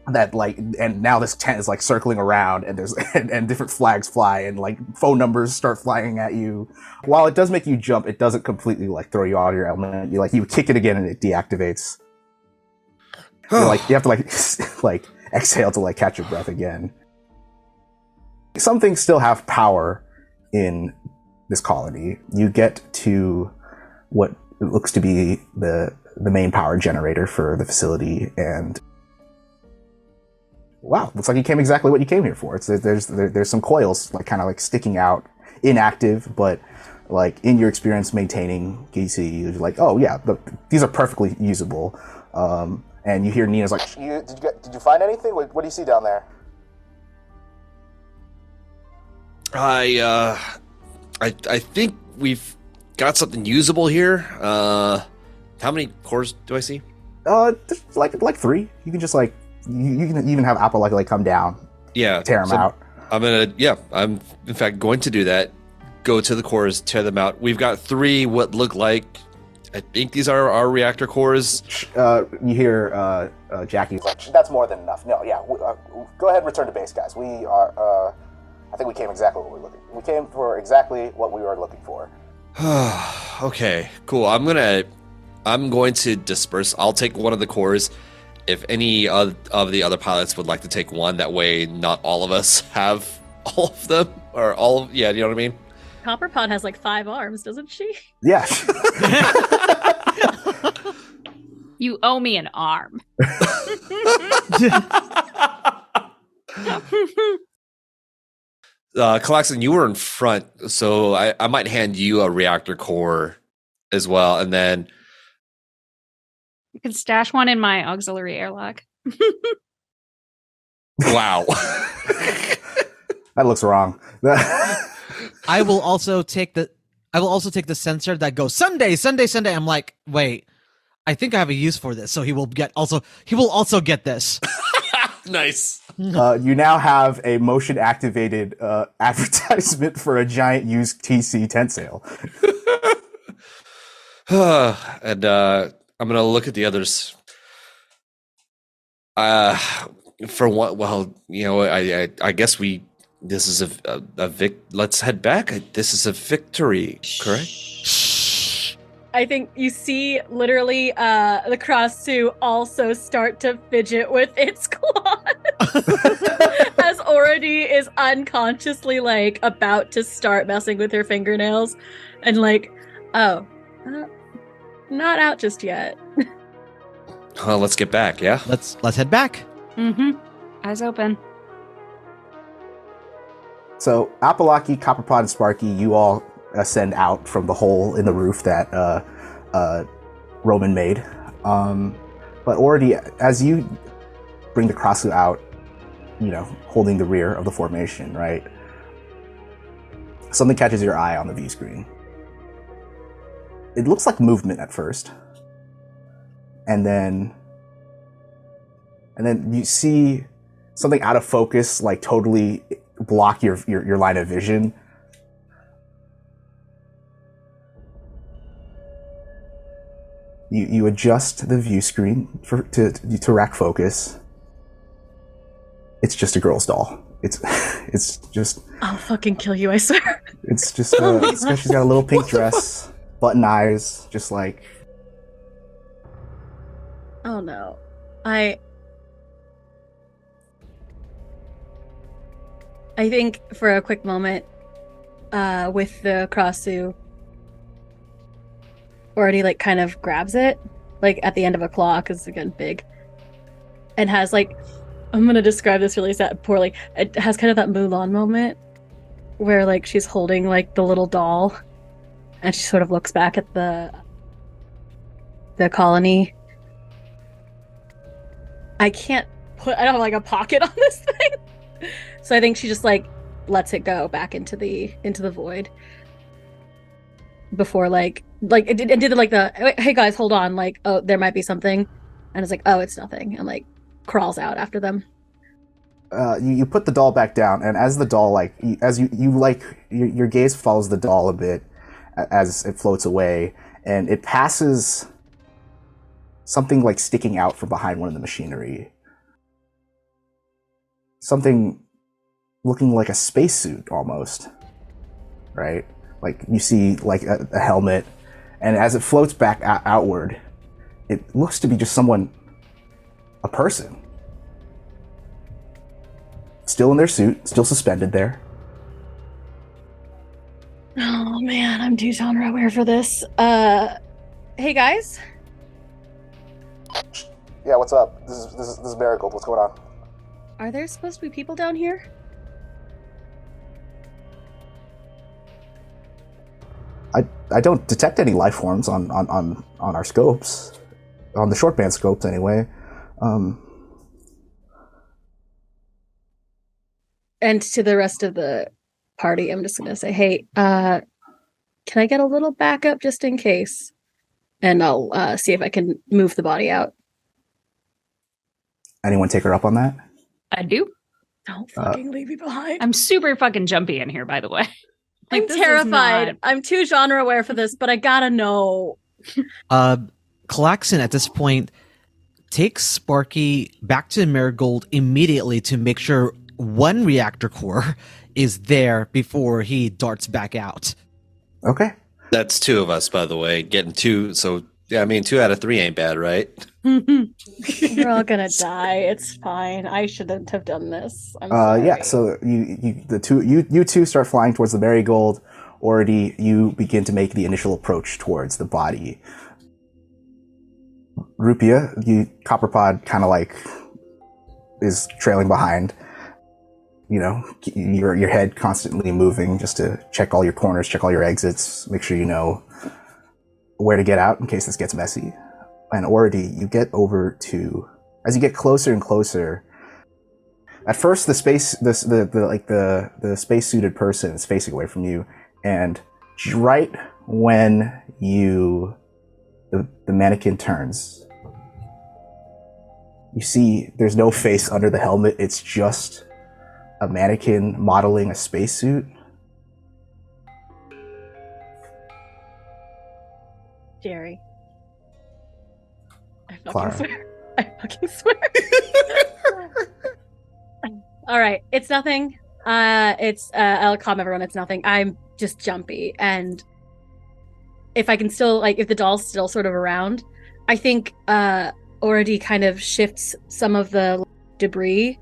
Speaker 1: That like, and now this tent is like circling around, and there's and different flags fly, and like phone numbers start flying at you. While it does make you jump, it doesn't completely like throw you out of your element. You kick it again, and it deactivates. You have to like exhale to like catch your breath again. Some things still have power in this colony. You get to what looks to be the main power generator for the facility, and wow, looks like you came exactly what you came here for. There's some coils like kind of like sticking out, inactive, but like in your experience maintaining GC, you're like, oh yeah, these are perfectly usable. And you hear Nina's like, did you find anything? What do you see down there?
Speaker 5: I think we've got something usable here. How many cores do I see?
Speaker 1: Like 3. You can just like you can even have Apple like come down.
Speaker 5: Yeah,
Speaker 1: tear them out.
Speaker 5: I'm in fact going to do that. Go to the cores, tear them out. We've got 3 what look like, I think these are our reactor cores.
Speaker 1: You hear Jackie's like, that's more than enough. No, yeah, go ahead and return to base, guys. We are, I think we came exactly what we were looking for. We came for exactly what we were looking for.
Speaker 5: Okay, cool. I'm going to disperse. I'll take one of the cores. If any of the other pilots would like to take one, that way not all of us have all of them, or all of, yeah, you know what I mean?
Speaker 3: Copperpot has like 5 arms, doesn't she?
Speaker 1: Yeah.
Speaker 4: You owe me an arm.
Speaker 5: Callax'an, you were in front, so I might hand you a reactor core as well, and then
Speaker 4: You can stash one in my auxiliary airlock.
Speaker 5: wow.
Speaker 1: That looks wrong.
Speaker 2: I will also take the I will also take the sensor that goes Sunday, Sunday, Sunday. I'm like, wait, I think I have a use for this. So he will also get this.
Speaker 5: Nice.
Speaker 1: You now have a motion activated advertisement for a giant used TC tent sale.
Speaker 5: And I'm gonna look at the others. For what? Well, I guess this is let's head back. This is a victory, correct?
Speaker 3: I think you see literally the kra-su also start to fidget with its claws as already is unconsciously like about to start messing with her fingernails and like, oh, not out just yet.
Speaker 5: Well, let's get back, yeah?
Speaker 2: Let's head back.
Speaker 4: Mm-hmm. Eyes open.
Speaker 1: So Apalaki, Copperpot, and Sparky, you all ascend out from the hole in the roof that Roman made. But already, as you bring the kra-su out, holding the rear of the formation, right? Something catches your eye on the view screen. It looks like movement at first. And then you see something out of focus, like totally block your line of vision. You adjust the view screen to rack focus. It's just a girl's doll. It's just.
Speaker 3: I'll fucking kill you, I swear.
Speaker 1: It's just. She's got a little pink dress, button eyes, just like.
Speaker 3: Oh no, I think for a quick moment, with the kra-su, already like kind of grabs it, like at the end of a claw, because again big, and has like, I'm gonna describe this really poorly. It has kind of that Mulan moment, where like she's holding like the little doll, and she sort of looks back at the colony. I don't have like a pocket on this thing, so I think she just like lets it go back into the void before like it did like the hey guys, hold on, like, oh, there might be something, and it's like, oh, it's nothing, and like crawls out after them.
Speaker 1: You put the doll back down, and as the doll your gaze follows the doll a bit as it floats away, and it passes something like sticking out from behind one of the machinery. Something looking like a spacesuit almost, right? Like you see like a helmet, and as it floats back outward, it looks to be just a person. Still in their suit, still suspended there.
Speaker 3: Oh man, I'm too genre aware for this. Hey guys.
Speaker 1: Yeah, what's up? This is Marigold. What's going on?
Speaker 3: Are there supposed to be people down here?
Speaker 1: I don't detect any life forms on our scopes, on the short band scopes anyway.
Speaker 3: And to the rest of the party, I'm just gonna say, hey, can I get a little backup just in case? And I'll see if I can move the body out.
Speaker 1: Anyone take her up on that?
Speaker 4: I do.
Speaker 3: Don't fucking leave me behind.
Speaker 4: I'm super fucking jumpy in here, by the way. Like,
Speaker 3: I'm
Speaker 4: this
Speaker 3: terrified.
Speaker 4: is not-
Speaker 3: I'm too genre aware for this, but I gotta know.
Speaker 2: callax'an at this point takes Sparky back to Marigold immediately to make sure one reactor core is there before he darts back out.
Speaker 1: Okay.
Speaker 5: That's two of us, by the way. Getting two, so yeah, I mean, 2 out of 3 ain't bad, right?
Speaker 3: We're all gonna die. It's fine. I shouldn't have done this. I'm sorry.
Speaker 1: Yeah. So you two start flying towards the Marigold. Already, you begin to make the initial approach towards the body. Rupi'a, Copperpod kind of like is trailing behind. Your head constantly moving just to check all your corners, check all your exits, make sure you know where to get out in case this gets messy. And already you get over to, as you get closer and closer, at first the space suited person is facing away from you, and right when the mannequin turns, you see there's no face under the helmet. It's just a mannequin modeling a spacesuit.
Speaker 3: Jerry. I fucking
Speaker 1: Clara.
Speaker 3: swear. I fucking swear. All right, it's nothing. I'll calm everyone. It's nothing. I'm just jumpy, and if I can still, like, if the doll's still sort of around, I think already kind of shifts some of the debris,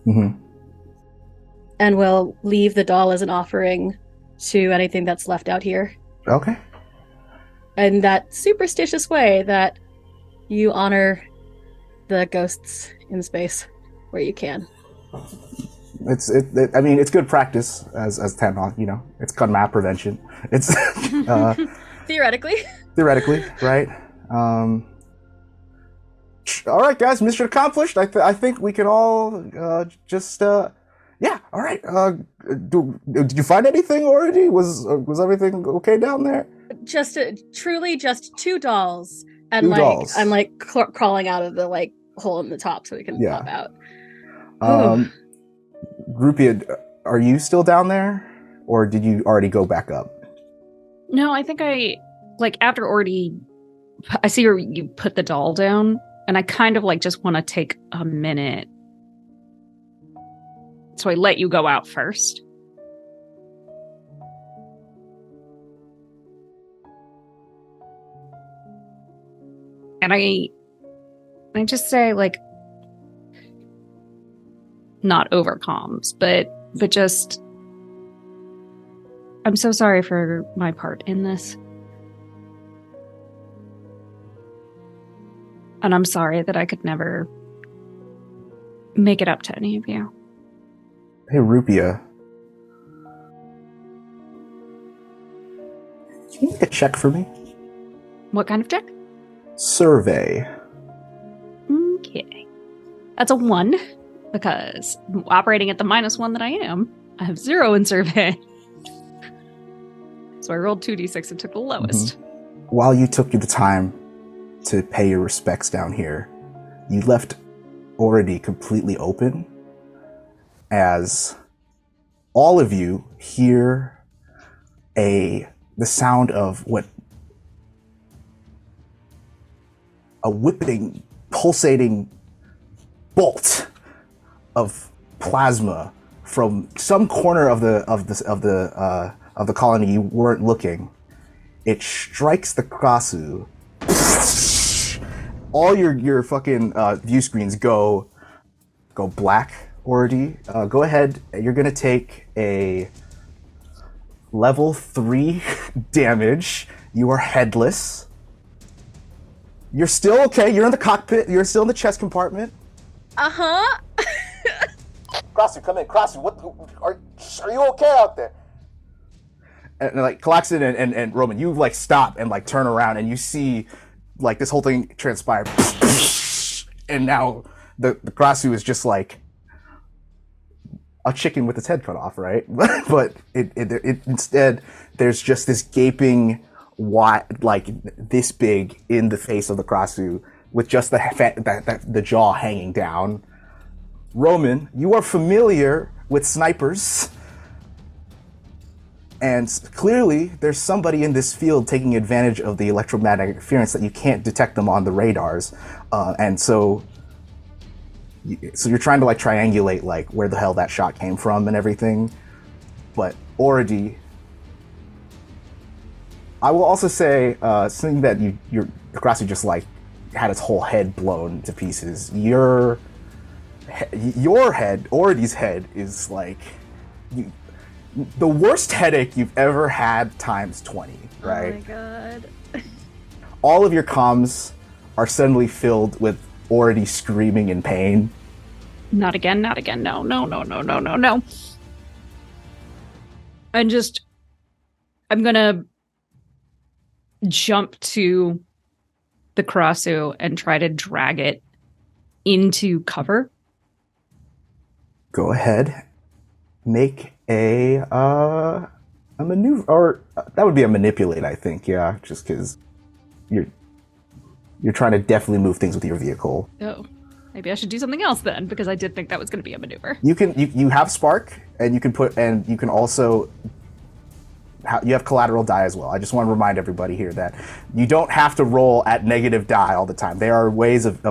Speaker 3: and will leave the doll as an offering to anything that's left out here.
Speaker 1: Okay.
Speaker 3: In that superstitious way that you honor the ghosts in space where you can.
Speaker 1: I mean, it's good practice as Tanron, you know. It's called map prevention. It's
Speaker 3: Theoretically,
Speaker 1: right? All right, guys, mission accomplished. I think we can all yeah. All right. Did you find anything already? Was everything okay down there?
Speaker 3: Truly just two dolls, and
Speaker 1: Two dolls.
Speaker 3: I'm like crawling out of the like hole in the top so we can pop out.
Speaker 1: Rupi'a, are you still down there, or did you already go back up?
Speaker 4: No, I think after already, I see you put the doll down, and I kind of like just want to take a minute. So I let you go out first. And I just say, like, not over comms, but just, I'm so sorry for my part in this. And I'm sorry that I could never make it up to any of you.
Speaker 1: Hey, Rupi'a. Can you make a check for me?
Speaker 4: What kind of check?
Speaker 1: Survey.
Speaker 4: Okay. That's a 1, because operating at the -1 that I am, I have 0 in survey. So I rolled 2d6 and took the lowest.
Speaker 1: While you took the time to pay your respects down here, you left already completely open as all of you hear the sound of what a whipping, pulsating bolt of plasma from some corner of the colony you weren't looking. It strikes the kra-su. All your fucking view screens go black already. Go ahead. You're gonna take a level 3 damage. You are headless. You're still okay. You're in the cockpit. You're still in the chest compartment. Kra-su, come in. Kra-su, are you okay out there? And like callax'an and Roman, you like stop and like turn around and you see like this whole thing transpire. And now the kra-su is just like a chicken with its head cut off, right? But it instead there's just this gaping wide, like this big in the face of the kra-su with just the jaw hanging down. Roman, you are familiar with snipers. And clearly, there's somebody in this field taking advantage of the electromagnetic interference that you can't detect them on the radars. And so you're trying to like triangulate like where the hell that shot came from and everything. But already, I will also say, something that the kra-su just like had its whole head blown to pieces. Your head, Ority's head, is like the worst headache you've ever had times 20, right?
Speaker 3: Oh my god.
Speaker 1: All of your comms are suddenly filled with Ority screaming in pain.
Speaker 4: Not again, not again. No. I'm gonna jump to the kra-su and try to drag it into cover.
Speaker 1: Go ahead. Make a A maneuver, or that would be a manipulate, I think. Yeah, just because you're trying to definitely move things with your vehicle.
Speaker 4: Oh, maybe I should do something else then, because I did think that was going to be a maneuver.
Speaker 1: You have spark, and you can also you have collateral die as well. I just want to remind everybody here that you don't have to roll at negative die all the time. There are ways of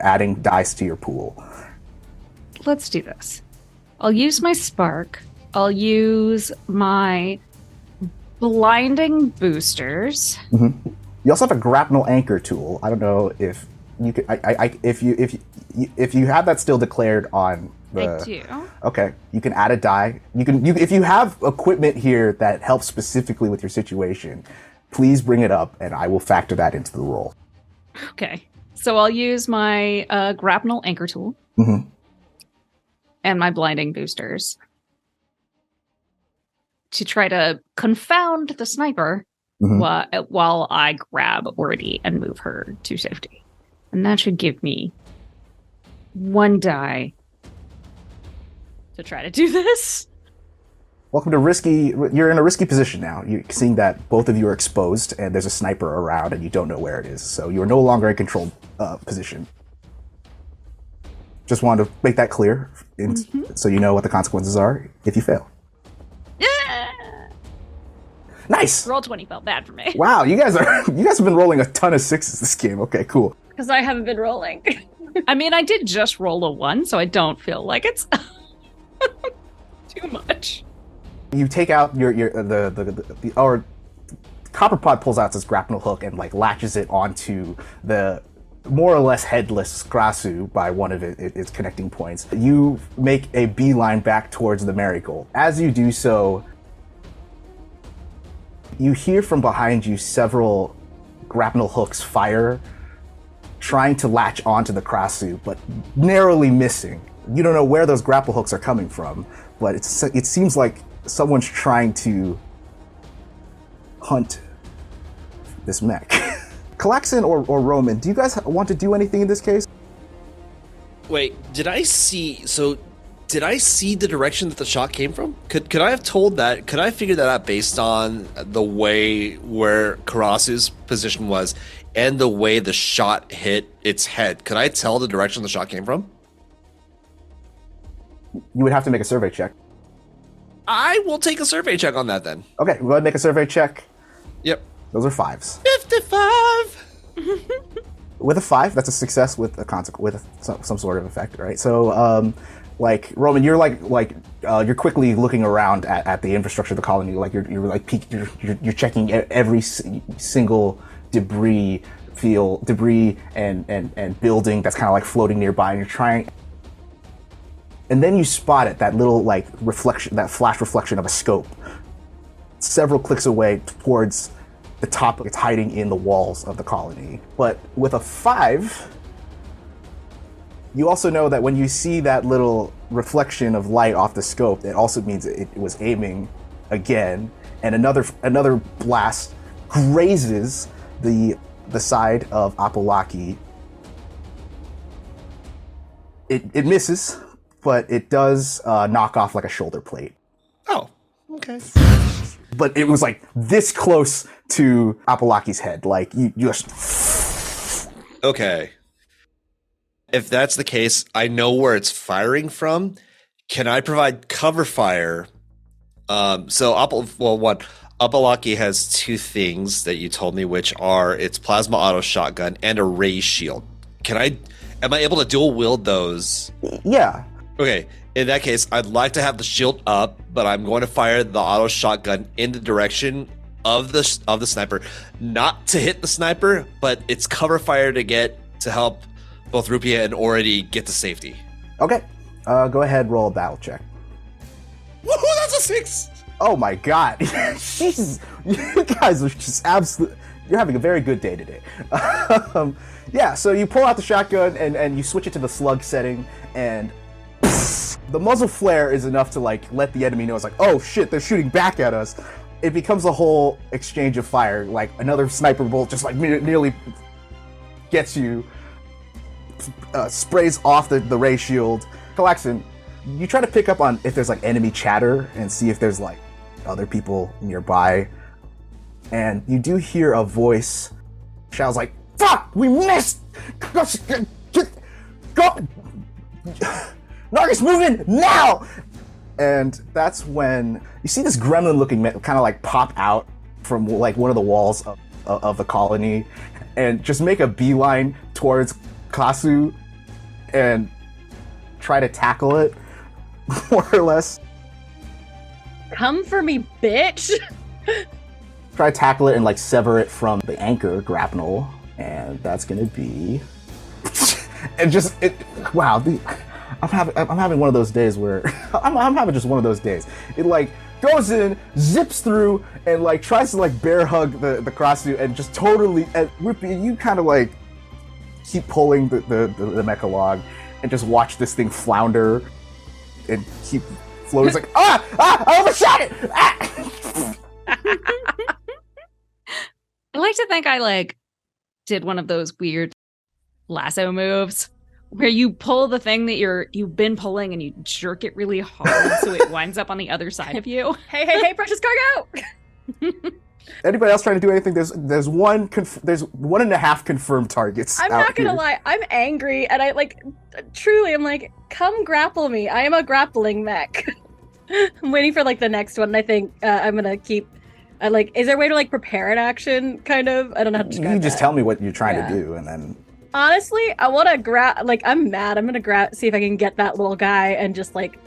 Speaker 1: adding dice to your pool.
Speaker 4: Let's do this. I'll use my spark. I'll use my blinding boosters.
Speaker 1: Mm-hmm. You also have a grapnel anchor tool. I don't know if you could. If you have that still declared on the.
Speaker 4: I do.
Speaker 1: Okay, you can add a die. You if you have equipment here that helps specifically with your situation, please bring it up, and I will factor that into the roll.
Speaker 4: Okay, so I'll use my grapnel anchor tool and my blinding boosters to try to confound the sniper while I grab Ordy and move her to safety. And that should give me 1 die to try to do this.
Speaker 1: Welcome to risky. You're in a risky position now. You're seeing that both of you are exposed, and there's a sniper around, and you don't know where it is. So you are no longer in controlled position. Just wanted to make that clear, so you know what the consequences are if you fail. Nice.
Speaker 4: Roll 20 felt bad for me.
Speaker 1: Wow, you guys have been rolling a ton of 6s this game. Okay, cool.
Speaker 3: Because I haven't been rolling.
Speaker 4: I mean, I did just roll a 1, so I don't feel like it's too much.
Speaker 1: You take out the Copperpot pulls out this grapnel hook and like latches it onto the more or less headless kra-su by one of its connecting points. You make a beeline back towards the marigold. As you do so, you hear from behind you several grapnel hooks fire, trying to latch onto the kra-su, but narrowly missing. You don't know where those grapple hooks are coming from, but it seems like someone's trying to hunt this mech. callax'an or Roman, do you guys want to do anything in this case?
Speaker 5: Wait, did I see the direction that the shot came from? Could I have told that? Could I figure that out based on the way where kra-su's position was and the way the shot hit its head? Could I tell the direction the shot came from?
Speaker 1: You would have to make a survey check.
Speaker 5: I will take a survey check on that then.
Speaker 1: Okay, go ahead and make a survey check.
Speaker 5: Yep.
Speaker 1: Those are 5s.
Speaker 5: 55!
Speaker 1: With a 5, that's a success with some sort of effect, right? So, like Roman, you're you're quickly looking around at the infrastructure of the colony. Like you're checking every single debris and building that's kind of like floating nearby, and you're trying. And then you spot it, that little like reflection, that flash reflection of a scope, several clicks away towards the top. It's hiding in the walls of the colony. But with a 5, you also know that when you see that little reflection of light off the scope, it also means it was aiming again, and another blast grazes the side of Apolaki. It misses, but it does knock off like a shoulder plate.
Speaker 5: Oh, okay.
Speaker 1: But it was like this close to Apolaki's head, like you just.
Speaker 5: Okay. If that's the case, I know where it's firing from. Can I provide cover fire? Apolaki has 2 things that you told me, which are its plasma auto shotgun and a ray shield. Am I able to dual wield those?
Speaker 1: Yeah.
Speaker 5: Okay, in that case, I'd like to have the shield up, but I'm going to fire the auto shotgun in the direction of the sniper, not to hit the sniper, but it's cover fire to help both Rupi'a and Ordy get to safety.
Speaker 1: Okay, go ahead, roll a battle check.
Speaker 5: Woohoo, that's a 6!
Speaker 1: Oh my god, Jesus, you guys are just absolute. You're having a very good day today. Yeah, so you pull out the shotgun and you switch it to the slug setting, and the muzzle flare is enough to like let the enemy know it's like, oh shit, they're shooting back at us. It becomes a whole exchange of fire. Like another sniper bolt just like nearly gets you, sprays off the ray shield. callax'an, you try to pick up on if there's like enemy chatter and see if there's like other people nearby, and you do hear a voice shouts like, "Fuck! We missed! Go! Nargis, move in now!" And that's when you see this gremlin-looking man kind of like pop out from like one of the walls of the colony, and just make a beeline towards kra-su and try to tackle it, more or less.
Speaker 3: Come for me, bitch!
Speaker 1: Try to tackle it and like sever it from the anchor grapnel, and that's gonna be. And just wow, I'm having one of those days where I'm having just one of those days. It like goes in, zips through, and like tries to like bear hug the kra-su, and just totally. And Rupi'a, you kind of like keep pulling the mecha log, and just watch this thing flounder, and keep floating. It's like I overshot it.
Speaker 4: I like to think I like did one of those weird lasso moves where you pull the thing that you've been pulling and you jerk it really hard so it winds up on the other side of you.
Speaker 3: Hey, precious cargo!
Speaker 1: Anybody else trying to do anything? There's 1.5 confirmed targets.
Speaker 3: I'm not gonna lie, I'm angry, and I like truly I'm like, come grapple me. I am a grappling mech. I'm waiting for like the next one, and I think I'm gonna keep. Is there a way to like prepare an action? Kind of. I don't know how to describe.
Speaker 1: You just
Speaker 3: that.
Speaker 1: tell me what you're trying to do, and then.
Speaker 3: Honestly, I want to grab. Like, I'm mad. I'm gonna see if I can get that little guy and just like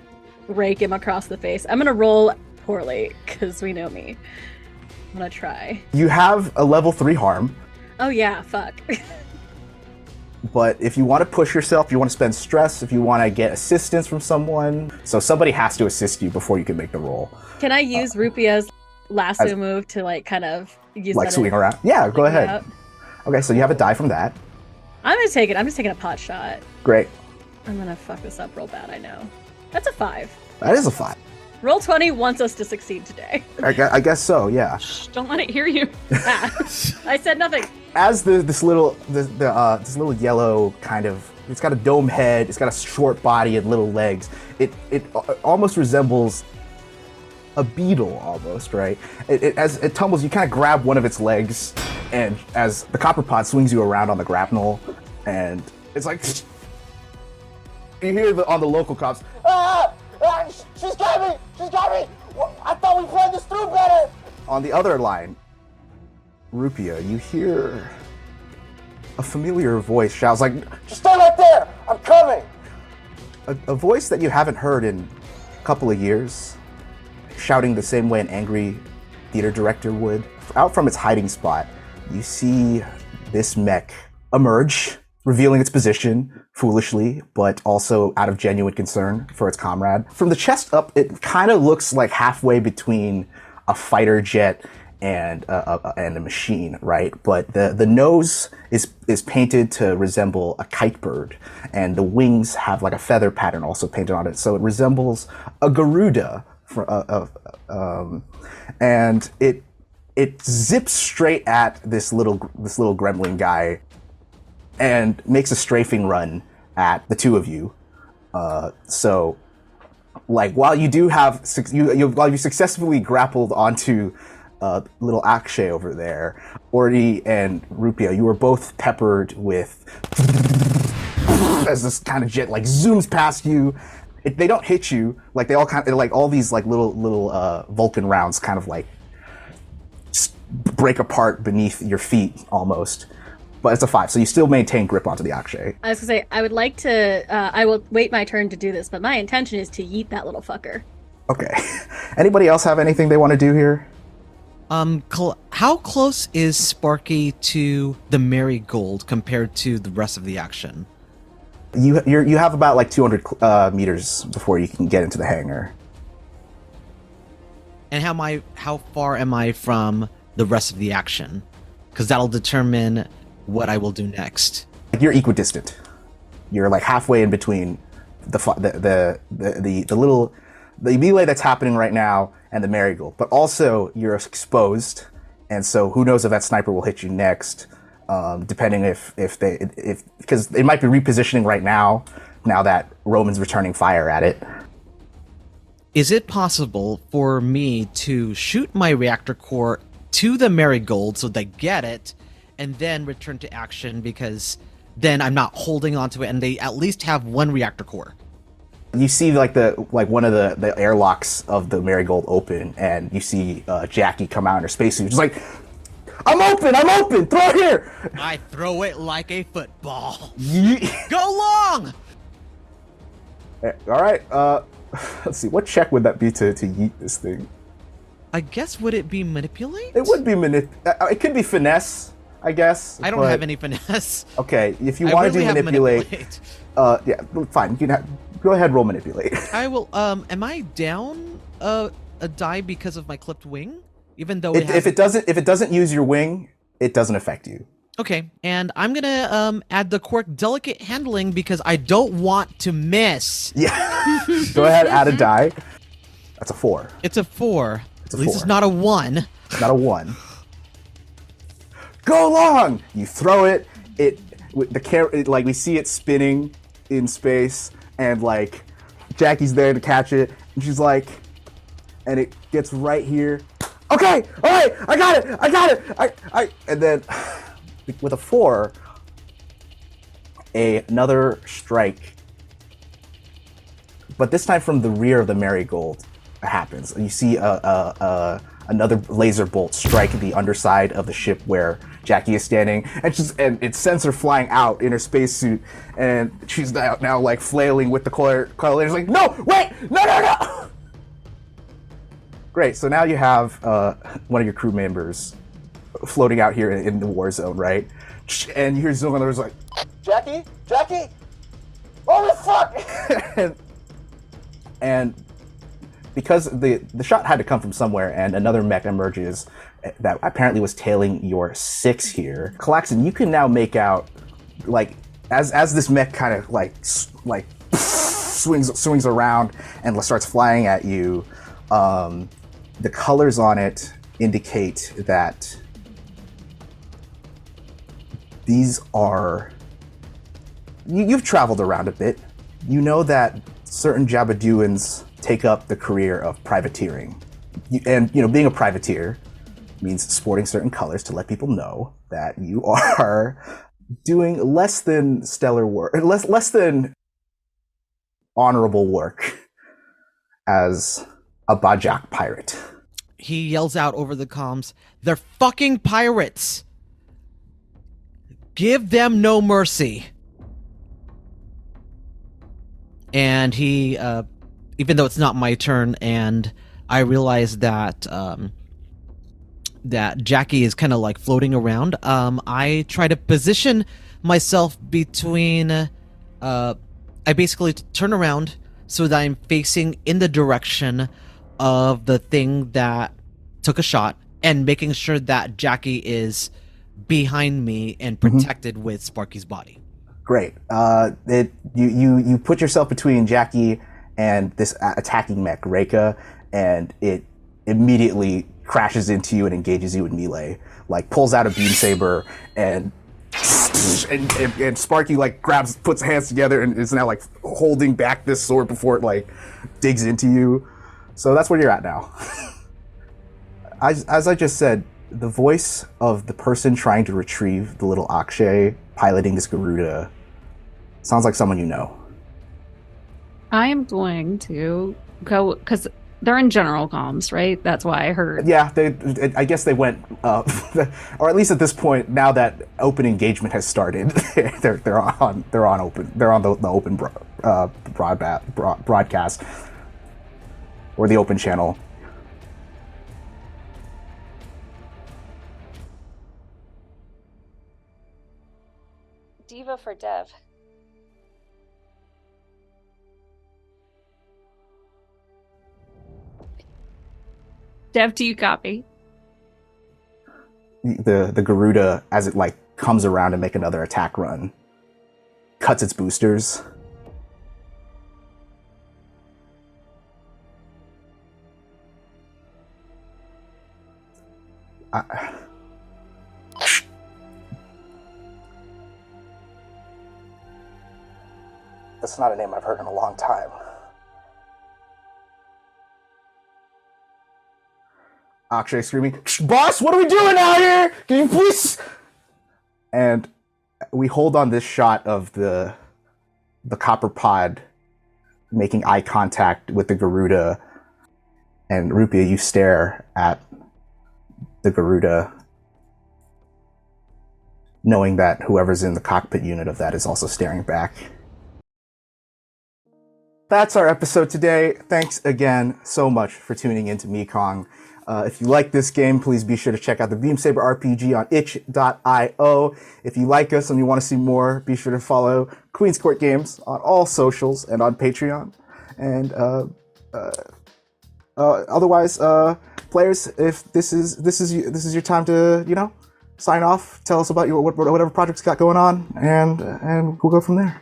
Speaker 3: rake him across the face. I'm gonna roll poorly because we know me. I'm gonna try.
Speaker 1: You have a level 3 harm.
Speaker 3: Oh yeah, fuck.
Speaker 1: But if you want to push yourself, you want to spend stress, if you want to get assistance from someone, so somebody has to assist you before you can make the roll.
Speaker 3: Can I use Rupi'a's lasso move to like kind of use
Speaker 1: like
Speaker 3: that
Speaker 1: swing around? Yeah, go ahead.
Speaker 3: Out?
Speaker 1: Okay, so you have a die from that.
Speaker 3: I'm just taking a pot shot.
Speaker 1: Great.
Speaker 3: I'm gonna fuck this up real bad, I know. That's a 5.
Speaker 1: That is a 5.
Speaker 3: Roll 20 wants us to succeed today.
Speaker 1: I guess so, yeah.
Speaker 4: Shh, don't let it hear you.
Speaker 3: I said nothing.
Speaker 1: As this little yellow kind of, it's got a dome head, it's got a short body and little legs. It almost resembles a beetle almost, right? As it tumbles, you kind of grab one of its legs, and as the copper pod swings you around on the grapnel, and it's like you hear on the local cops, she's got me! I thought we planned this through better! On the other line, Rupi'a, you hear a familiar voice shouts like, "Just stay right there! I'm coming!" A voice that you haven't heard in a couple of years, shouting the same way an angry theater director would. Out from its hiding spot, you see this mech emerge, revealing its position foolishly, but also out of genuine concern for its comrade. From the chest up, it kind of looks like halfway between a fighter jet and a machine, right? But the nose is painted to resemble a kite bird, and the wings have like a feather pattern also painted on it, so it resembles a Garuda. And it zips straight at this little gremlin guy, and makes a strafing run at the two of you. So, like, while you successfully grappled onto little Akshay over there, Ordi and Rupi'a, you were both peppered with as this kind of jet like zooms past you. They don't hit you, like they all kind of like all these like little Vulcan rounds kind of like break apart beneath your feet almost. But it's a 5, so you still maintain grip onto the Akshay.
Speaker 3: I was gonna say, I would like to, I will wait my turn to do this, but my intention is to yeet that little fucker.
Speaker 1: Okay. Anybody else have anything they want to do here?
Speaker 2: How close is Sparky to the Marigold compared to the rest of the action?
Speaker 1: You have about like 200 meters before you can get into the hangar.
Speaker 2: And how far am I from the rest of the action? Because that'll determine what I will do next.
Speaker 1: You're equidistant. You're like halfway in between the melee that's happening right now and the Marigold, but also you're exposed, and so who knows if that sniper will hit you next, depending if because they might be repositioning right now that Roman's returning fire at it.
Speaker 2: Is it possible for me to shoot my reactor core to the marigold so they get it, and then return to action, because then I'm not holding onto it, and they at least have one reactor core?
Speaker 1: You see one of the airlocks of the marigold open, and you see Jackie come out in her spacesuit, just like, I'm open, throw it here.
Speaker 2: I throw it like a football.
Speaker 1: Ye-
Speaker 2: Go long!
Speaker 1: All right. Let's see. What check would that be to yeet this thing?
Speaker 2: I guess, would it be manipulate?
Speaker 1: It would be it could be finesse, I guess.
Speaker 2: I don't have any finesse.
Speaker 1: Okay, if you
Speaker 2: I
Speaker 1: want to
Speaker 2: really
Speaker 1: do
Speaker 2: have
Speaker 1: manipulate, yeah, fine. You can go ahead, roll manipulate.
Speaker 2: I will. Am I down a die because of my clipped wing? Even though
Speaker 1: If it doesn't use your wing, it doesn't affect you.
Speaker 2: Okay, and I'm gonna add the quirk delicate handling because I don't want to miss.
Speaker 1: Yeah. Go ahead, add a die. That's a 4.
Speaker 2: It's a 4.
Speaker 1: It's a
Speaker 2: At least
Speaker 1: 4.
Speaker 2: it's not a 1.
Speaker 1: Not a 1. Go long. You throw it. Like we see it spinning in space, and like Jackie's there to catch it, and she's like, and it gets right here. Okay, all right, I got it. And then with a 4, another strike, but this time from the rear of the marigold happens. You see another laser bolt strike the underside of the ship where Jackie is standing, and it sends her flying out in her spacesuit, and she's now like flailing with the coil. She's like, no, wait, no. Great. So now you have one of your crew members floating out here in the war zone, right? And you hear Zoolander like, Jackie, oh the fuck! and because the shot had to come from somewhere, and another mech emerges that apparently was tailing your 6 here. callax'an, you can now make out, like, as this mech kind of like swings around and starts flying at you. The colors on it indicate that these are... You've traveled around a bit. You know that certain Jabaduans take up the career of privateering. And being a privateer means sporting certain colors to let people know that you are doing less than stellar work, less than honorable work as a Bajak pirate.
Speaker 2: He yells out over the comms, "They're fucking pirates! Give them no mercy!" And he, even though it's not my turn, and I realize that that Jackie is kind of like floating around, I try to position myself between, I basically turn around so that I'm facing in the direction of the thing that took a shot, and making sure that Jackie is behind me and protected with Sparky's body.
Speaker 1: Great. You put yourself between Jackie and this attacking mech, Reika, and it immediately crashes into you and engages you in melee. Like, pulls out a Beam Saber, and Sparky like puts hands together and is now like holding back this sword before it like digs into you. So that's where you're at now. As I just said, the voice of the person trying to retrieve the little Akshay piloting this Garuda sounds like someone you know.
Speaker 4: I am going to go, because they're in general comms, right? That's why I heard.
Speaker 1: Yeah, I guess they went, or at least at this point, now that open engagement has started, they're on the open broadcast or the open channel.
Speaker 6: Diva for Dev.
Speaker 4: Dev, do you copy?
Speaker 1: The Garuda, as it like comes around to make another attack run, cuts its boosters. That's not a name I've heard in a long time. Akshay screaming, "Boss, what are we doing out here? Can you please?" And we hold on this shot of the copper pod making eye contact with the Garuda, and Rupi'a, you stare at the Garuda, knowing that whoever's in the cockpit unit of that is also staring back. That's our episode today. Thanks again so much for tuning into MEKONG. If you like this game, please be sure to check out the Beam Saber RPG on itch.io. If you like us and you want to see more, be sure to follow Queen's Court Games on all socials and on Patreon. And otherwise, players, if this is your time to sign off, tell us about your whatever projects got going on, and we'll go from there.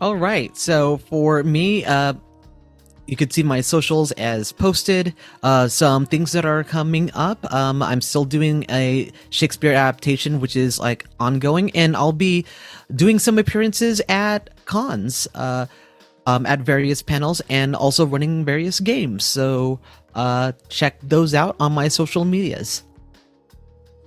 Speaker 2: All right. So for me, you could see my socials as posted. Some things that are coming up. I'm still doing a Shakespeare adaptation, which is like ongoing, and I'll be doing some appearances at cons, at various panels, and also running various games. So check those out on my social medias.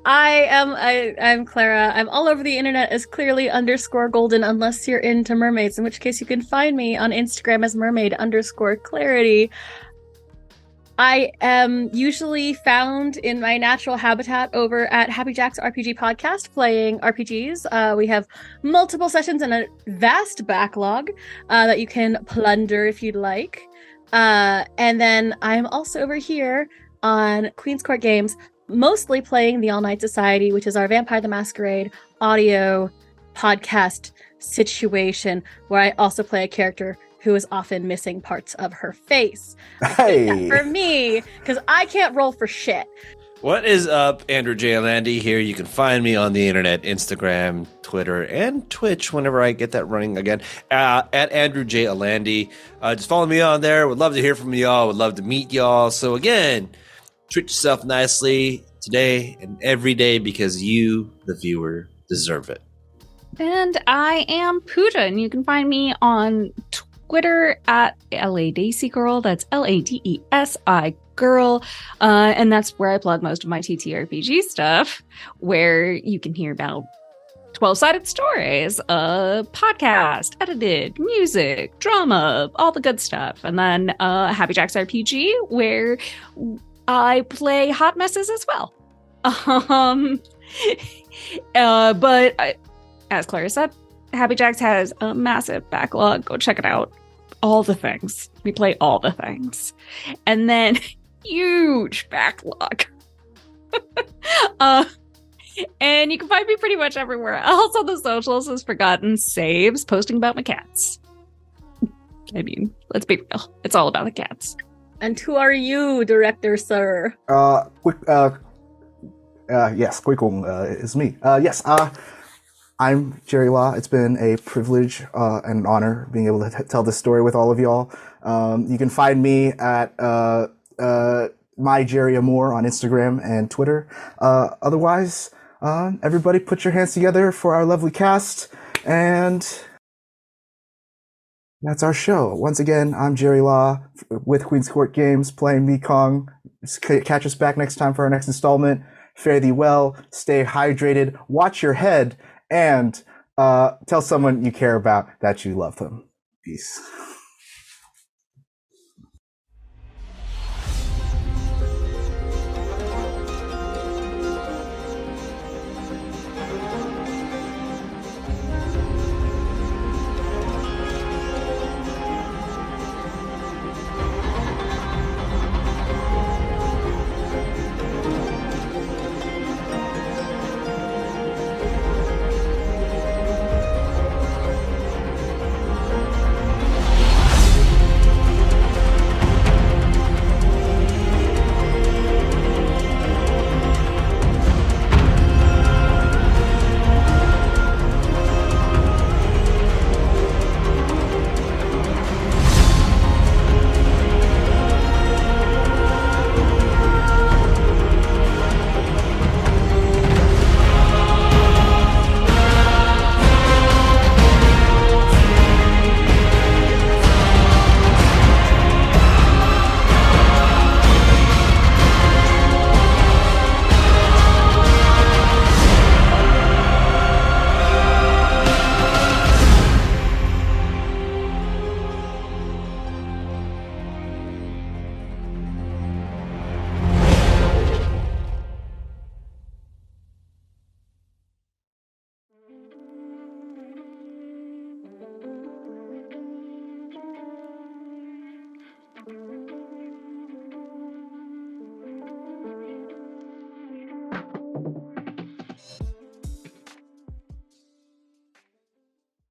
Speaker 3: I'm Clara. I'm all over the internet as clearly_golden, unless you're into mermaids, in which case you can find me on Instagram as mermaid_clarity. I am usually found in my natural habitat over at Happy Jack's RPG podcast, playing RPGs. We have multiple sessions and a vast backlog that you can plunder if you'd like. And then I'm also over here on Queen's Court Games, mostly playing the All Night Society, which is our Vampire the Masquerade audio podcast situation, where I also play a character who is often missing parts of her face.
Speaker 1: Hey!
Speaker 3: For me, because I can't roll for shit.
Speaker 5: What is up? Andrew J. Alandi here. You can find me on the internet, Instagram, Twitter, and Twitch whenever I get that running again, at Andrew J. Alandi. Just follow me on there. Would love to hear from y'all. Would love to meet y'all. So again, treat yourself nicely today and every day, because you, the viewer, deserve it.
Speaker 4: And I am Pooja, and you can find me on Twitter at LADesi Girl. That's LADESI Girl. And that's where I plug most of my TTRPG stuff, where you can hear about 12-sided stories, podcast, edited, music, drama, all the good stuff. And then Happy Jack's RPG, where I play hot messes as well. As Clara said, Happy Jack's has a massive backlog. Go check it out. All the things. We play all the things. And then huge backlog. And you can find me pretty much everywhere else on the socials as Forgotten Saves, posting about my cats. I mean, let's be real. It's all about the cats.
Speaker 3: And who are you, director, sir?
Speaker 1: Yes, Quikung is me. Yes, I'm Jerry Law. It's been a privilege and an honor being able to tell this story with all of y'all. You can find me at my Jerry Amore on Instagram and Twitter. Otherwise, everybody put your hands together for our lovely cast, and that's our show. Once again, I'm Jerry Law with Queen's Court Games, playing MEKONG. Catch us back next time for our next installment. Fare thee well, stay hydrated, watch your head, and tell someone you care about that you love them. Peace.